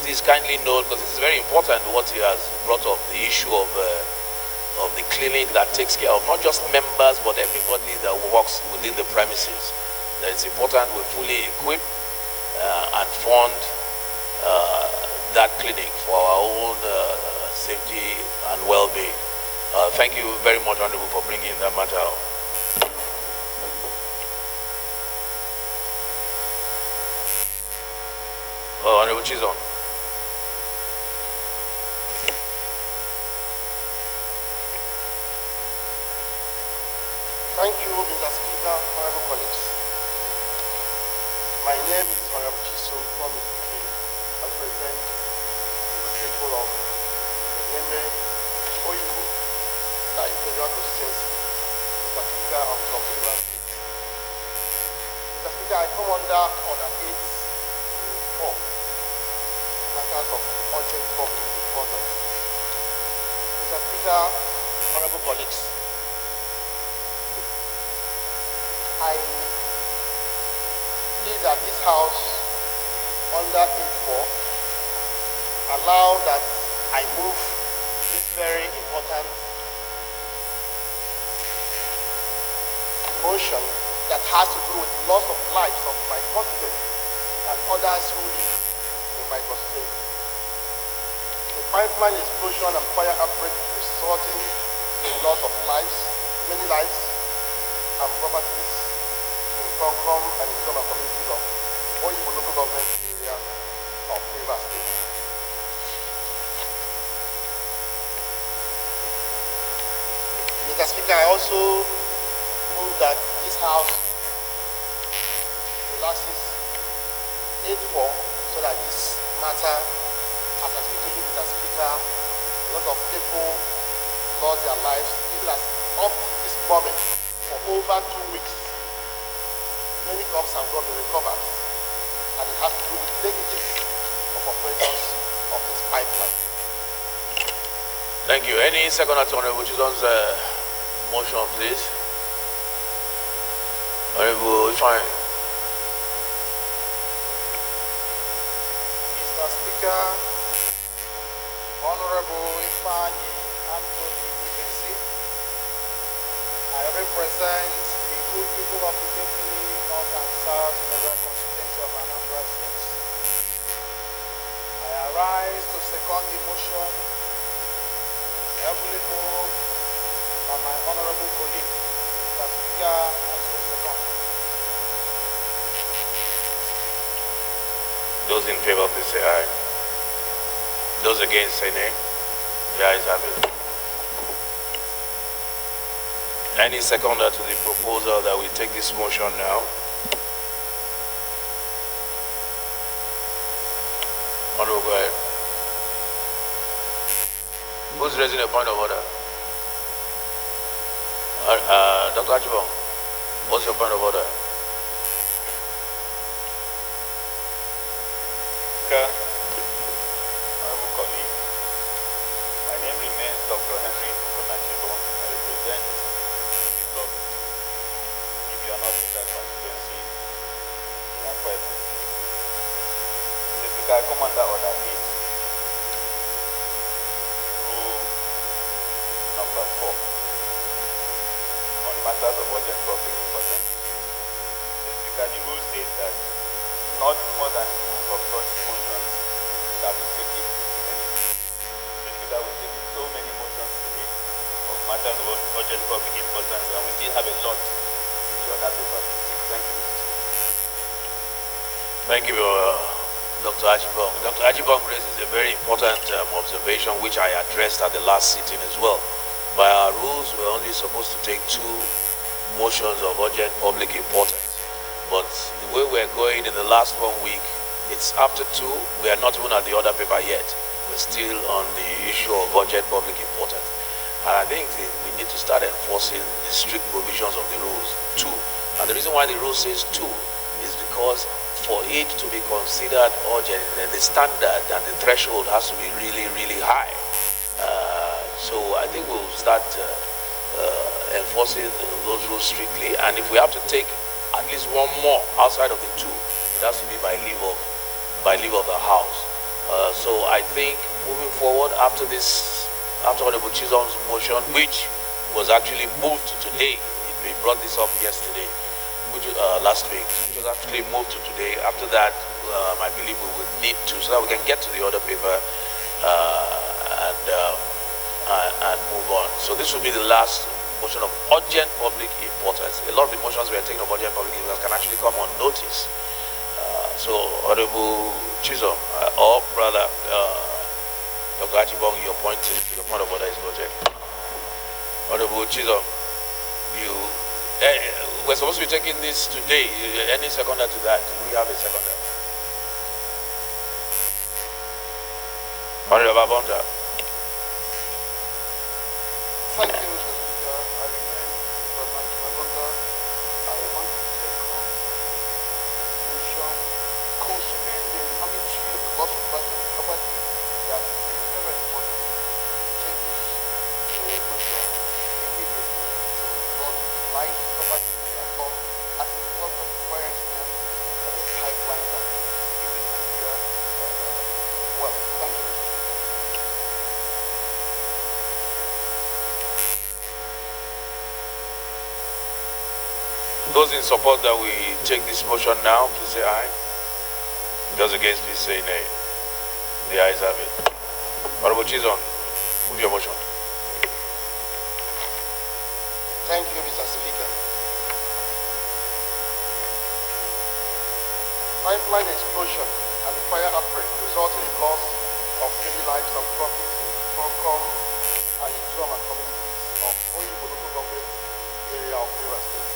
please kindly note, because this is very important what he has brought up, the issue of the clinic that takes care of not just members but everybody that works within the premises. That it's important we fully equip and fund that clinic for our own safety and well-being. Thank you very much, Honorable, for bringing that matter up. Honorable Chizon. Thank you, Mr. Speaker, honorable colleagues. My name is Honorable Chizon from Iquique. I represent the people of the Neme Oyibo, the Federal Constituency, Mr. Speaker of River State. Mr. Speaker, I come under Order 8 4, matters of urgent public importance. Mr. Speaker, honorable colleagues, I plead that this House, under 8.4, allow that I move this very important motion that has to do with the loss of lives of my constituents and others who live in my constituency. The pipeline explosion and fire outbreak resulting in loss of lives, many lives, and properties in Concom and Zoma communities of Oyibo local government area of River State. Mr. Speaker, I also move that this House relaxes 8.4 so that this matter, as I speak to you, Mr. Speaker, a lot of people lost their lives, even as up to this moment, for over 2 weeks. Many corpses have not been recovered, and it has to do with negligence of operators of this pipeline. Thank you. Any second attorney, which is on the motion, please? Honorable, fine. Mr. Speaker, Honorable Ifani Anthony Ibensi, I represent the good people of the North and South Federal Constituency of Anambra State. I arise to second the motion heavily moved by my honorable colleague, Mr. Speaker, as the second. Those in favor, please say aye. Those against, say nay. The ayes have it. Any seconder to the proposal that we take this motion now? Honorable, go ahead. Who's raising a point of order? Dr. Achibong, what's your point of order? Honorable colleague, my name remains Dr. Henry Achibong. I represent the people of Ibiano Federal Constituency in Akwa Ibom. Mr. Speaker, I come under Order 8, Rule number 4, on matters of urgent public importance. Mr. Speaker, the rule says that not more than 2 of such motions shall be taken immediately. The Speaker will take so many motions today of matters of urgent public importance, and we still have a lot in the other papers. Thank you. Thank you, Dr. Achibong. Dr. Achibong raises a very important observation which I addressed at the last sitting as well. By our rules, we're only supposed to take 2 motions of urgent public importance. But the way we're going in the last 1 week, it's after 2. We are not even at the other paper yet. We're still on the issue of urgent public importance. And I think we need to start enforcing the strict provisions of the rules, 2. And the reason why the rule says 2 is because for it to be considered urgent, then the standard and the threshold has to be really, really high. So I think we'll start enforcing those rules strictly. And if we have to take at least 1 more outside of the 2, it has to be by leave of the House. So I think moving forward after Honorable Chizon's motion, which was actually moved to today, we brought this up yesterday, which last week, which was actually moved to today. After that, I believe we will need to, so that we can get to the other paper and move on. So this will be the last motion of urgent public importance. A lot of the motions we are taking of urgent public importance can actually come on notice. So Honorable Chisholm, or rather, Dr. Achibong, your point of order is noted. Honorable Chisholm, we're supposed to be taking this today. Any seconder to that? Do we have a seconder? Honorable Abonta. Thank you, Mr. Speaker. I remain Representative Abonta. I want to take on motion considering the enormity of the loss of personal property that is very important to take this motion immediately to resolve life property that lost as a result of fire incidents of the pipeline that is in Nigeria. Well, thank you, Mr. Speaker. Those in support that we take this motion now, please say aye. Those against, please say nay. The ayes have it. Honorable Chisholm, move your motion. Thank you, Mr. Speaker. Pipeline explosion and the fire outbreak resulted in loss of many lives and property in Concom and in Tuama communities of Oyibo local government area of Edo State.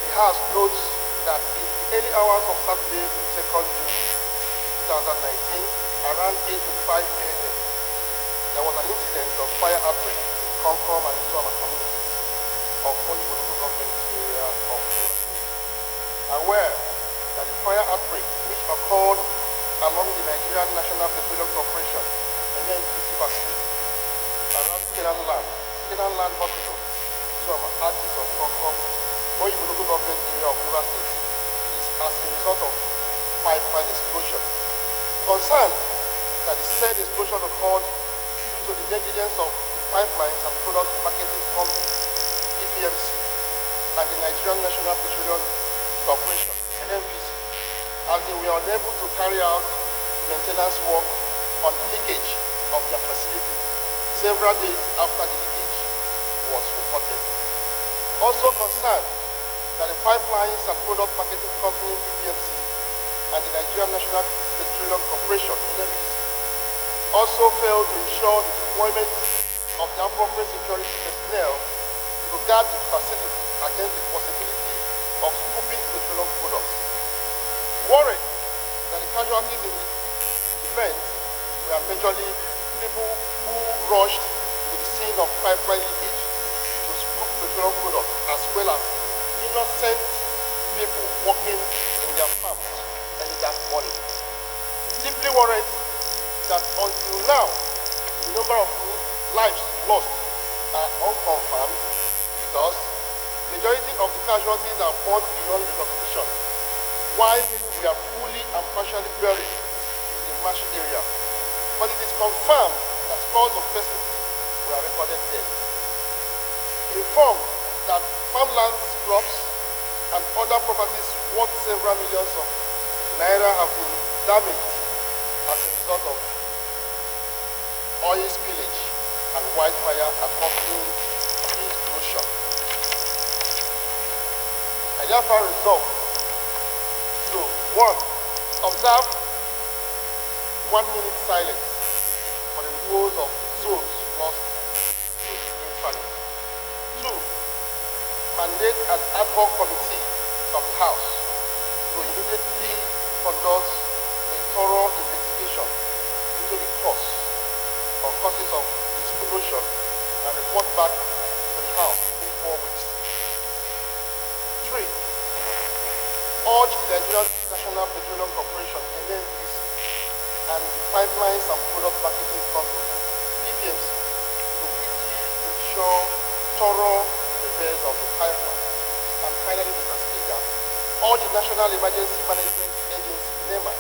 The House notes that in the early hours of Saturday, 22nd June 2019, around 8:05 a.m., there was an incident of fire outbreak in Concom and in Tuama communities of Oyibo local government area of Edo State. Aware that the fire outbreak, which occurred along the Nigerian National Petroleum Corporation NNPC facility around Kenan Land Hospital, Tuama, axis of Concom, Oyibo local government area of Edo State, is as a result of pipeline explosion. Concerned that the said explosion occurred due to the negligence of the pipelines and product marketing company, EPMC, and the Nigerian National Petroleum Corporation, NNPC, as they were unable to carry out maintenance work on the leakage of their facility several days after the leakage was reported. Also concerned that the pipelines and product marketing company, EPMC, and the Nigerian National Petroleum Corporation, NNPC, also failed to ensure the deployment of the appropriate security personnel to guard the facility against the possibility of scooping petroleum products. Worried that the casualties in the event were majorly people who rushed to the scene of pipeline leakage to scoop petroleum products, as well as innocent people working in their farms early that morning. Deeply worried that until now, the number of lives lost are unconfirmed because majority of the casualties are born beyond recognition, while we are fully and partially buried in the marshy area. But it is confirmed that scores of persons were recorded dead. Informed that farmlands, crops, and other properties worth several millions of naira have been damaged as a result of oil spillage and wildfire accompanying the explosion. I therefore resolve to 1. Observe 1 minute silence for the repose of souls lost in infamy. 2. Mandate an ad hoc committee of the House to immediately conduct a thorough investigation into the causes of the explosion and report back to the House within 4 weeks. 3. Urge the Nigerian National Petroleum Corporation, NNPC, and the Pipelines and Product Marketing Company, PPMC, to quickly ensure thorough repairs of the pipeline. And finally, Mr. Speaker, urge the National Emergency Management Agency, NEMA,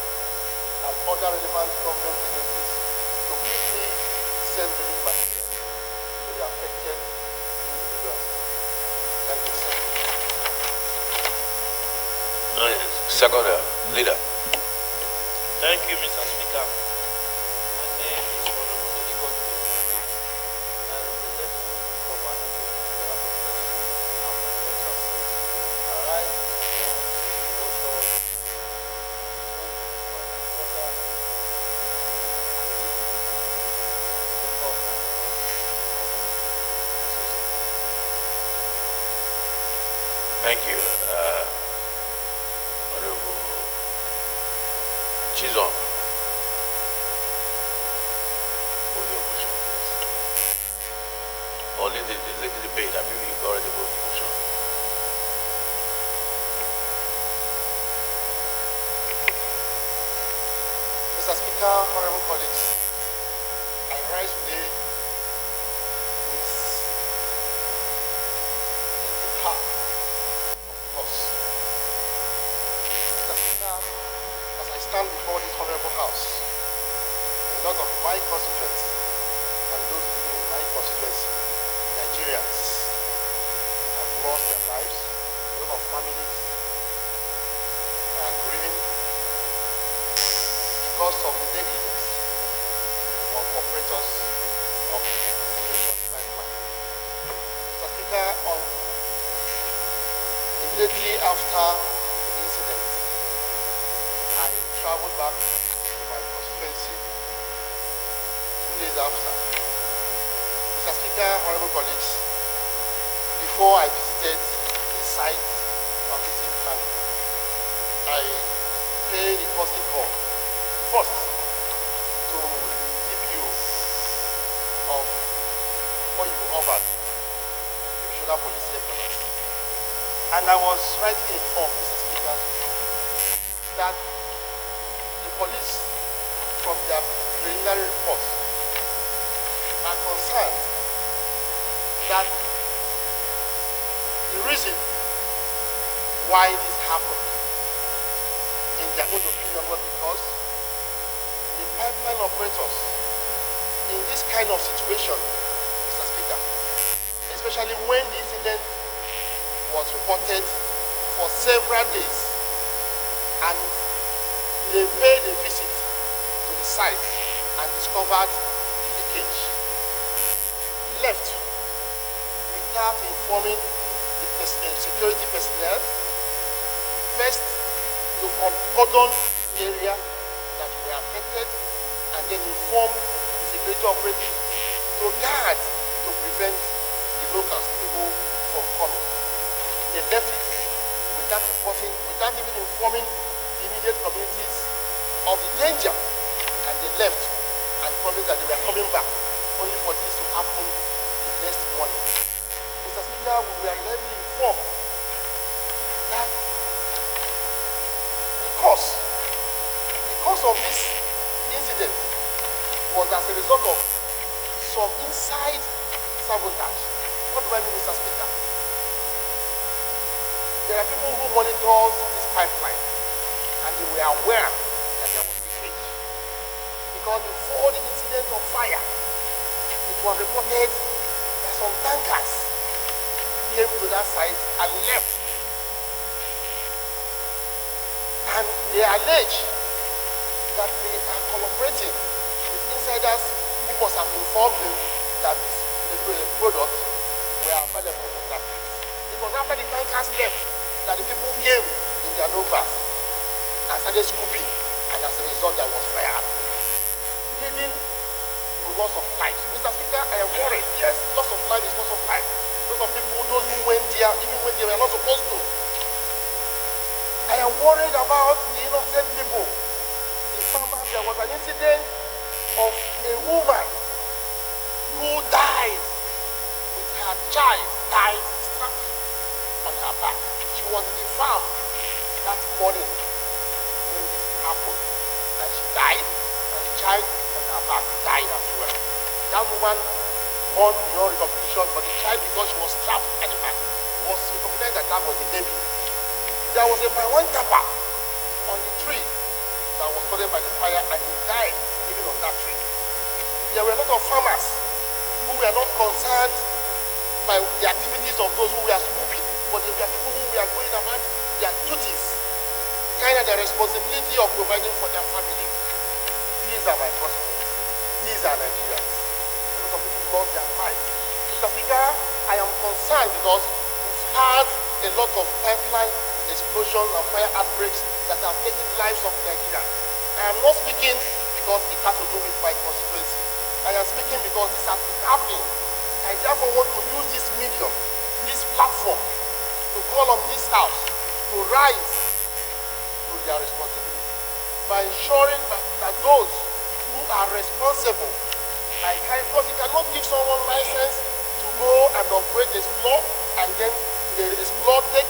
and other relevant government agencies to quickly send relief material to the affected individuals. Thank you, sir. second leader. Thank you, Mr. Speaker. My name is Honorable Edo State, and I represent the people of our Ministerial and from Texas. I rise to support the motion Thank you, Honorable Chizon. Move your motion, please. Or lead the debate. I mean, you've already moved the motion. Mr. Speaker, honorable colleagues, I rise today with a deep heart of loss. Mr. Speaker, as I stand before this honorable house, a lot of my constituents and those living in my constituency, Nigerians, have lost their lives. A lot of families are grieving because of the negligence of operators of the nation's pipeline. Mr. Speaker, immediately after the incident, I traveled back to my constituency 2 days after. Mr. Speaker, honorable colleagues, before I visited the site of this incident, I paid a courtesy call first to the DPO of Oyibo Obat, the Divisional Police Headquarters. And I was rightly informed, Mr. Speaker, that the police, from their preliminary reports, are concerned that the reason why this happened, in their own opinion, was because the pipeline operators, in this kind of situation, Mr. Speaker, especially when the incident was reported for several days and they paid a visit to the site and discovered the leakage, left without informing the security personnel, first to cordon the area that were affected and then inform the security operators to guard to prevent the locals, people from coming. They left it without reporting, without even informing the immediate communities of the danger, and they left and promised that they were coming back, only for this to happen the next morning. Mr. Speaker, we were reliably informed that because of this incident was as a result of some inside sabotage. What do I mean, Mr. Speaker? There are people who monitor this pipeline and they were aware that there was leakage. Because before the incident of fire, it was reported that some tankers came to that site and left. And they allege that they are collaborating with insiders who must have informed them that the product were available on that place. It was after the tankers left that the people came in their Novas and started scooping, and as a result there was fire happening, leading to loss of life. Mr. Speaker, I am worried. Yes, loss of life is loss of life. Lots of people, those who went there, even when they were not supposed to. I am worried about the innocent people. The farmers, there was an incident of a woman who died with her child tied strapped on her back. She was in the farm that morning when this happened, and she died, and the child on her back died as well. That woman born beyond recognition, but the child, because she was strapped at the back, was recognized that that was the baby. There was a one tapper on the tree that was spotted by the fire, and he died living on that tree. There were a lot of farmers who were not concerned by the activities of those who were scooping, but there were people who were going about their duties, carrying out the responsibility of providing for their families. These are my prospects. These are Nigerians. A lot of people lost their lives. Mr. Speaker, I am concerned because we've had a lot of pipeline explosions and fire outbreaks that have taken lives of Nigerians. I am not speaking because it has to do with my constituency. I am speaking because this has been happening. I therefore want to use this medium, this platform, to call on this house to rise to their responsibility by ensuring that those who are responsible, because you cannot give someone license to go and operate, explore, and then they explore, take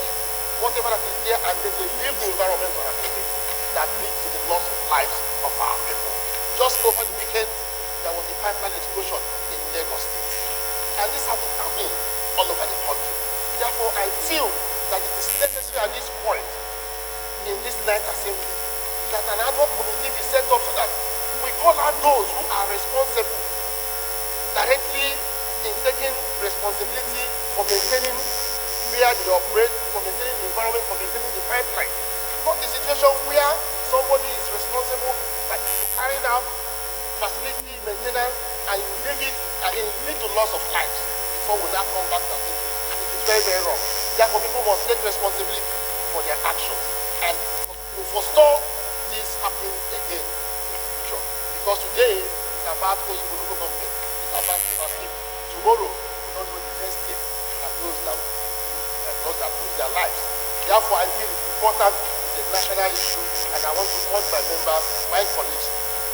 whatever that is there, and then they leave the environment unaccompanied. That leads to the loss of lives of our people. Just over the weekend, there was a pipeline explosion in Lagos State. And this has been happening all over the country. Therefore, I feel that it is necessary at this point in this night assembly that an ad hoc committee be set up so that we call out those who are responsible directly in taking responsibility for maintaining where they operate, for maintaining the environment, for maintaining the pipeline. Not the situation where somebody is responsible for carrying out facility maintenance and you leave it and it lead to loss of lives before we now come back to it. It is very, very wrong. Therefore, people must take responsibility for their actions and to forestall this happening again in the future. Because today it's about going to local government, it's about devastating. Tomorrow, we don't know the next day and those that lose their lives. Therefore, I feel it's important, it's a national issue, and I want to urge my members, my colleagues,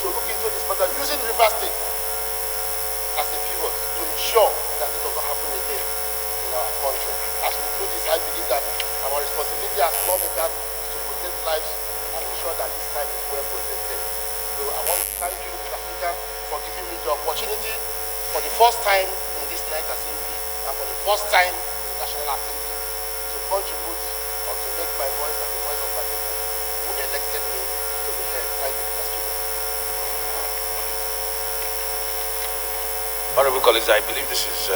to look into this matter using River State as a pivot to ensure that it does not happen again in our country. As we do this, I believe that our responsibility as lawmakers is to protect lives and ensure that this time is well protected. So I want to thank you, Mr. Speaker, for giving me the opportunity for the first time in this night assembly and for the first time in the National Assembly to contribute or to make my voice and the voice of my people who elected me to be heard. Thank you, Mr. Speaker. Honorable colleagues, I believe this is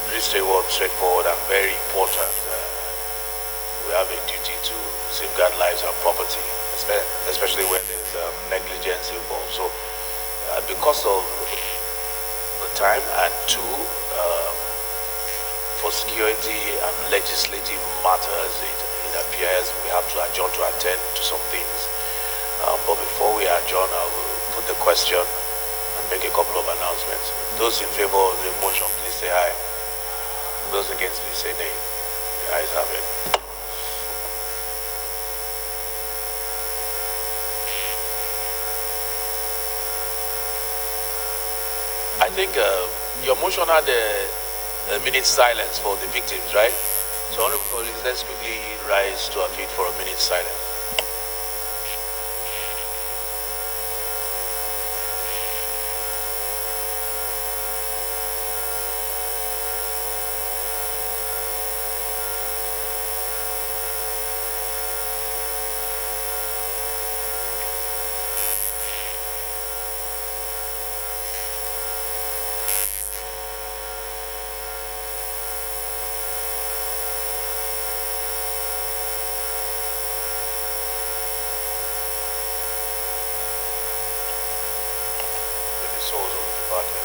pretty straightforward and very important. We have a duty to safeguard lives and property, especially when there's negligence involved. So because of the time, and two, for security and legislative matters, it appears we have to adjourn to attend to some things. But before we adjourn, I will put the question and make a couple of announcements. Those in favor of the motion, please say aye. Those against, please say nay. The ayes have it. I think your motion had a minute's silence for the victims, right? So, honorable colleagues, let's quickly rise to our feet for a minute's silence. Souls of the departed.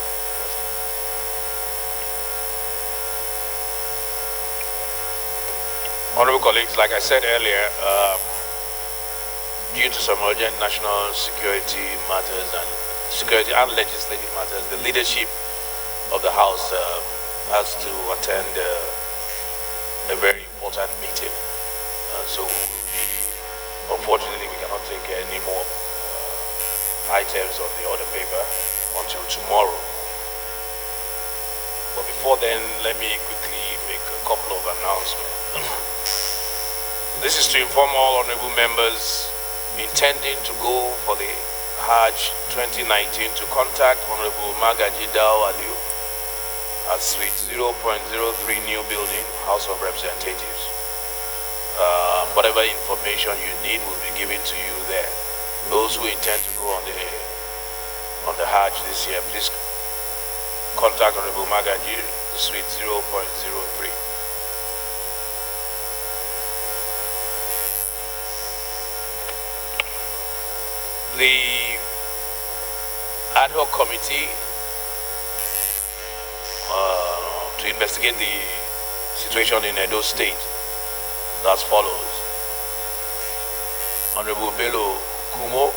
Honorable colleagues, like I said earlier, due to some urgent national security matters and legislative matters, the leadership of the House has to attend a very important meeting. So unfortunately, we cannot take any more items on the order paper until tomorrow. But before then, let me quickly make a couple of announcements. This is to inform all honorable members intending to go for the Hajj 2019 to contact Honorable Magaji Dao Aliu at Suite 0.03 New Building, House of Representatives. Whatever information you need will be given to you there. Those who intend to go on the Hajj this year, please contact Honorable Magaji, Suite 0.03. The ad hoc committee to investigate the situation in Edo State as follows. Honorable Bello Kumo,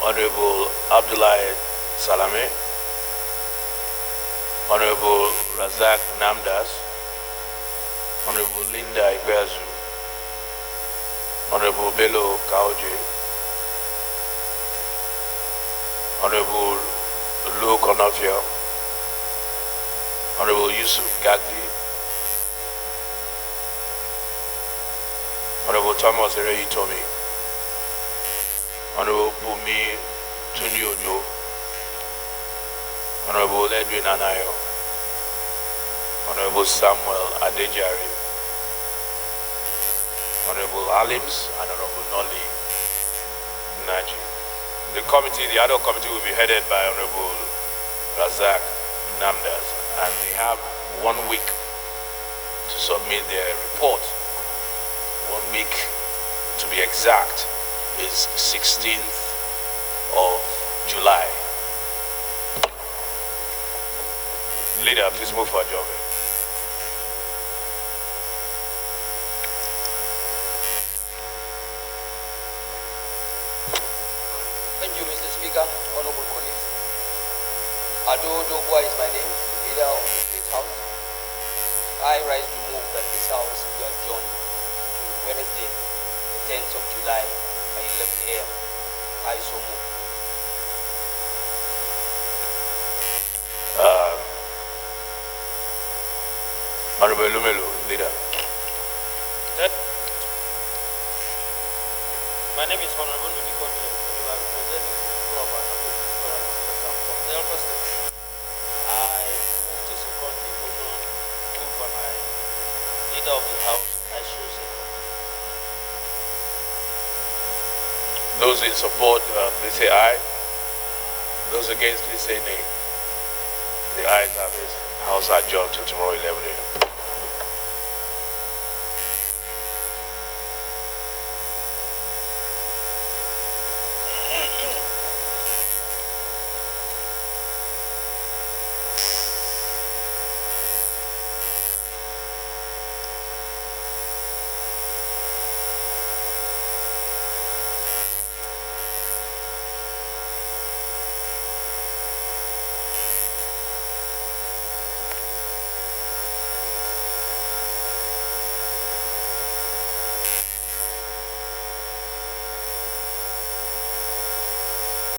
Honorable Abdullahi Salame, Honorable Razak Namdas, Honorable Linda Ibeazu, Honorable Bello Kaoje, Honorable Lou Konofia, Honorable Yusuf Gagdi, Honorable Thomas Ereyi Tomi, Honorable Bumi Tunyojo, Honorable Edwin Anayo, Honorable Samuel Adejari, Honorable Alims, and Honorable Noli Naji. The committee, the adult committee, will be headed by Honorable Razak Namdas, and they have 1 week to submit their report. 1 week, to be exact, is 16th of July. Leader, please move for adjournment. Thank you, Mr. Speaker, honorable colleagues. Ado Dogwa is my name, the leader of the State House. I rise to move that this House be adjourned to Wednesday, the 10th of July at 11 a.m. I so move. Honorable Lumelu, leader. My name is Honorable Ludiko Dile. I represent the people of from Delta State. I move to support the motion moved by my leader of the House, I choose it. Those in support, please say aye. Those against, please say nay. The ayes have it. House adjourned till tomorrow 11 a.m.